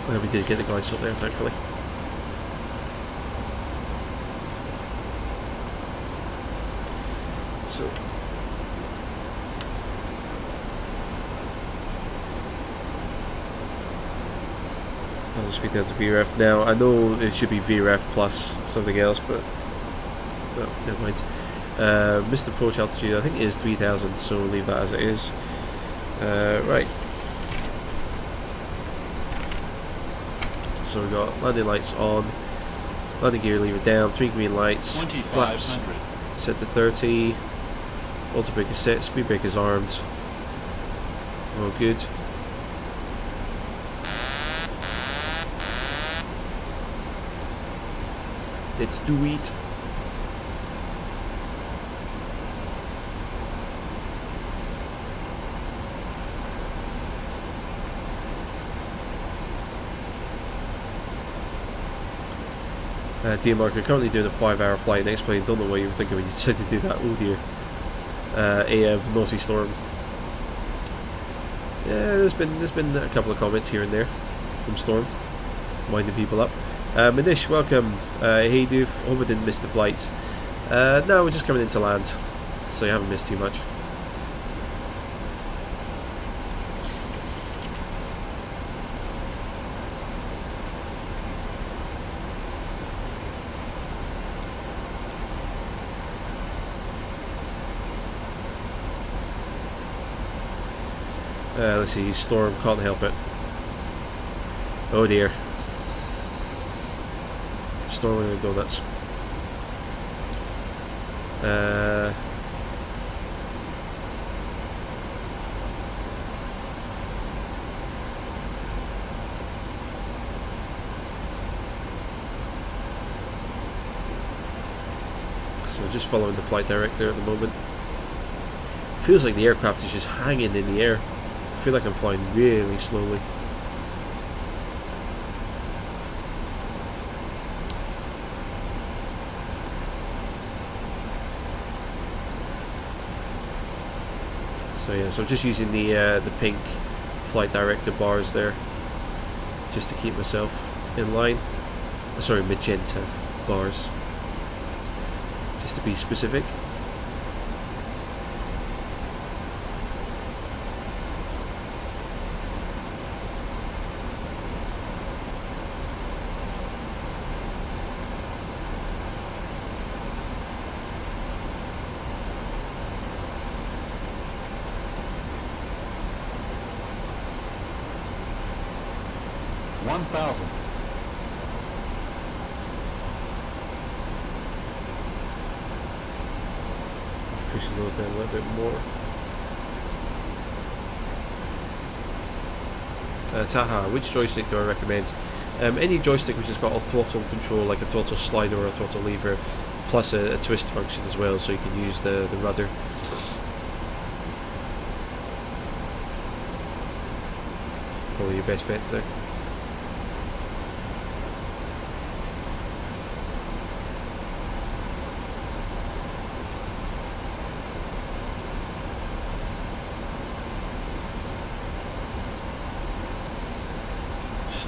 And we did get the glide slope there, thankfully. So I'll just speed down to VREF now. I know it should be VREF plus something else, but no, never mind. Missed approach altitude, I think it is 3000, so we'll leave that as it is. Right. So we've got landing lights on, landing gear lever down, 3 green lights, flaps set to 30, auto brake is set, speed brake is armed. All good. Let's do it. DMark, you're currently doing a 5-hour flight in X-plane. Don't know what you were thinking when you decided to do that. Oh dear. AM naughty storm. Yeah, there's been a couple of comments here and there from Storm, winding people up. Manish, welcome. Hey Doof, hope I didn't miss the flight. No, we're just coming into land, so you haven't missed too much. Let's see, Storm can't help it. Oh dear. Storm and donuts. So just following the flight director at the moment. Feels like the aircraft is just hanging in the air. I feel like I'm flying really slowly. So yeah, so I'm just using the pink flight director bars there, just to keep myself in line. Sorry, magenta bars, just to be specific. Pushing those down a little bit more. Taha, which joystick do I recommend? Any joystick which has got a throttle control, like a throttle slider or a throttle lever, plus a twist function as well, so you can use the rudder. Probably your best bets there.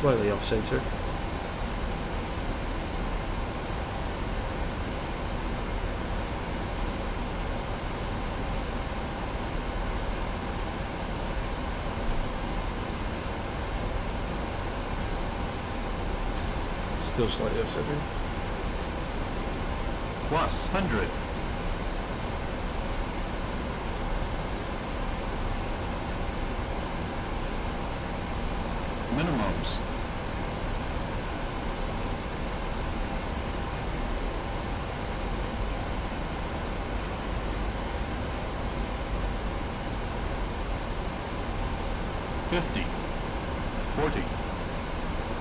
slightly off centre. Still slightly off centre. Plus 100. Minimums. $50, $40,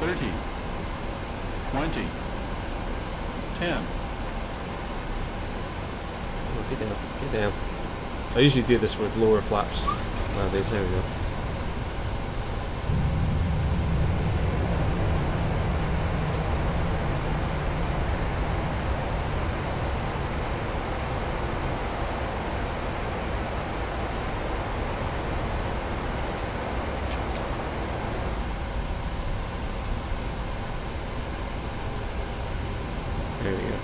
$30, $20, $10. Oh, get down, get down. I usually do this with lower flaps nowadays. There we go. There we go.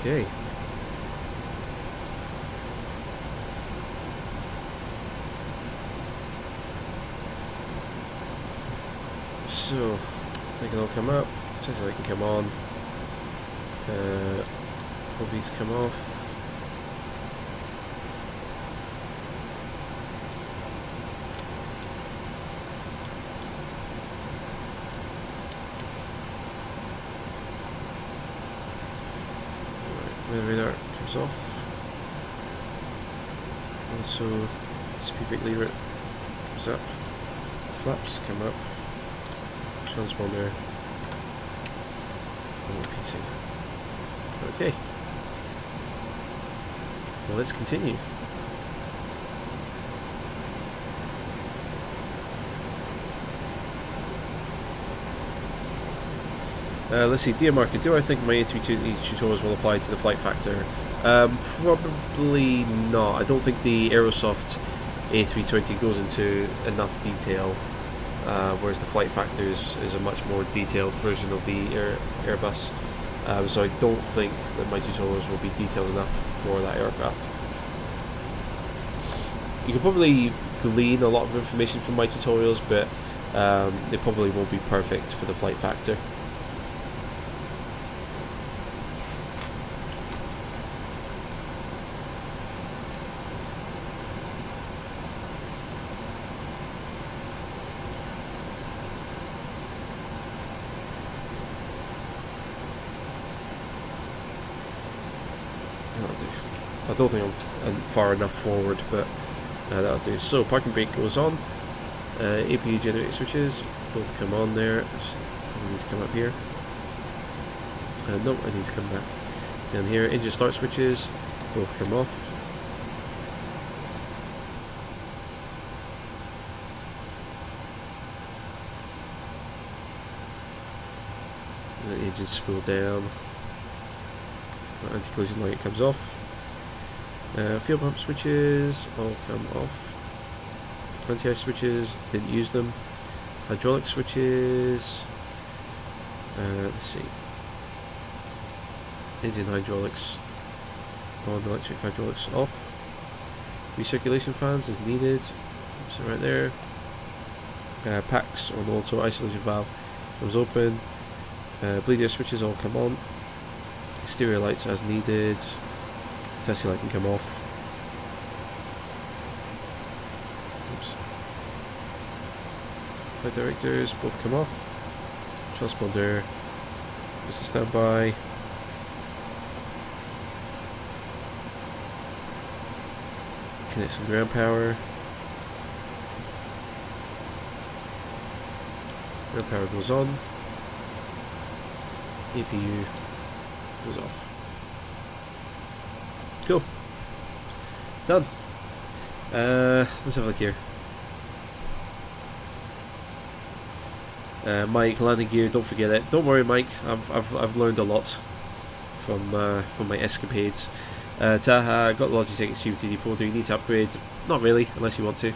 Okay. So, they can all come up. It says they can come on. Hobbies come off. Right, radar comes off. Also, speed brake lever comes up. Flaps come up. Transponder. Repeating. Okay. Well, let's continue. Let's see, dear Market, do I think my A320 tutorials will apply to the flight factor? Probably not. I don't think the Aerosoft A320 goes into enough detail, whereas the flight factor is a much more detailed version of the Airbus. So I don't think that my tutorials will be detailed enough for that aircraft. You can probably glean a lot of information from my tutorials, but they probably won't be perfect for the flight factor. I don't think I'm far enough forward, but that'll do. So parking brake goes on. APU generator switches both come on there. I need to come up here. No, I need to come back down here. Engine start switches both come off. The engine spool down. Anti-collision light comes off. Fuel pump switches all come off. Anti-ice switches, didn't use them. Hydraulic switches. Let's see. Engine hydraulics on, electric hydraulics off. Recirculation fans is needed. So right there. Packs on auto, isolation valve comes open. Bleed air switches all come on. Exterior lights as needed. Taxi light can come off. Oops. Flight directors both come off. Transponder just a standby. Connect some ground power. Ground power goes on. APU goes off. Cool. Done. Let's have a look here. Mike, landing gear, don't forget it. Don't worry, Mike. I've learned a lot from my escapades. Taha, got the Logitech Extreme 3D Pro. Do you need to upgrade? Not really, unless you want to.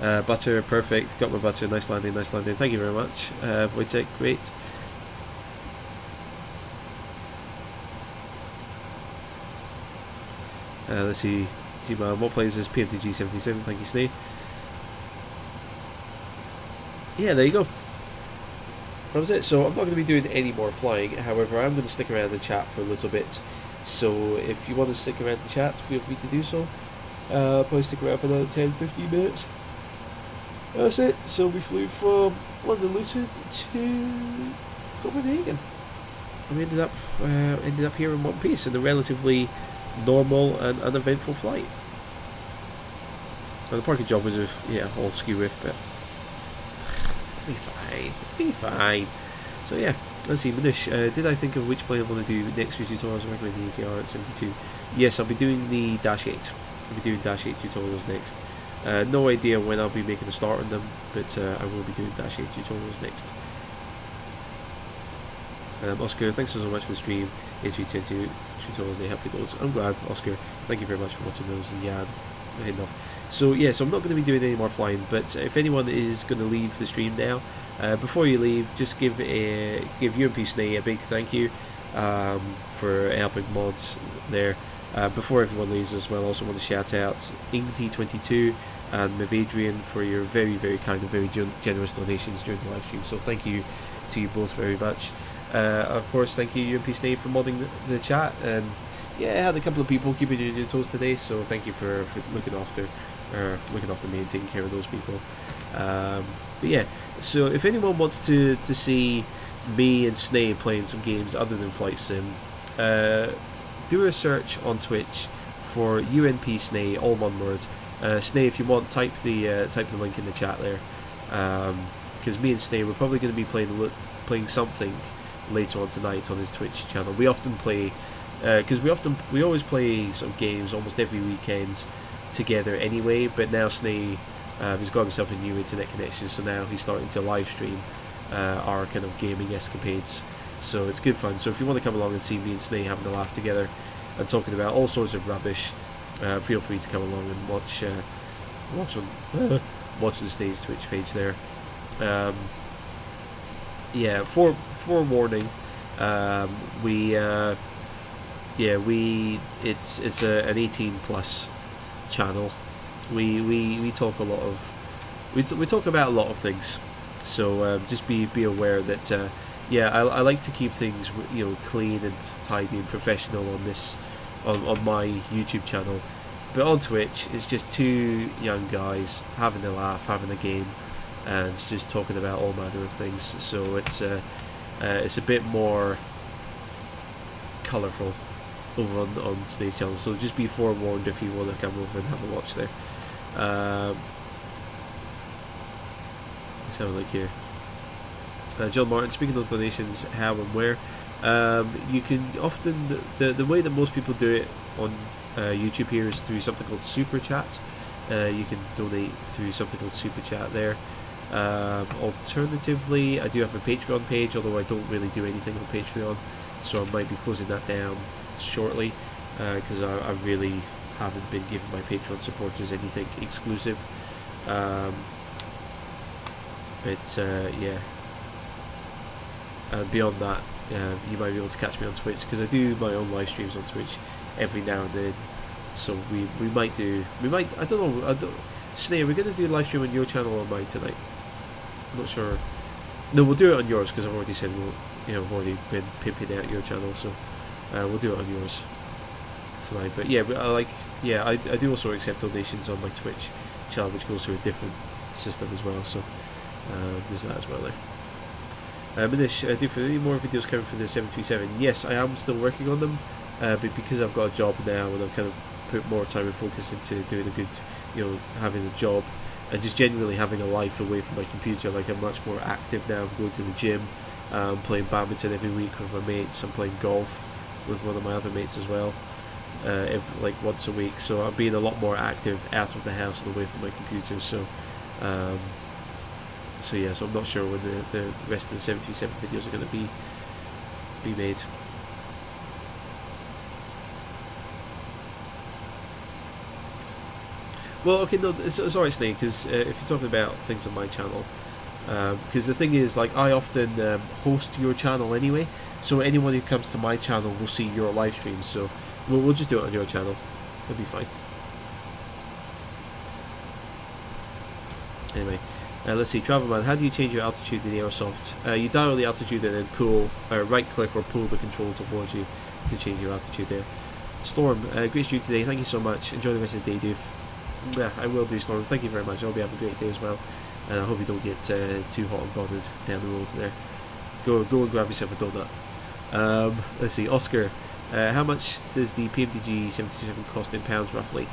Butter, perfect. Got my butter. Nice landing, nice landing. Thank you very much. Wojtek, great. Let's see. G-Man, what plays is PMDG 77? Thank you, Snee. Yeah, there you go. That was it. So I'm not going to be doing any more flying. However, I'm going to stick around and chat for a little bit. So if you want to stick around and chat, feel free to do so. Probably stick around for another 10-15 minutes. That's it. So we flew from London Luton to Copenhagen. And we ended up here in one piece in a relatively normal and uneventful flight. And the parking job was all skew with, but be fine. So yeah, let's see, Manish, did I think of which plane I want to do next for tutorials? I recommend the ATR at 72. Yes, I'll be doing the Dash 8. I'll be doing Dash 8 tutorials next. No idea when I'll be making a start on them, but I will be doing Dash 8 tutorials next. Oscar, thanks so much for the stream. A322 tutorials, they help you loads. I'm glad, Oscar. Thank you very much for watching those, and yeah, I'm heading off. So yeah, so I'm not going to be doing any more flying, but if anyone is going to leave the stream now, before you leave, just give UMP Snay a big thank you for helping mods there. Before everyone leaves as well, I also want to shout out Ingty22 and Mavadrian for your very, very kind and very generous donations during the live stream. So thank you to you both very much. Of course, thank you UMP Snay for modding the chat. And yeah, I had a couple of people keeping you on your toes today, so thank you for looking after me and taking care of those people. But yeah, so if anyone wants to see me and Snay playing some games other than Flight Sim, do a search on Twitch for UNP Snay, all one word. Snay, if you want, type the link in the chat there, because me and Snay, we're probably going to be playing something later on tonight on his Twitch channel. We often play, because we always play some games almost every weekend together anyway, but now Snay he's got himself a new internet connection, so now he's starting to live stream our kind of gaming escapades, so it's good fun. So if you want to come along and see me and Snay having a laugh together and talking about all sorts of rubbish, feel free to come along and watch the Snay's Twitch page there. Yeah, forewarning, it's an 18 plus channel. We talk a lot of we talk about a lot of things, so just be aware that I like to keep things clean and tidy and professional on this on my YouTube channel, but on Twitch it's just two young guys having a laugh, having a game, and just talking about all manner of things. So it's a bit more colourful over on Snake's channel, so just be forewarned if you want to come over and have a watch there. Let's have a look here. John Martin, speaking of donations, how and where, you can often, the way that most people do it on YouTube here is through something called Super Chat. You can donate through something called Super Chat there. Alternatively, I do have a Patreon page, although I don't really do anything on Patreon, so I might be closing that down shortly, because I really haven't been giving my Patreon supporters anything exclusive. Yeah, and beyond that, you might be able to catch me on Twitch, because I do my own live streams on Twitch every now and then. So we might I don't know. Snay, are we going to do a live stream on your channel or mine tonight? I'm not sure. No, we'll do it on yours, because I've already said I've already been pimping out your channel, so we'll do it on yours tonight. But yeah, I do also accept donations on my Twitch channel, which goes through a different system as well. So there's that as well there. Manish, do for any more videos coming from the 737? Yes, I am still working on them, but because I've got a job now and I've kind of put more time and focus into doing a good, having a job and just generally having a life away from my computer. Like, I'm much more active now. I'm going to the gym, playing badminton every week with my mates. I'm playing golf with one of my other mates as well, once a week. So I'm being a lot more active out of the house and away from my computer. So So yeah, so I'm not sure when the rest of the 737 videos are going to be made. Well, okay, no, it's alright, Snake, because if you're talking about things on my channel, because the thing is, like, I often host your channel anyway, so anyone who comes to my channel will see your live streams, so we'll just do it on your channel. It'll be fine. Anyway, let's see, Travelman, how do you change your altitude in Airsoft? You dial the altitude and then pull, right click or pull the control towards you to change your altitude there. Storm, great stream today, thank you so much, enjoy the rest of the day, dude. Yeah, I will do, Storm, thank you very much, I hope you have a great day as well, and I hope you don't get too hot and bothered down the road there. Go and grab yourself a donut. Let's see, Oscar, how much does the PMDG 77 cost in pounds roughly?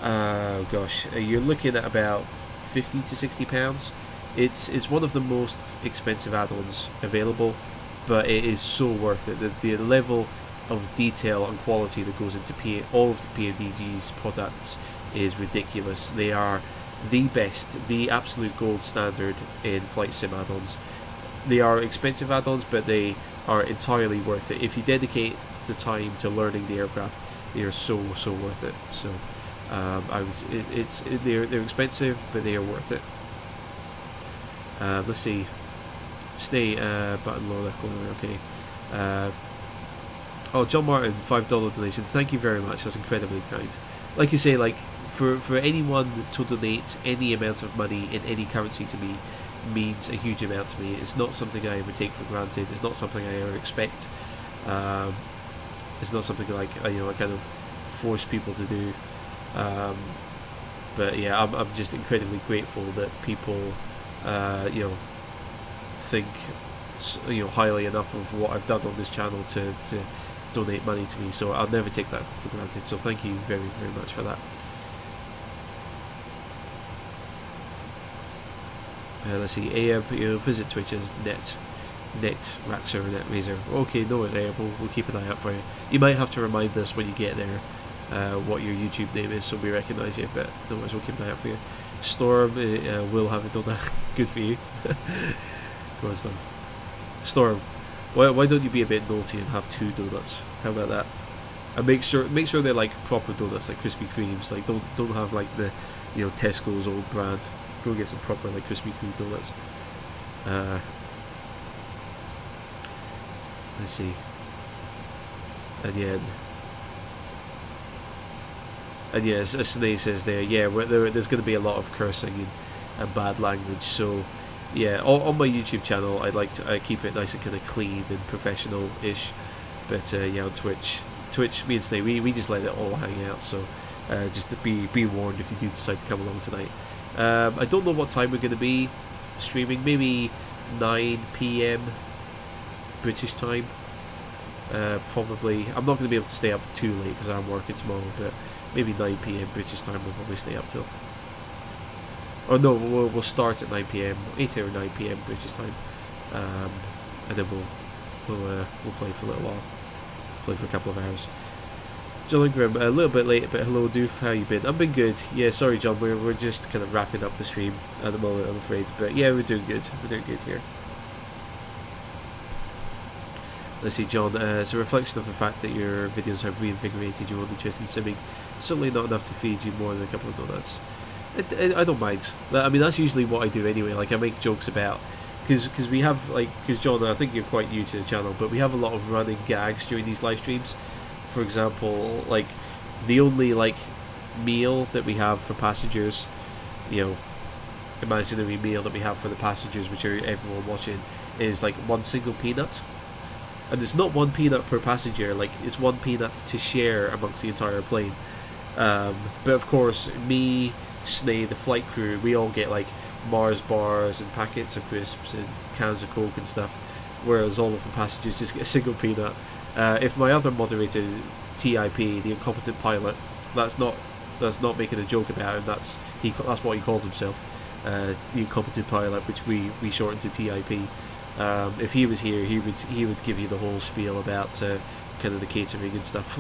Gosh, you're looking at about 50 to 60 pounds. It's one of the most expensive add-ons available, but it is so worth it. The level of detail and quality that goes into all of the PMDG's products is ridiculous. They are the best, the absolute gold standard in flight sim add-ons. They are expensive add-ons, but they are entirely worth it. If you dedicate the time to learning the aircraft, they are so worth it. So they're expensive, but they are worth it. Let's see, stay button lower left corner. Okay. Oh, John Martin, $5 donation. Thank you very much. That's incredibly kind. Like you say, like for anyone to donate any amount of money in any currency to me means a huge amount to me. It's not something I ever take for granted. It's not something I ever expect. It's not something like I kind of force people to do. But yeah, I'm just incredibly grateful that people think highly enough of what I've done on this channel to donate money to me. So I'll never take that for granted. So thank you very much for that. Let's see, Aeb, visit Twitch's net Raxer, net Razor. Okay, no worries, Aeb, we'll keep an eye out for you. You might have to remind us when you get there what your YouTube name is so we recognise you, but no worries, we'll keep an eye out for you. Storm, will have it done that. Good for you. Go on, Storm, why don't you be a bit naughty and have 2 donuts? How about that? And make sure they're like proper donuts, like Krispy Kremes. Like don't have like the Tesco's old brand. Go get some proper like Krispy Kreme donuts. Let's see. And yeah, as Snay says there, yeah, there's going to be a lot of cursing and bad language. So yeah, on my YouTube channel, I'd like to keep it nice and kind of clean and professional-ish. But yeah, on Twitch, me and Snay, we just let it all hang out. So just to be warned if you do decide to come along tonight. I don't know what time we're going to be streaming. Maybe 9 PM British time. Probably. I'm not going to be able to stay up too late because I'm working tomorrow. But maybe 9 PM British time we'll probably stay up till. Oh no, we'll start at 9 PM, 8 or 9 PM British time, and then we'll play for a little while. Play for a couple of hours. John Ingram, a little bit late, but hello Doof, how you been? I've been good. Yeah, sorry John, we're just kind of wrapping up the stream at the moment, I'm afraid. But yeah, we're doing good. We're doing good here. Let's see, John, it's a reflection of the fact that your videos have reinvigorated your own interest in simming. Certainly not enough to feed you more than a couple of donuts. I don't mind. I mean, that's usually what I do anyway. Like, I make jokes about... Because we have, like... Because, John, I think you're quite new to the channel, but we have a lot of running gags during these live streams. For example, like, the only, like, meal that we have for passengers, imaginary meal that we have for the passengers, which are everyone watching, is, like, 1 single peanut. And it's not 1 peanut per passenger, like, it's 1 peanut to share amongst the entire plane. But, of course, me, Snay, the flight crew, we all get, like, Mars bars and packets of crisps and cans of Coke and stuff, whereas all of the passengers just get a single peanut. If my other moderator, TIP, the incompetent pilot, that's not making a joke about him. That's what he called himself, the incompetent pilot, which we shortened to TIP. If he was here, he would give you the whole spiel about kind of the catering and stuff.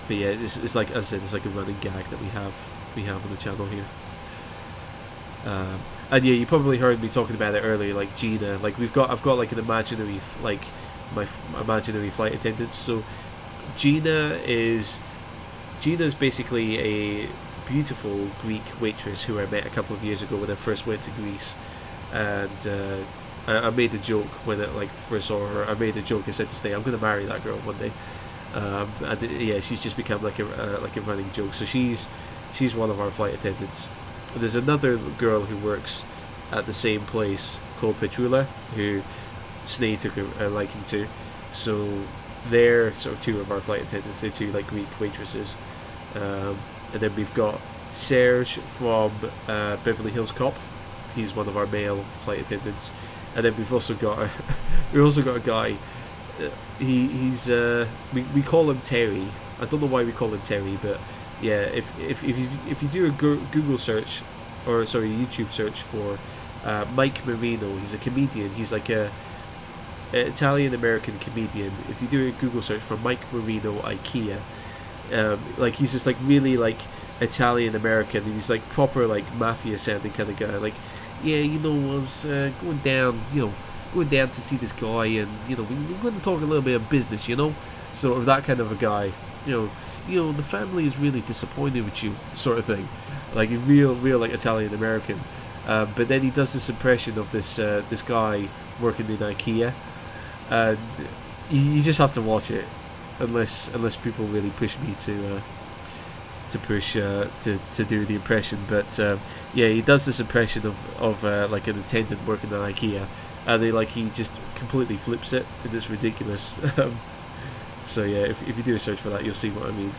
But yeah, it's like, as I said, it's like a running gag that we have on the channel here. And yeah, you probably heard me talking about it earlier, like Gina. Like I've got like an imaginary my imaginary flight attendants. So Gina's basically a beautiful Greek waitress who I met a couple of years ago when I first went to Greece, and I made a joke when I first saw her. I made a joke. I said to Stay, I'm going to marry that girl one day. And yeah, she's just become like a running joke. So she's one of our flight attendants. There's another girl who works at the same place called Petrula, who Snay took a liking to. So they're sort of two of our flight attendants. They're two like Greek waitresses. And then we've got Serge from Beverly Hills Cop. He's one of our male flight attendants. And then we've also got a guy. We call him Terry. I don't know why we call him Terry, but yeah, if you do a Google search, or sorry, YouTube search for Mike Marino, he's a comedian. He's like a Italian American comedian. If you do a Google search for Mike Marino IKEA, like he's just like really like Italian American, and he's like proper like mafia sounding kind of guy. Like, yeah, I was going down to see this guy, and we're going to talk a little bit of business, sort of that kind of a guy. The family is really disappointed with you, sort of thing, like a real like Italian American. But then he does this impression of this guy working in IKEA, and you just have to watch it, unless people really push me to do the impression. But yeah, he does this impression of like an attendant working at IKEA, and he just completely flips it, and it's ridiculous. So yeah, if you do a search for that, you'll see what I mean.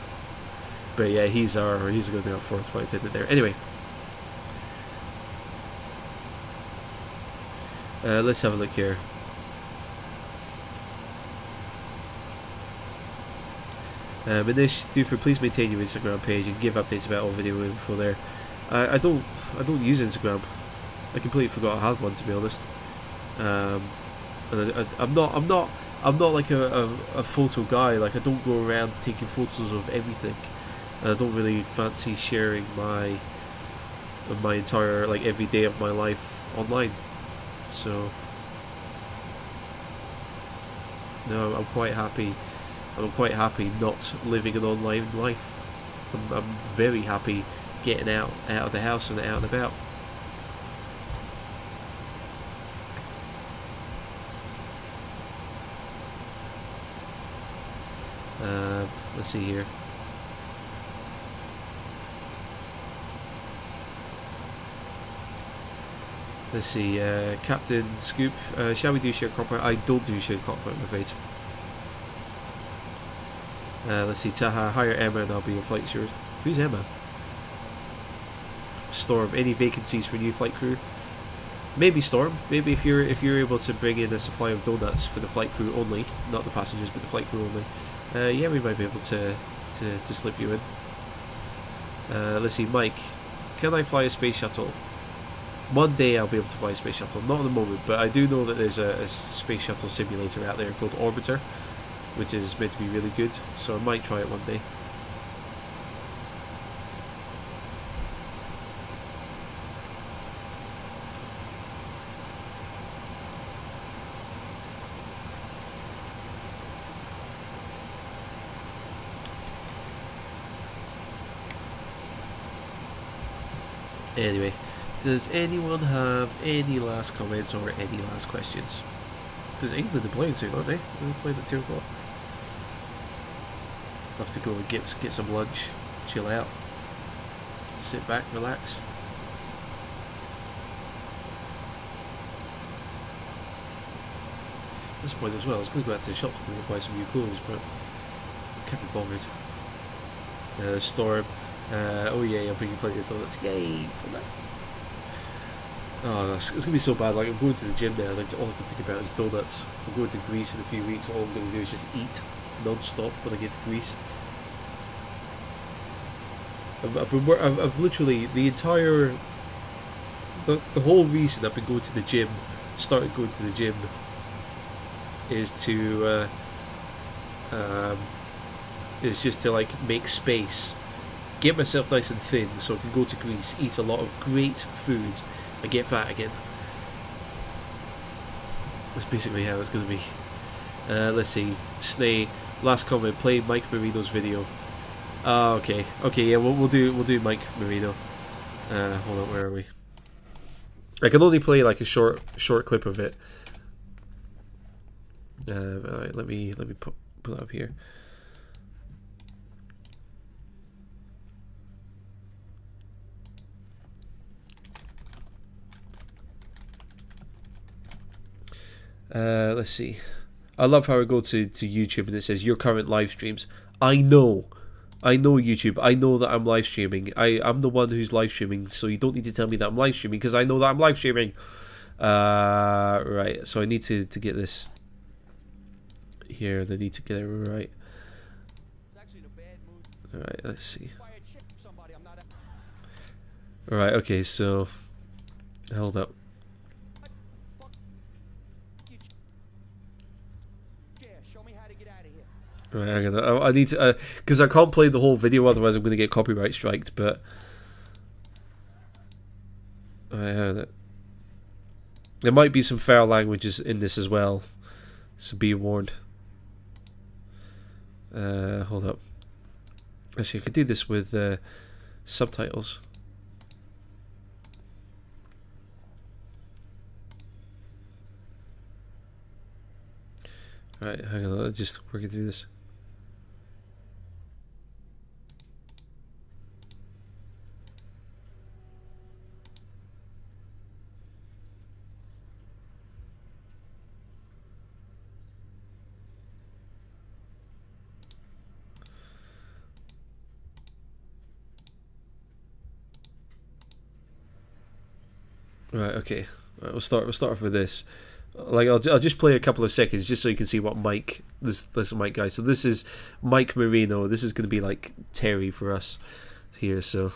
But yeah, he's going to be our fourth flight attendant there. Anyway, let's have a look here. Manish Doofer, please maintain your Instagram page and give updates about all video info there. I don't use Instagram. I completely forgot I had one, to be honest. And I'm not like a photo guy. Like, I don't go around taking photos of everything, and I don't really fancy sharing my entire like every day of my life online. So no, I'm quite happy not living an online life. I'm very happy getting out of the house and out and about. Let's see here. Let's see, Captain Scoop, shall we do shared cockpit? I don't do shared cockpit, I'm afraid. Let's see, Taha, hire Emma and I'll be your flight steward. Who's Emma? Storm, any vacancies for new flight crew? Maybe Storm. Maybe if you're able to bring in a supply of donuts for the flight crew only, not the passengers, but the flight crew only. Yeah, we might be able to slip you in. Let's see, Mike, can I fly a space shuttle? One day I'll be able to fly a space shuttle, not at the moment, but I do know that there's a space shuttle simulator out there called Orbiter, which is meant to be really good, so I might try it one day. Anyway, does anyone have any last comments or any last questions? Because England are playing soon, aren't they? They're playing at 2 o'clock. I'll have to go and get some lunch, chill out, sit back, relax. At this point as well, I was going to go out to the shops to buy some new clothes, but I can't be bothered. Storm. Oh yeah, I'm bringing plenty of donuts. Yay, donuts! Oh, it's going to be so bad. Like, I'm going to the gym now, and all I can think about is donuts. I'm going to Greece in a few weeks. All I'm going to do is just eat non-stop when I get to Greece. I've literally the whole reason I've been going to the gym, started going to the gym, is just to like make space. get myself nice and thin so I can go to Greece, eat a lot of great food, and get fat again. That's basically how it's going to be. Let's see. Snay, last comment. Play Mike Marino's video. Okay. Okay. Yeah, we'll do Mike Marino. Hold on. Where are we? I can only play like a short clip of it. Alright, let me put it up here. Let's see. I love how I go to YouTube and it says your current live streams. I know YouTube. I know that I'm live streaming. I'm the one who's live streaming, so you don't need to tell me that I'm live streaming because I know that I'm live streaming. Right. So I need to get this here. I need to get it right. All right. Let's see. All right. Okay. So hold up. Right, I need to, because I can't play the whole video, otherwise I'm going to get copyright striked, but there might be some foul languages in this as well, so be warned. Hold up. Actually, I could do this with subtitles. Right, hang on, I'm just working through this. Right, okay. Right, we'll start off with this. Like I'll just play a couple of seconds just so you can see what Mike this Mike guy. So this is Mike Marino. This is going to be like Terry for us here. So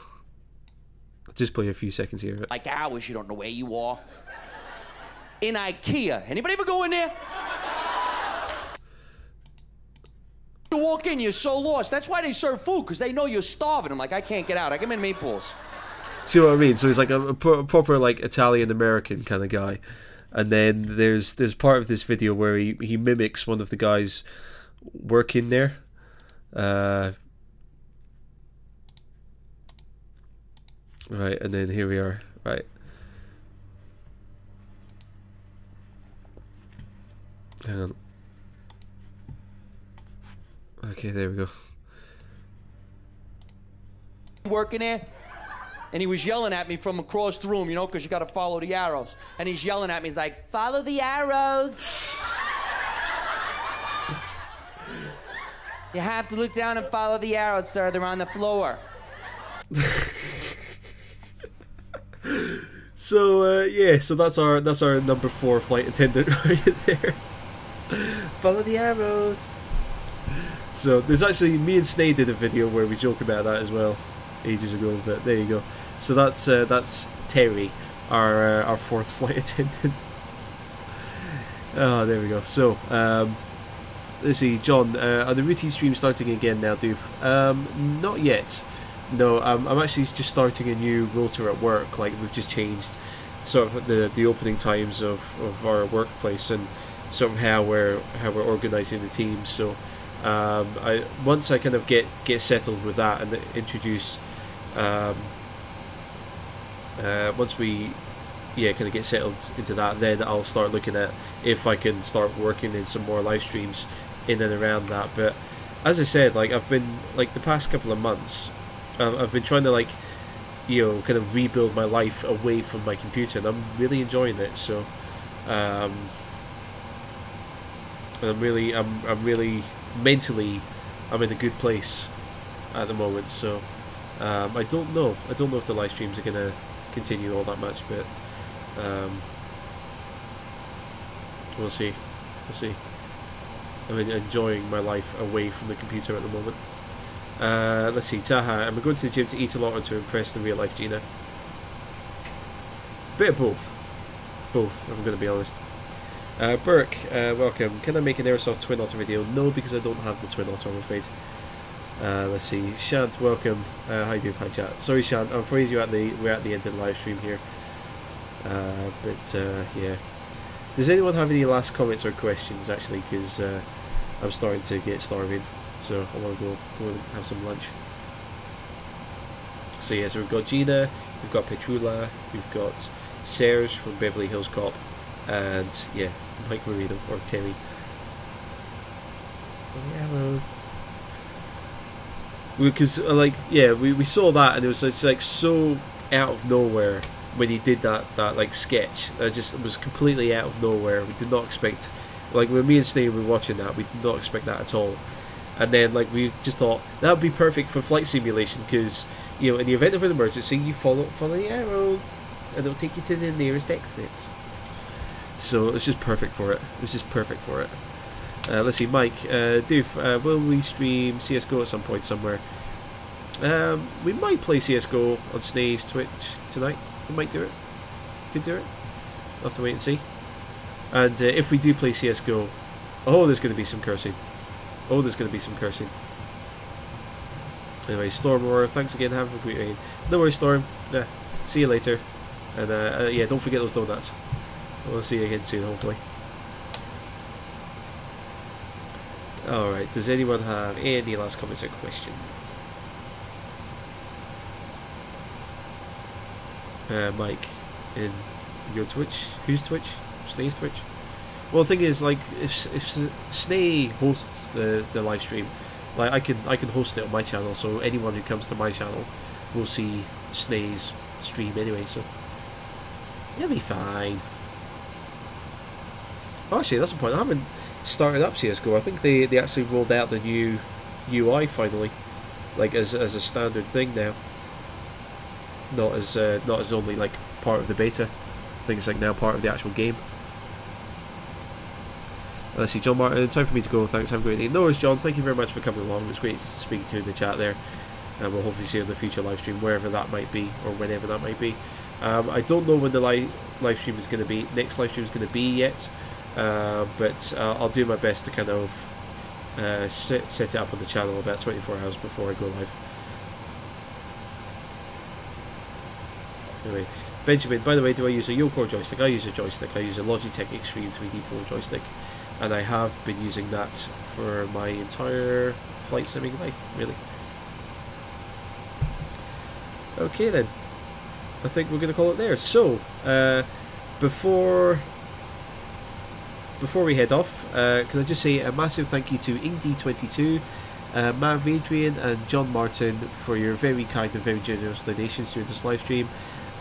I'll just play a few seconds here. Like hours, you don't know where you are. In IKEA. Anybody ever go in there? You walk in, you're so lost. That's why they serve food, because they know you're starving. I'm like, I can't get out. I give me meatballs. See what I mean? So he's like a proper like Italian American kind of guy, and then there's part of this video where he mimics one of the guys working there. Right, and then here we are. Right. Hang on. Okay, there we go. Working there? And he was yelling at me from across the room, you know, because you got to follow the arrows. And he's yelling at me. He's like, follow the arrows. You have to look down and follow the arrows, sir. They're on the floor. So, yeah, so that's our number 4 flight attendant right there. Follow the arrows. So, there's actually, me and Snay did a video where we joke about that as well, ages ago, but there you go. So that's Terry, our 4th flight attendant. Oh, there we go. So, let's see, John, are the routine streams starting again now, Doof? Not yet. No, I'm actually just starting a new rota at work. Like, we've just changed sort of the opening times of our workplace and sort of how we're organising the team. So, once I kind of get settled with that and introduce. Once we kind of get settled into that, then I'll start looking at if I can start working in some more live streams in and around that. But as I said, like, I've been, like, the past couple of months, I've been trying to, like, you know, kind of rebuild my life away from my computer, and I'm really enjoying it. So I'm really mentally, I'm in a good place at the moment. So I don't know if the live streams are gonna continue all that much, but we'll see. I'm enjoying my life away from the computer at the moment. Let's see, Taha, am I going to the gym to eat a lot or to impress the real life Gina? Bit of both, if I'm going to be honest. Burke, welcome. Can I make an Airsoft Twin Otter video? No, because I don't have the Twin Otter, I'm afraid. Let's see, Shant, welcome. How you doing, hi chat? Sorry, Shant, I'm afraid we're at the end of the live stream here. Yeah. Does anyone have any last comments or questions, actually? Because I'm starting to get starving, so I want to go and have some lunch. So yeah, so we've got Gina, we've got Petrula, we've got Serge from Beverly Hills Cop, and yeah, Mike Marino or Timmy. Because we saw that, and it was just like so out of nowhere when he did that like sketch. It was completely out of nowhere. We did not expect, like when me and Snake were watching that, we did not expect that at all. And then like we just thought that would be perfect for flight simulation, because you know, in the event of an emergency, you follow the arrows, and it'll take you to the nearest exit. So it's just perfect for it. It was just perfect for it. Let's see, Mike, Doof, will we stream CSGO at some point somewhere? We might play CSGO on Snae's Twitch tonight. We might do it. Could do it. We'll have to wait and see. And if we do play CSGO, oh, there's going to be some cursing. Oh, there's going to be some cursing. Anyway, Storm Roar, thanks again. Have a great day. No worries, Storm. Yeah, see you later. And yeah, don't forget those donuts. We'll see you again soon, hopefully. Alright, does anyone have any last comments or questions? Mike, in your Twitch? Whose Twitch? Snae's Twitch? Well, the thing is, like, if Snae hosts the live stream, like I can host it on my channel, so anyone who comes to my channel will see Snae's stream anyway, so it'll be fine. Oh, actually, that's the point. I haven't started up CSGO. I think they actually rolled out the new UI finally, like as a standard thing now. Not as only like part of the beta. I think it's like now part of the actual game. Let's see, John Martin, time for me to go. Thanks, have a great day. No worries, John, thank you very much for coming along. It was great to speak to you in the chat there, and we'll hopefully see you in the future live stream, wherever that might be, or whenever that might be. I don't know when the live stream is going to be, next live stream is going to be yet, but I'll do my best to kind of set it up on the channel about 24 hours before I go live. Anyway, Benjamin, by the way, do I use a Yocore joystick? I use a joystick. I use a Logitech Extreme 3D Pro joystick, and I have been using that for my entire flight simming life, really. Okay then, I think we're going to call it there. So, before we head off, can I just say a massive thank you to IngD22, Mav Adrian and John Martin for your very kind and very generous donations during this live stream.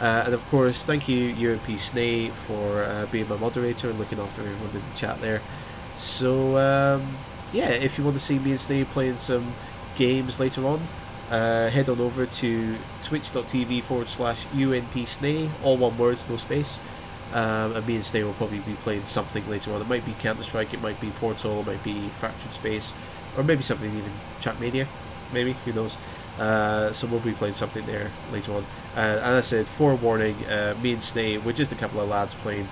And of course, thank you UMP Snae for being my moderator and looking after everyone in the chat there. So yeah, if you want to see me and Snae playing some games later on, head on over to twitch.tv/UNP Snae, all one word, no space. And me and Snae will probably be playing something later on. It might be Counter-Strike, it might be Portal, it might be Fractured Space, or maybe something even Chatmania, maybe, who knows. So we'll be playing something there later on. And I said, forewarning, me and Snae, we're just a couple of lads playing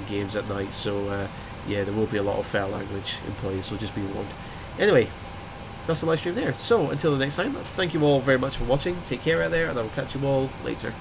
games at night, so yeah, there will be a lot of foul language in play, so just be warned. Anyway, that's the live stream there. So until the next time, thank you all very much for watching, take care out there, and I will catch you all later.